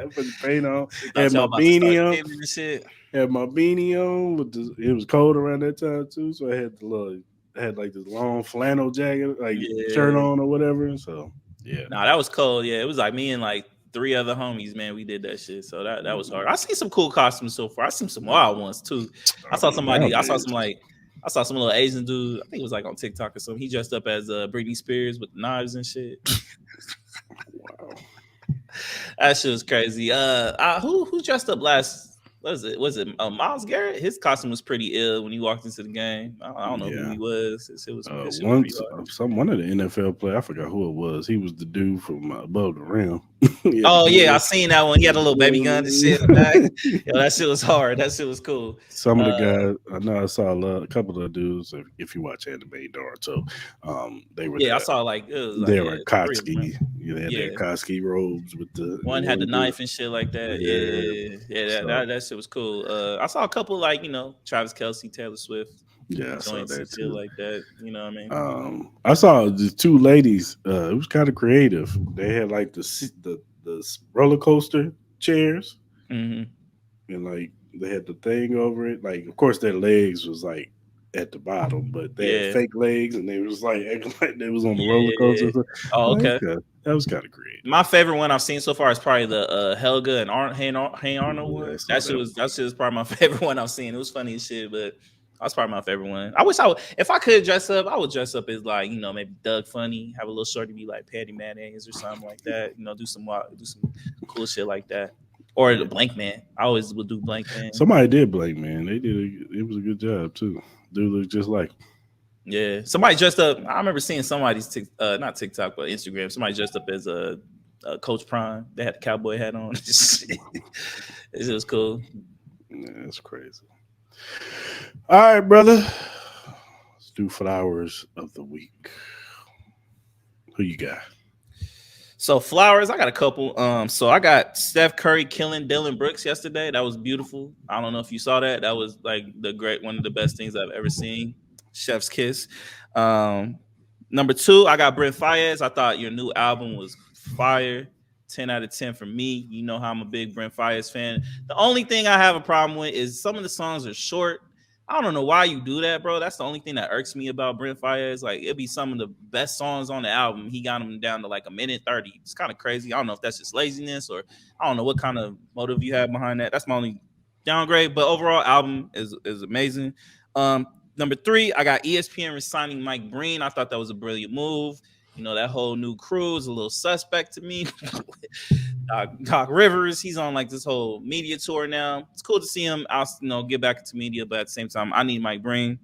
Speaker 1: I put the paint on,
Speaker 2: He thought
Speaker 1: had
Speaker 2: y'all
Speaker 1: my
Speaker 2: about to start
Speaker 1: beanie on,
Speaker 2: shaving and shit.
Speaker 1: had my beanie on. It was cold around that time too, so I had I had like this long flannel jacket, like shirt
Speaker 2: Yeah.
Speaker 1: on or whatever. So yeah.
Speaker 2: Nah, that was cold. Yeah, it was like me and like three other homies, man. We did that shit. So that was hard. I seen some cool costumes so far. I seen some wild ones too. I
Speaker 1: I
Speaker 2: saw
Speaker 1: mean,
Speaker 2: somebody.
Speaker 1: nowadays,
Speaker 2: I saw some little Asian dude. I think it was like on TikTok or something. He dressed up as Britney Spears with knives and shit.
Speaker 1: wow.
Speaker 2: That shit was crazy. Who dressed up last? Was it Miles Garrett? His costume was pretty ill when he walked into the game. I don't know who
Speaker 1: Yeah.
Speaker 2: he was. His shit was pretty
Speaker 1: Once
Speaker 2: hard.
Speaker 1: one of the NFL players, I forgot who it was. He was the dude from above the rim. He had the
Speaker 2: Oh
Speaker 1: big
Speaker 2: yeah, I
Speaker 1: old-
Speaker 2: seen that one. He had a little baby gun and shit in the back. Yo, that shit was hard. That shit was cool.
Speaker 1: Some of the
Speaker 2: Uh,
Speaker 1: guys, I know I saw a couple of dudes. If you watch anime, Naruto, they were
Speaker 2: yeah, I
Speaker 1: there.
Speaker 2: saw like it was like
Speaker 1: They
Speaker 2: yeah,
Speaker 1: were
Speaker 2: three of them, right?
Speaker 1: Kotsky. They had their
Speaker 2: Yeah,
Speaker 1: Kotsky robes with the
Speaker 2: one had the
Speaker 1: one dude.
Speaker 2: knife and shit like that.
Speaker 1: Yeah.
Speaker 2: Yeah, yeah, that
Speaker 1: So
Speaker 2: that, that shit was cool. I saw a couple like Travis Kelsey, Taylor Swift
Speaker 1: yeah, I saw
Speaker 2: joints and
Speaker 1: that
Speaker 2: shit
Speaker 1: too.
Speaker 2: like that. You know what I mean?
Speaker 1: I saw the two ladies. It was kind of creative. They had like the roller coaster chairs,
Speaker 2: Hmm.
Speaker 1: and like they had the thing over it. Like, of course, their legs was like at the bottom, but they had
Speaker 2: Yeah,
Speaker 1: fake legs, and they was like acting like they was on the roller coaster.
Speaker 2: yeah.
Speaker 1: So,
Speaker 2: Oh,
Speaker 1: like,
Speaker 2: okay.
Speaker 1: that was kind of creative.
Speaker 2: My favorite one I've seen so far is probably the Helga and Hey Arnold
Speaker 1: Yeah, I
Speaker 2: one.
Speaker 1: saw that one.
Speaker 2: That shit was probably my favorite one I've seen. It was funny as shit, but that's probably my favorite one. I wish if I could dress up, I would dress up as like maybe Doug Funny, have a little shorty be like Patty Mayonnaise or something like that. Do some cool shit like that, or the
Speaker 1: Yeah.
Speaker 2: Blank Man. I always would do Blank Man.
Speaker 1: Somebody did blame man. They did. It was a good job too. Dude looked just like
Speaker 2: Yeah, somebody dressed up. I remember seeing somebody's not TikTok but Instagram. Somebody dressed up as Coach Prime. They had the cowboy hat on. It was cool.
Speaker 1: him. Yeah, that's crazy. All right, brother. Let's do flowers of the week. Who you got?
Speaker 2: So flowers, I got a couple. So I got Steph Curry killing Dylan Brooks yesterday. That was beautiful. I don't know if you saw that. That was like one of the best things I've ever seen. Chef's kiss. Um, Number two, I got Brent Fayez. I thought your new album was fire. 10 out of 10 for me. You know how I'm a big Brent Fayez fan. The only thing I have a problem with is some of the songs are short. I don't know why you do that, bro. That's the only thing that irks me about Brent Fayez. Like, it'd be some of the best songs on the album. He got them down to like a minute 30. It's kind of crazy. I don't know if that's just laziness or I don't know what kind of motive you have behind that. That's my only downgrade. But overall, album is amazing. Number 3, I got ESPN resigning Mike Breen. I thought that was a brilliant move. You know, that whole new crew is a little suspect to me. Doc Rivers, he's on like this whole media tour now. It's cool to see him out, get back into media, but at the same time, I need Mike Breen.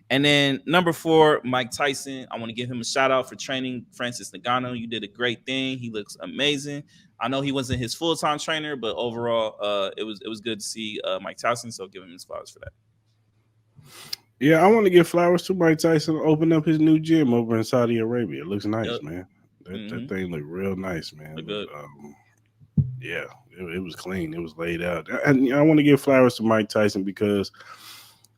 Speaker 2: And then number 4, Mike Tyson. I want to give him a shout out for training Francis Ngannou. You did a great thing. He looks amazing. I know he wasn't his full-time trainer, but overall, it was good to see Mike Tyson. So give him his flowers for that.
Speaker 1: Yeah, I want to give flowers to Mike Tyson. Open up his new gym over in Saudi Arabia. It looks nice,
Speaker 2: Yep.
Speaker 1: man. That thing looked real nice, man.
Speaker 2: Look good.
Speaker 1: Yeah, it was clean. It was laid out. And I want to give flowers to Mike Tyson because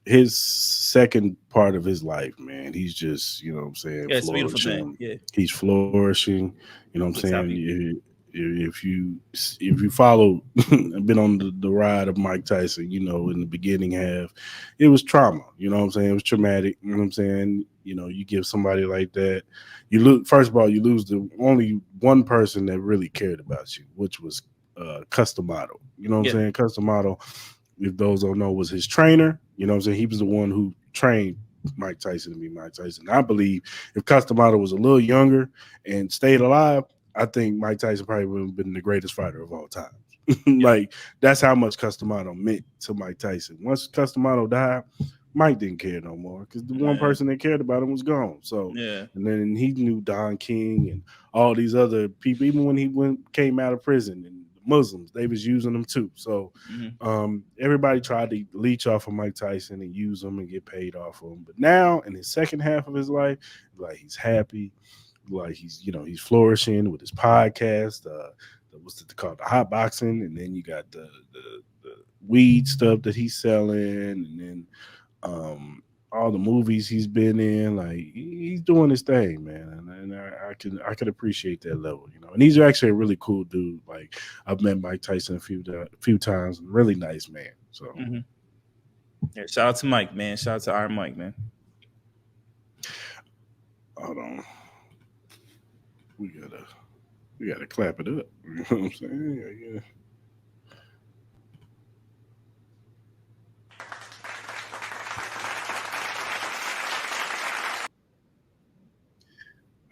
Speaker 1: his second part of his life, man, he's just, you know what I'm saying,
Speaker 2: Yeah, it's a beautiful
Speaker 1: flourishing.
Speaker 2: thing. Yeah,
Speaker 1: He's flourishing. You know what I'm
Speaker 2: looks
Speaker 1: saying?
Speaker 2: happy.
Speaker 1: If you follow, been on the ride of Mike Tyson, you know, in the beginning half, it was trauma. You know what I'm saying? It was traumatic. You know what I'm saying? You know, you give somebody like that, you lose. First of all, you lose the only one person that really cared about you, which was Customato. You know what
Speaker 2: Yeah.
Speaker 1: I'm saying? Customato, if those don't know, was his trainer. You know what I'm saying? He was the one who trained Mike Tyson to be Mike Tyson. I believe if Customato was a little younger and stayed alive, I think Mike Tyson probably would have been the greatest fighter of all time. Like, that's how much Customato meant to Mike Tyson. Once Customato died, Mike didn't care no more because the one person that cared about him was gone. So,
Speaker 2: Yeah.
Speaker 1: and then he knew Don King and all these other people. Even when he came out of prison, and the Muslims, they was using him too. So, everybody tried to leech off of Mike Tyson and use him and get paid off of him. But now, in his second half of his life, like, he's happy, like he's flourishing with his podcast. What's it called? The hot boxing, and then you got the weed stuff that he's selling, and then all the movies he's been in. Like, he's doing his thing, man, and I could appreciate that level, you know. And he's actually a really cool dude. Like, I've met Mike Tyson a few times. Really nice man. So
Speaker 2: yeah, shout out to Mike, man. Shout out to Iron Mike, man.
Speaker 1: hold on, we gotta clap it up. You know what I'm saying? Yeah.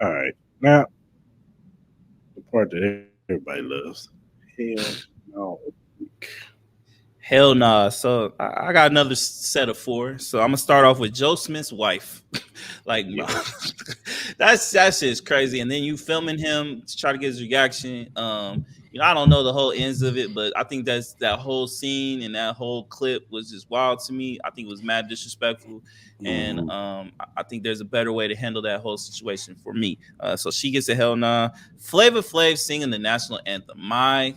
Speaker 1: All right. Now, the part that everybody loves. Hell no.
Speaker 2: Hell nah. So I got another set of 4. So I'm gonna start off with Joe Smith's wife. Like,
Speaker 1: Yeah.
Speaker 2: that shit is crazy. And then you filming him to try to get his reaction. I don't know the whole ends of it, but I think that whole scene and that whole clip was just wild to me. I think it was mad disrespectful, and I think there's a better way to handle that whole situation for me. So she gets a hell nah. Flavor Flav singing the national anthem. My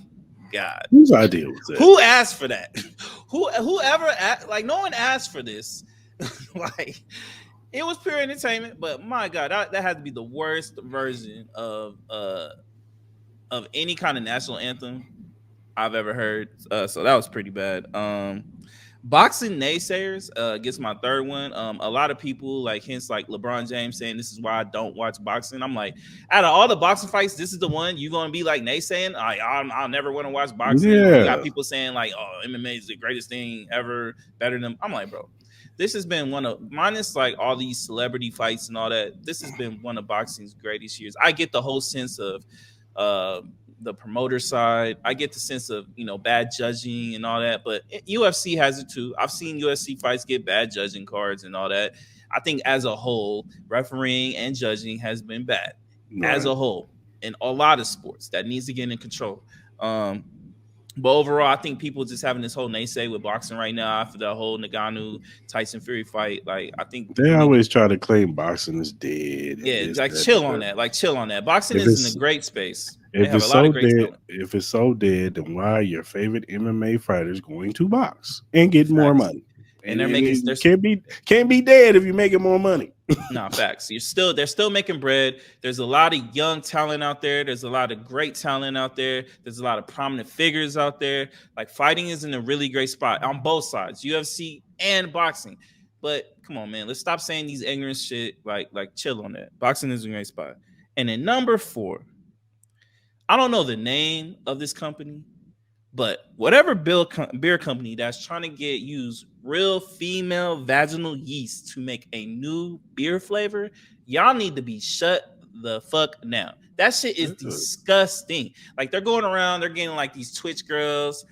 Speaker 2: God,
Speaker 1: Whose idea was that?
Speaker 2: who asked for that? Whoever like, no one asked for this. Like, it was pure entertainment, but my God, that had to be the worst version of any kind of national anthem I've ever heard. So that was pretty bad. Boxing naysayers gets my third one. A lot of people, like, hence like LeBron James saying this is why I don't watch boxing. I'm like, out of all the boxing fights, this is the one you're gonna be like naysaying. I'll never want to watch boxing.
Speaker 1: Yeah.
Speaker 2: You got people saying like, oh, MMA is the greatest thing ever, better than. I'm like, bro, this has been one of, minus like all these celebrity fights and all that, this has been one of boxing's greatest years. I get the whole sense of the promoter side. I get the sense of, bad judging and all that, but UFC has it too. I've seen UFC fights get bad judging cards and all that. I think as a whole, refereeing and judging has been bad as a whole in a lot of sports. That needs to get in control. But overall, I think people just having this whole naysay with boxing right now after the whole Ngannou Tyson Fury fight. Like, I think
Speaker 1: They always try to claim boxing is dead.
Speaker 2: Yeah, like, chill on that. Like, chill on that. Boxing is in a great space. They
Speaker 1: If
Speaker 2: have
Speaker 1: it's
Speaker 2: a lot
Speaker 1: so
Speaker 2: of great
Speaker 1: dead,
Speaker 2: talent.
Speaker 1: if it's so dead, then why are your favorite MMA fighters going to box and get more
Speaker 2: Facts.
Speaker 1: money?
Speaker 2: And they're making
Speaker 1: it can't be dead if you're making more money.
Speaker 2: Nah, facts. They're still making bread. There's a lot of young talent out there. There's a lot of great talent out there. There's a lot of prominent figures out there. Like, fighting is in a really great spot on both sides, UFC and boxing. But come on, man, let's stop saying these ignorant shit. Like chill on that. Boxing is a great spot. And then number 4, I don't know the name of this company, But whatever beer company that's trying to get use real female vaginal yeast to make a new beer flavor, y'all need to be shut the fuck down. That shit is
Speaker 1: Yeah.
Speaker 2: disgusting. Like they're going around, they're getting like these Twitch girls.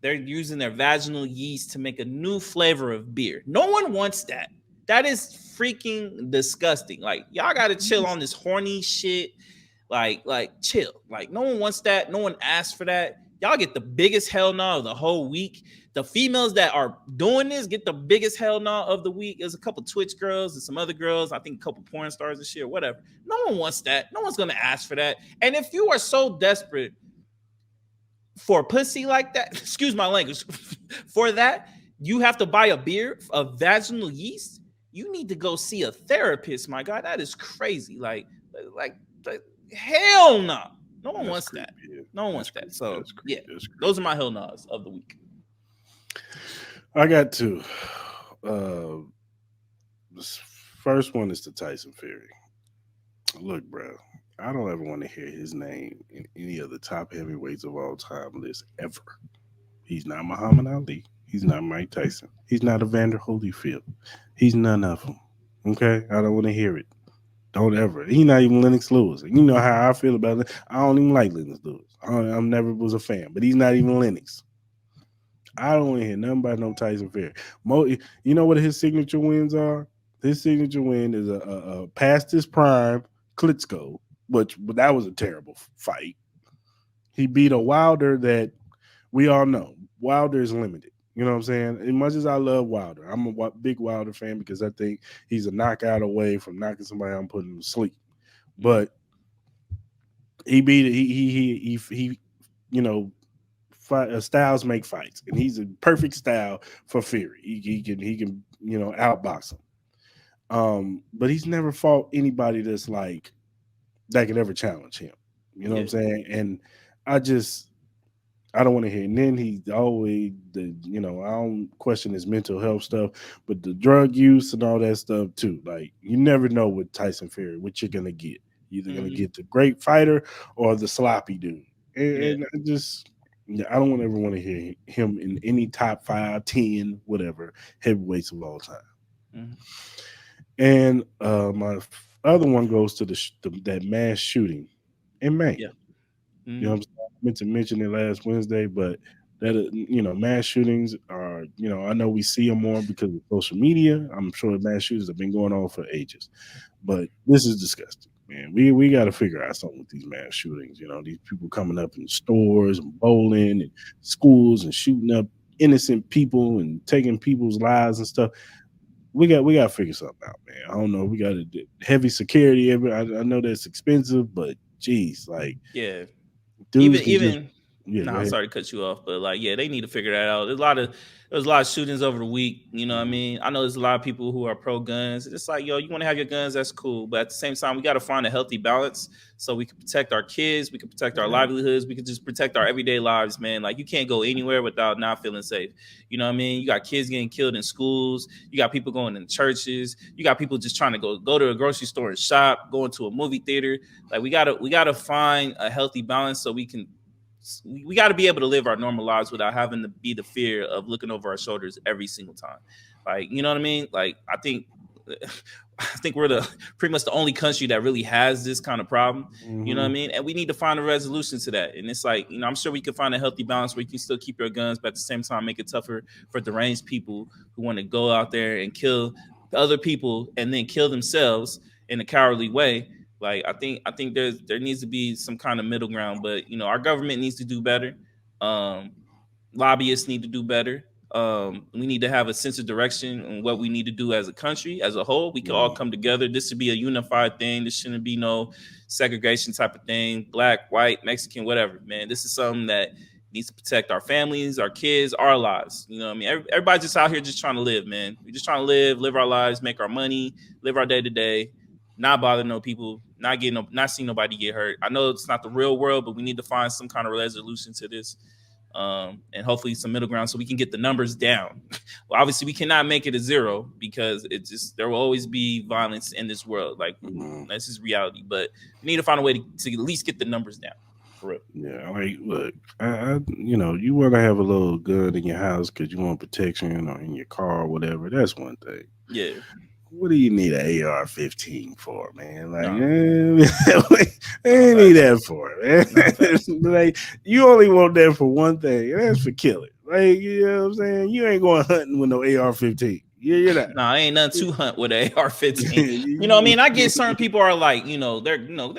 Speaker 2: They're using their vaginal yeast to make a new flavor of beer. No one wants that. That is freaking disgusting. Like y'all got to chill on this horny shit. Like chill. Like no one wants that. No one asked for that. Y'all get the biggest hell no of the whole week. The females that are doing this get the biggest hell no of the week. There's a couple Twitch girls and some other girls. I think a couple porn stars and shit or whatever. No one wants that. No one's gonna ask for that. And if you are so desperate for pussy like that, excuse my language, for that, you have to buy a beer of vaginal yeast. You need to go see a therapist, my God. That is crazy. Like hell no. No one
Speaker 1: That's
Speaker 2: wants
Speaker 1: creepy.
Speaker 2: that.
Speaker 1: Yeah.
Speaker 2: No one
Speaker 1: That's
Speaker 2: wants that.
Speaker 1: creepy.
Speaker 2: So
Speaker 1: That's
Speaker 2: yeah,
Speaker 1: creepy. That's creepy.
Speaker 2: those are my hell no's of the week.
Speaker 1: I got two. Uh, this first one is the Tyson Fury. Look, bro, I don't ever want to hear his name in any of the top heavyweights of all time list ever. He's not Muhammad Ali. He's not Mike Tyson. He's not Evander Holyfield. He's none of them. Okay, I don't want to hear it. Don't ever. He's not even Lennox Lewis. You know how I feel about it. I don't even like Lennox Lewis. I never was a fan, but he's not even Lennox. I don't want to hear nothing about no Tyson Fury. You know what his signature wins are? His signature win is a past his prime Klitschko, but that was a terrible fight. He beat a Wilder that we all know. Wilder is limited. You know what I'm saying? As much as I love Wilder, I'm a big Wilder fan because I think he's a knockout away from knocking somebody out and putting him to sleep.
Speaker 2: Mhm.
Speaker 1: But he beat it. He you know, styles make fights, and he's a perfect style for Fury. He can outbox him. But he's never fought anybody that's like that could ever challenge him. You know what I'm
Speaker 2: Yeah.
Speaker 1: saying? And I just I don't want to hear. And then he's always I don't question his mental health stuff, but the drug use and all that stuff too. Like you never know with Tyson Fury what you're gonna get. You're either gonna
Speaker 2: Mhm.
Speaker 1: get the great fighter or the sloppy dude.
Speaker 2: Yeah.
Speaker 1: And I just yeah, I don't want ever want to hear him in any top 5, 10, whatever heavyweights of all time.
Speaker 2: Mhm.
Speaker 1: And my other one goes to that mass shooting in Maine.
Speaker 2: Yeah.
Speaker 1: You know what
Speaker 2: Mhm.
Speaker 1: I'm saying? I meant to mention it last Wednesday, but that mass shootings are I know we see them more because of social media. I'm sure mass shootings have been going on for ages, but this is disgusting, man. We got to figure out something with these mass shootings. These people coming up in stores and bowling and schools and shooting up innocent people and taking people's lives and stuff. We got to figure something out, man. I don't know. We got to heavy security. I know that's expensive, but geez, like
Speaker 2: Yeah.
Speaker 1: dudes
Speaker 2: Even
Speaker 1: can just
Speaker 2: even
Speaker 1: yeah. Go
Speaker 2: nah,
Speaker 1: ahead.
Speaker 2: sorry to cut you off, but like, yeah, they need to figure that out. There's a lot of shootings over the week. You know what I
Speaker 1: Mhm.
Speaker 2: mean? I know there's a lot of people who are pro guns. It's like, yo, you want to have your guns, that's cool. But at the same time, we got to find a healthy balance so we can protect our kids, we can protect our
Speaker 1: Yeah.
Speaker 2: livelihoods, we can just protect our everyday lives, man. Like you can't go anywhere without not feeling safe. You know what I mean? You got kids getting killed in schools, you got people going in churches, you got people just trying to go to a grocery store and shop, going to a movie theater. Like we gotta find a healthy balance so we got to be able to live our normal lives without having to be the fear of looking over our shoulders every single time. Like, you know what I mean? Like, I think we're the pretty much the only country that really has this kind of problem. You know what I
Speaker 1: Mhm.
Speaker 2: mean? And we need to find a resolution to that. And it's like, I'm sure we can find a healthy balance where you can still keep your guns, but at the same time, make it tougher for deranged people who want to go out there and kill other people and then kill themselves in a cowardly way. Like I think there needs to be some kind of middle ground, but our government needs to do better. Um, Lobbyists need to do better. We need to have a sense of direction on what we need to do as a country, as a whole. We can all
Speaker 1: Mhm.
Speaker 2: come together. This should be a unified thing. This shouldn't be no segregation type of thing. Black, white, Mexican, whatever. Man, this is something that needs to protect our families, our kids, our lives. You know what I mean? Everybody's just out here just trying to live, man. We're just trying to live our lives, make our money, live our day to day, not bother no people, not see nobody get hurt. I know it's not the real world, but we need to find some kind of resolution to this, and hopefully some middle ground so we can get the numbers down. Well, obviously we cannot make it a zero because there will always be violence in this world. Like
Speaker 1: Mhm.
Speaker 2: this is reality, but we need to find a way to at least get the numbers down. For real.
Speaker 1: Yeah, like look, you want to have a little gun in your house because you want protection or in your car or whatever. That's one thing.
Speaker 2: Yeah.
Speaker 1: What do you need an AR-15 for, man? Like,
Speaker 2: No.
Speaker 1: I
Speaker 2: No
Speaker 1: ain't need
Speaker 2: facts.
Speaker 1: that for, man.
Speaker 2: No facts.
Speaker 1: Like, you only want that for one thing, and that's for killing. Like, you know what I'm saying? You ain't going hunting with no AR-15. Yeah, you're not.
Speaker 2: No, ain't nothing to hunt with a AR-15. You know what I
Speaker 1: You-
Speaker 2: mean? I get certain people are like, they're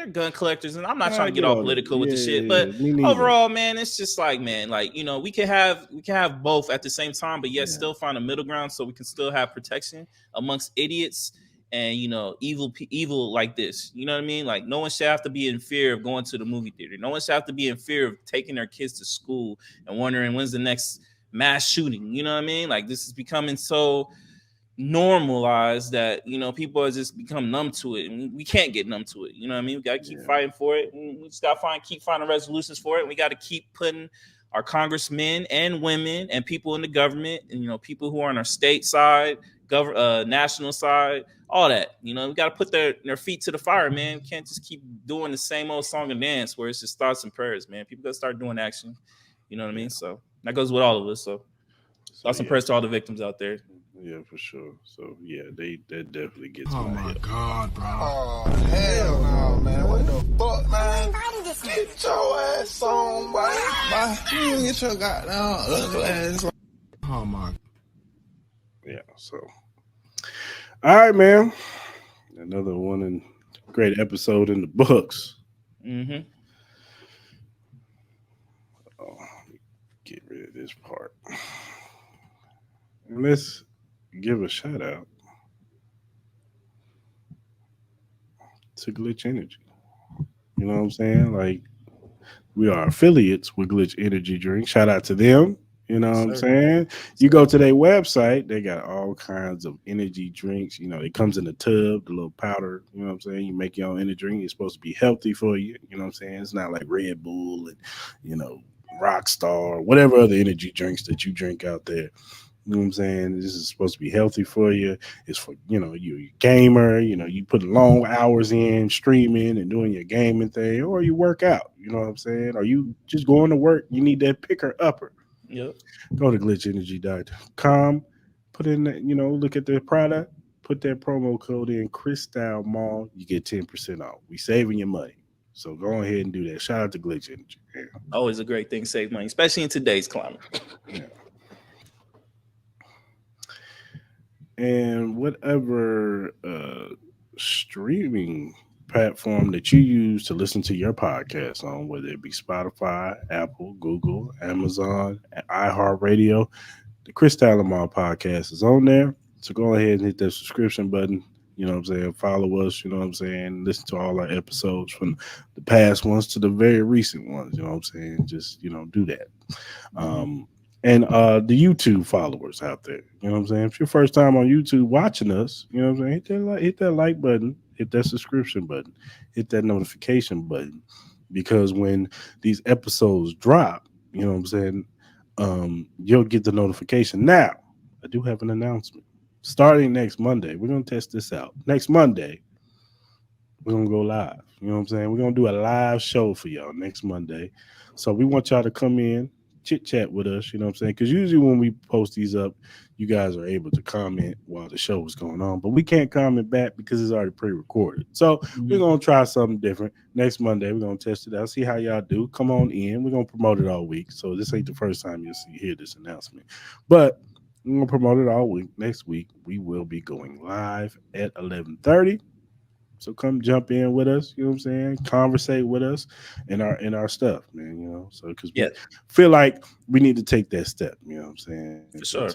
Speaker 2: gun collectors, and I'm not trying
Speaker 1: I
Speaker 2: to get
Speaker 1: get
Speaker 2: all
Speaker 1: all that.
Speaker 2: political with the shit, but
Speaker 1: Yeah, me neither.
Speaker 2: overall, man, it's just like, man, like, we can have both at the same time, but yet
Speaker 1: Yeah,
Speaker 2: still find a middle ground so we can still have protection amongst idiots and evil like this. You know what I mean? Like no one should have to be in fear of going to the movie theater. No one should have to be in fear of taking their kids to school and wondering when's the next mass shooting. You know what I mean? Like this is becoming so normalized that people are just become numb to it, and we can't get numb to it. You know what I mean? We got to keep
Speaker 1: yeah,
Speaker 2: fighting for it, and we just got to keep finding resolutions for it. We got to keep putting our congressmen and women and people in the government, and people who are on our state side, national side, all that. We got to put their feet to the fire, man. We can't just keep doing the same old song and dance where it's just thoughts and prayers, man. People got to start doing action. You know what I
Speaker 1: yeah.
Speaker 2: mean? So that goes with all of us. So
Speaker 1: So
Speaker 2: thoughts and
Speaker 1: yeah,
Speaker 2: prayers to all the victims out there.
Speaker 1: yeah, for sure. So yeah, that definitely gets
Speaker 3: Oh
Speaker 1: my
Speaker 3: my
Speaker 1: head.
Speaker 3: God, bro.
Speaker 4: Oh, hell no, man. What the fuck, man? Get your ass on, boy. Bye. You get your goddamn ugly ass on.
Speaker 3: Oh my.
Speaker 1: Yeah. So all right, man. Another one and great episode in the books.
Speaker 2: Mm-hmm.
Speaker 1: Oh, get rid of this part. And let's give a shout out to Glitch Energy. You know what I'm saying? Like we are affiliates with Glitch Energy Drink. Shout out to them. You know what
Speaker 2: Yes,
Speaker 1: I'm
Speaker 2: sir.
Speaker 1: saying?
Speaker 2: Yes,
Speaker 1: You go
Speaker 2: sir.
Speaker 1: to their website, they got all kinds of energy drinks. It comes in a tub, the little powder. You know what I'm saying? You make your own energy drink. It's supposed to be healthy for you. You know what I'm saying? It's not like Red Bull and, you know, Rockstar, whatever other energy drinks that you drink out there. You know what I'm saying? This is supposed to be healthy for you. It's for, you're a gamer, you put long hours in streaming and doing your gaming thing, or you work out, you know what I'm saying? Or you just going to work, you need that picker upper.
Speaker 2: Yep.
Speaker 1: Go to glitchenergy.com, put in that, look at their product, put that promo code in Crystal Mall, you get 10% off. We saving your money. So go ahead and do that. Shout out to Glitch Energy. Yeah.
Speaker 2: Always a great thing to save money, especially in today's climate.
Speaker 1: Yeah. And whatever streaming platform that you use to listen to your podcast on, whether it be Spotify, Apple, Google, Amazon, iHeartRadio, the Chris Lamar podcast is on there. So go ahead and hit that subscription button. You know what I'm saying? Follow us. You know what I'm saying? Listen to all our episodes from the past ones to the very recent ones. You know what I'm saying? Just, do that. Um, and the YouTube followers out there. You know what I'm saying? If it's your first time on YouTube watching us, you know what I'm saying? Hit that like button, hit that subscription button, hit that notification button. Because when these episodes drop, you know what I'm saying, you'll get the notification. Now, I do have an announcement. Starting next Monday, we're gonna test this out. Next Monday, we're gonna go live. You know what I'm saying? We're gonna do a live show for y'all next Monday. So we want y'all to come in, chit chat with us, you know what I'm saying? Because usually when we post these up, you guys are able to comment while the show is going on. But we can't comment back because it's already pre-recorded. So we're
Speaker 2: Mhm.
Speaker 1: gonna try something different. Next Monday, we're gonna test it out, see how y'all do. Come on in. We're gonna promote it all week. So this ain't the first time hear this announcement. But we're gonna promote it all week. Next week, we will be going live at 11:30. So come jump in with us, you know what I'm saying? Conversate with us in our stuff, man, So because
Speaker 2: Yeah,
Speaker 1: we feel like we need to take that step, you know what I'm saying?
Speaker 2: for
Speaker 1: To
Speaker 2: sure.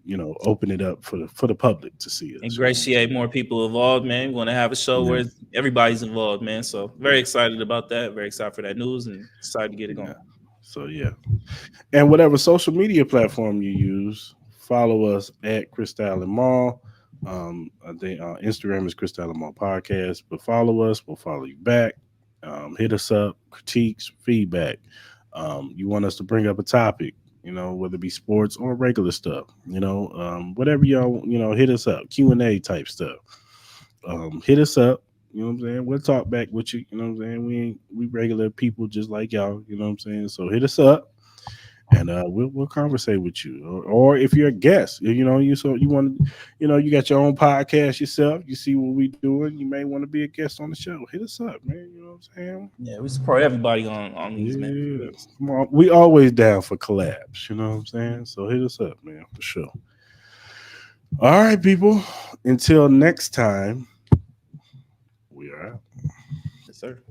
Speaker 2: Yeah.
Speaker 1: open it up for the public to see us, you know what I'm
Speaker 2: Ingratiate
Speaker 1: saying?
Speaker 2: more people involved, man. We want to have a show
Speaker 1: Yeah,
Speaker 2: where everybody's involved, man. So very excited about that. Very excited for that news and excited to get it
Speaker 1: yeah.
Speaker 2: going.
Speaker 1: So yeah. And whatever social media platform you use, follow us at Cristal and Mall. I think Instagram is Cristal and Mall Podcast. But follow us, we'll follow you back. Hit us up, critiques, feedback. You want us to bring up a topic, whether it be sports or regular stuff, whatever y'all, hit us up, Q&A type stuff. Hit us up. You know what I'm saying? We'll talk back with you. You know what I'm saying? We regular people just like y'all. You know what I'm saying? So hit us up. And we'll conversate with you, or if you're a guest, you know, you want to, you know, you got your own podcast yourself. You see what we doing, you may want to be a guest on the show. Hit us up, man. You know what I'm saying?
Speaker 2: Yeah, we support everybody on these, man.
Speaker 1: Yeah, come on. We always down for collabs. You know what I'm saying? So hit us up, man, for sure. All right, people. Until next time, we are out.
Speaker 2: Yes, sir.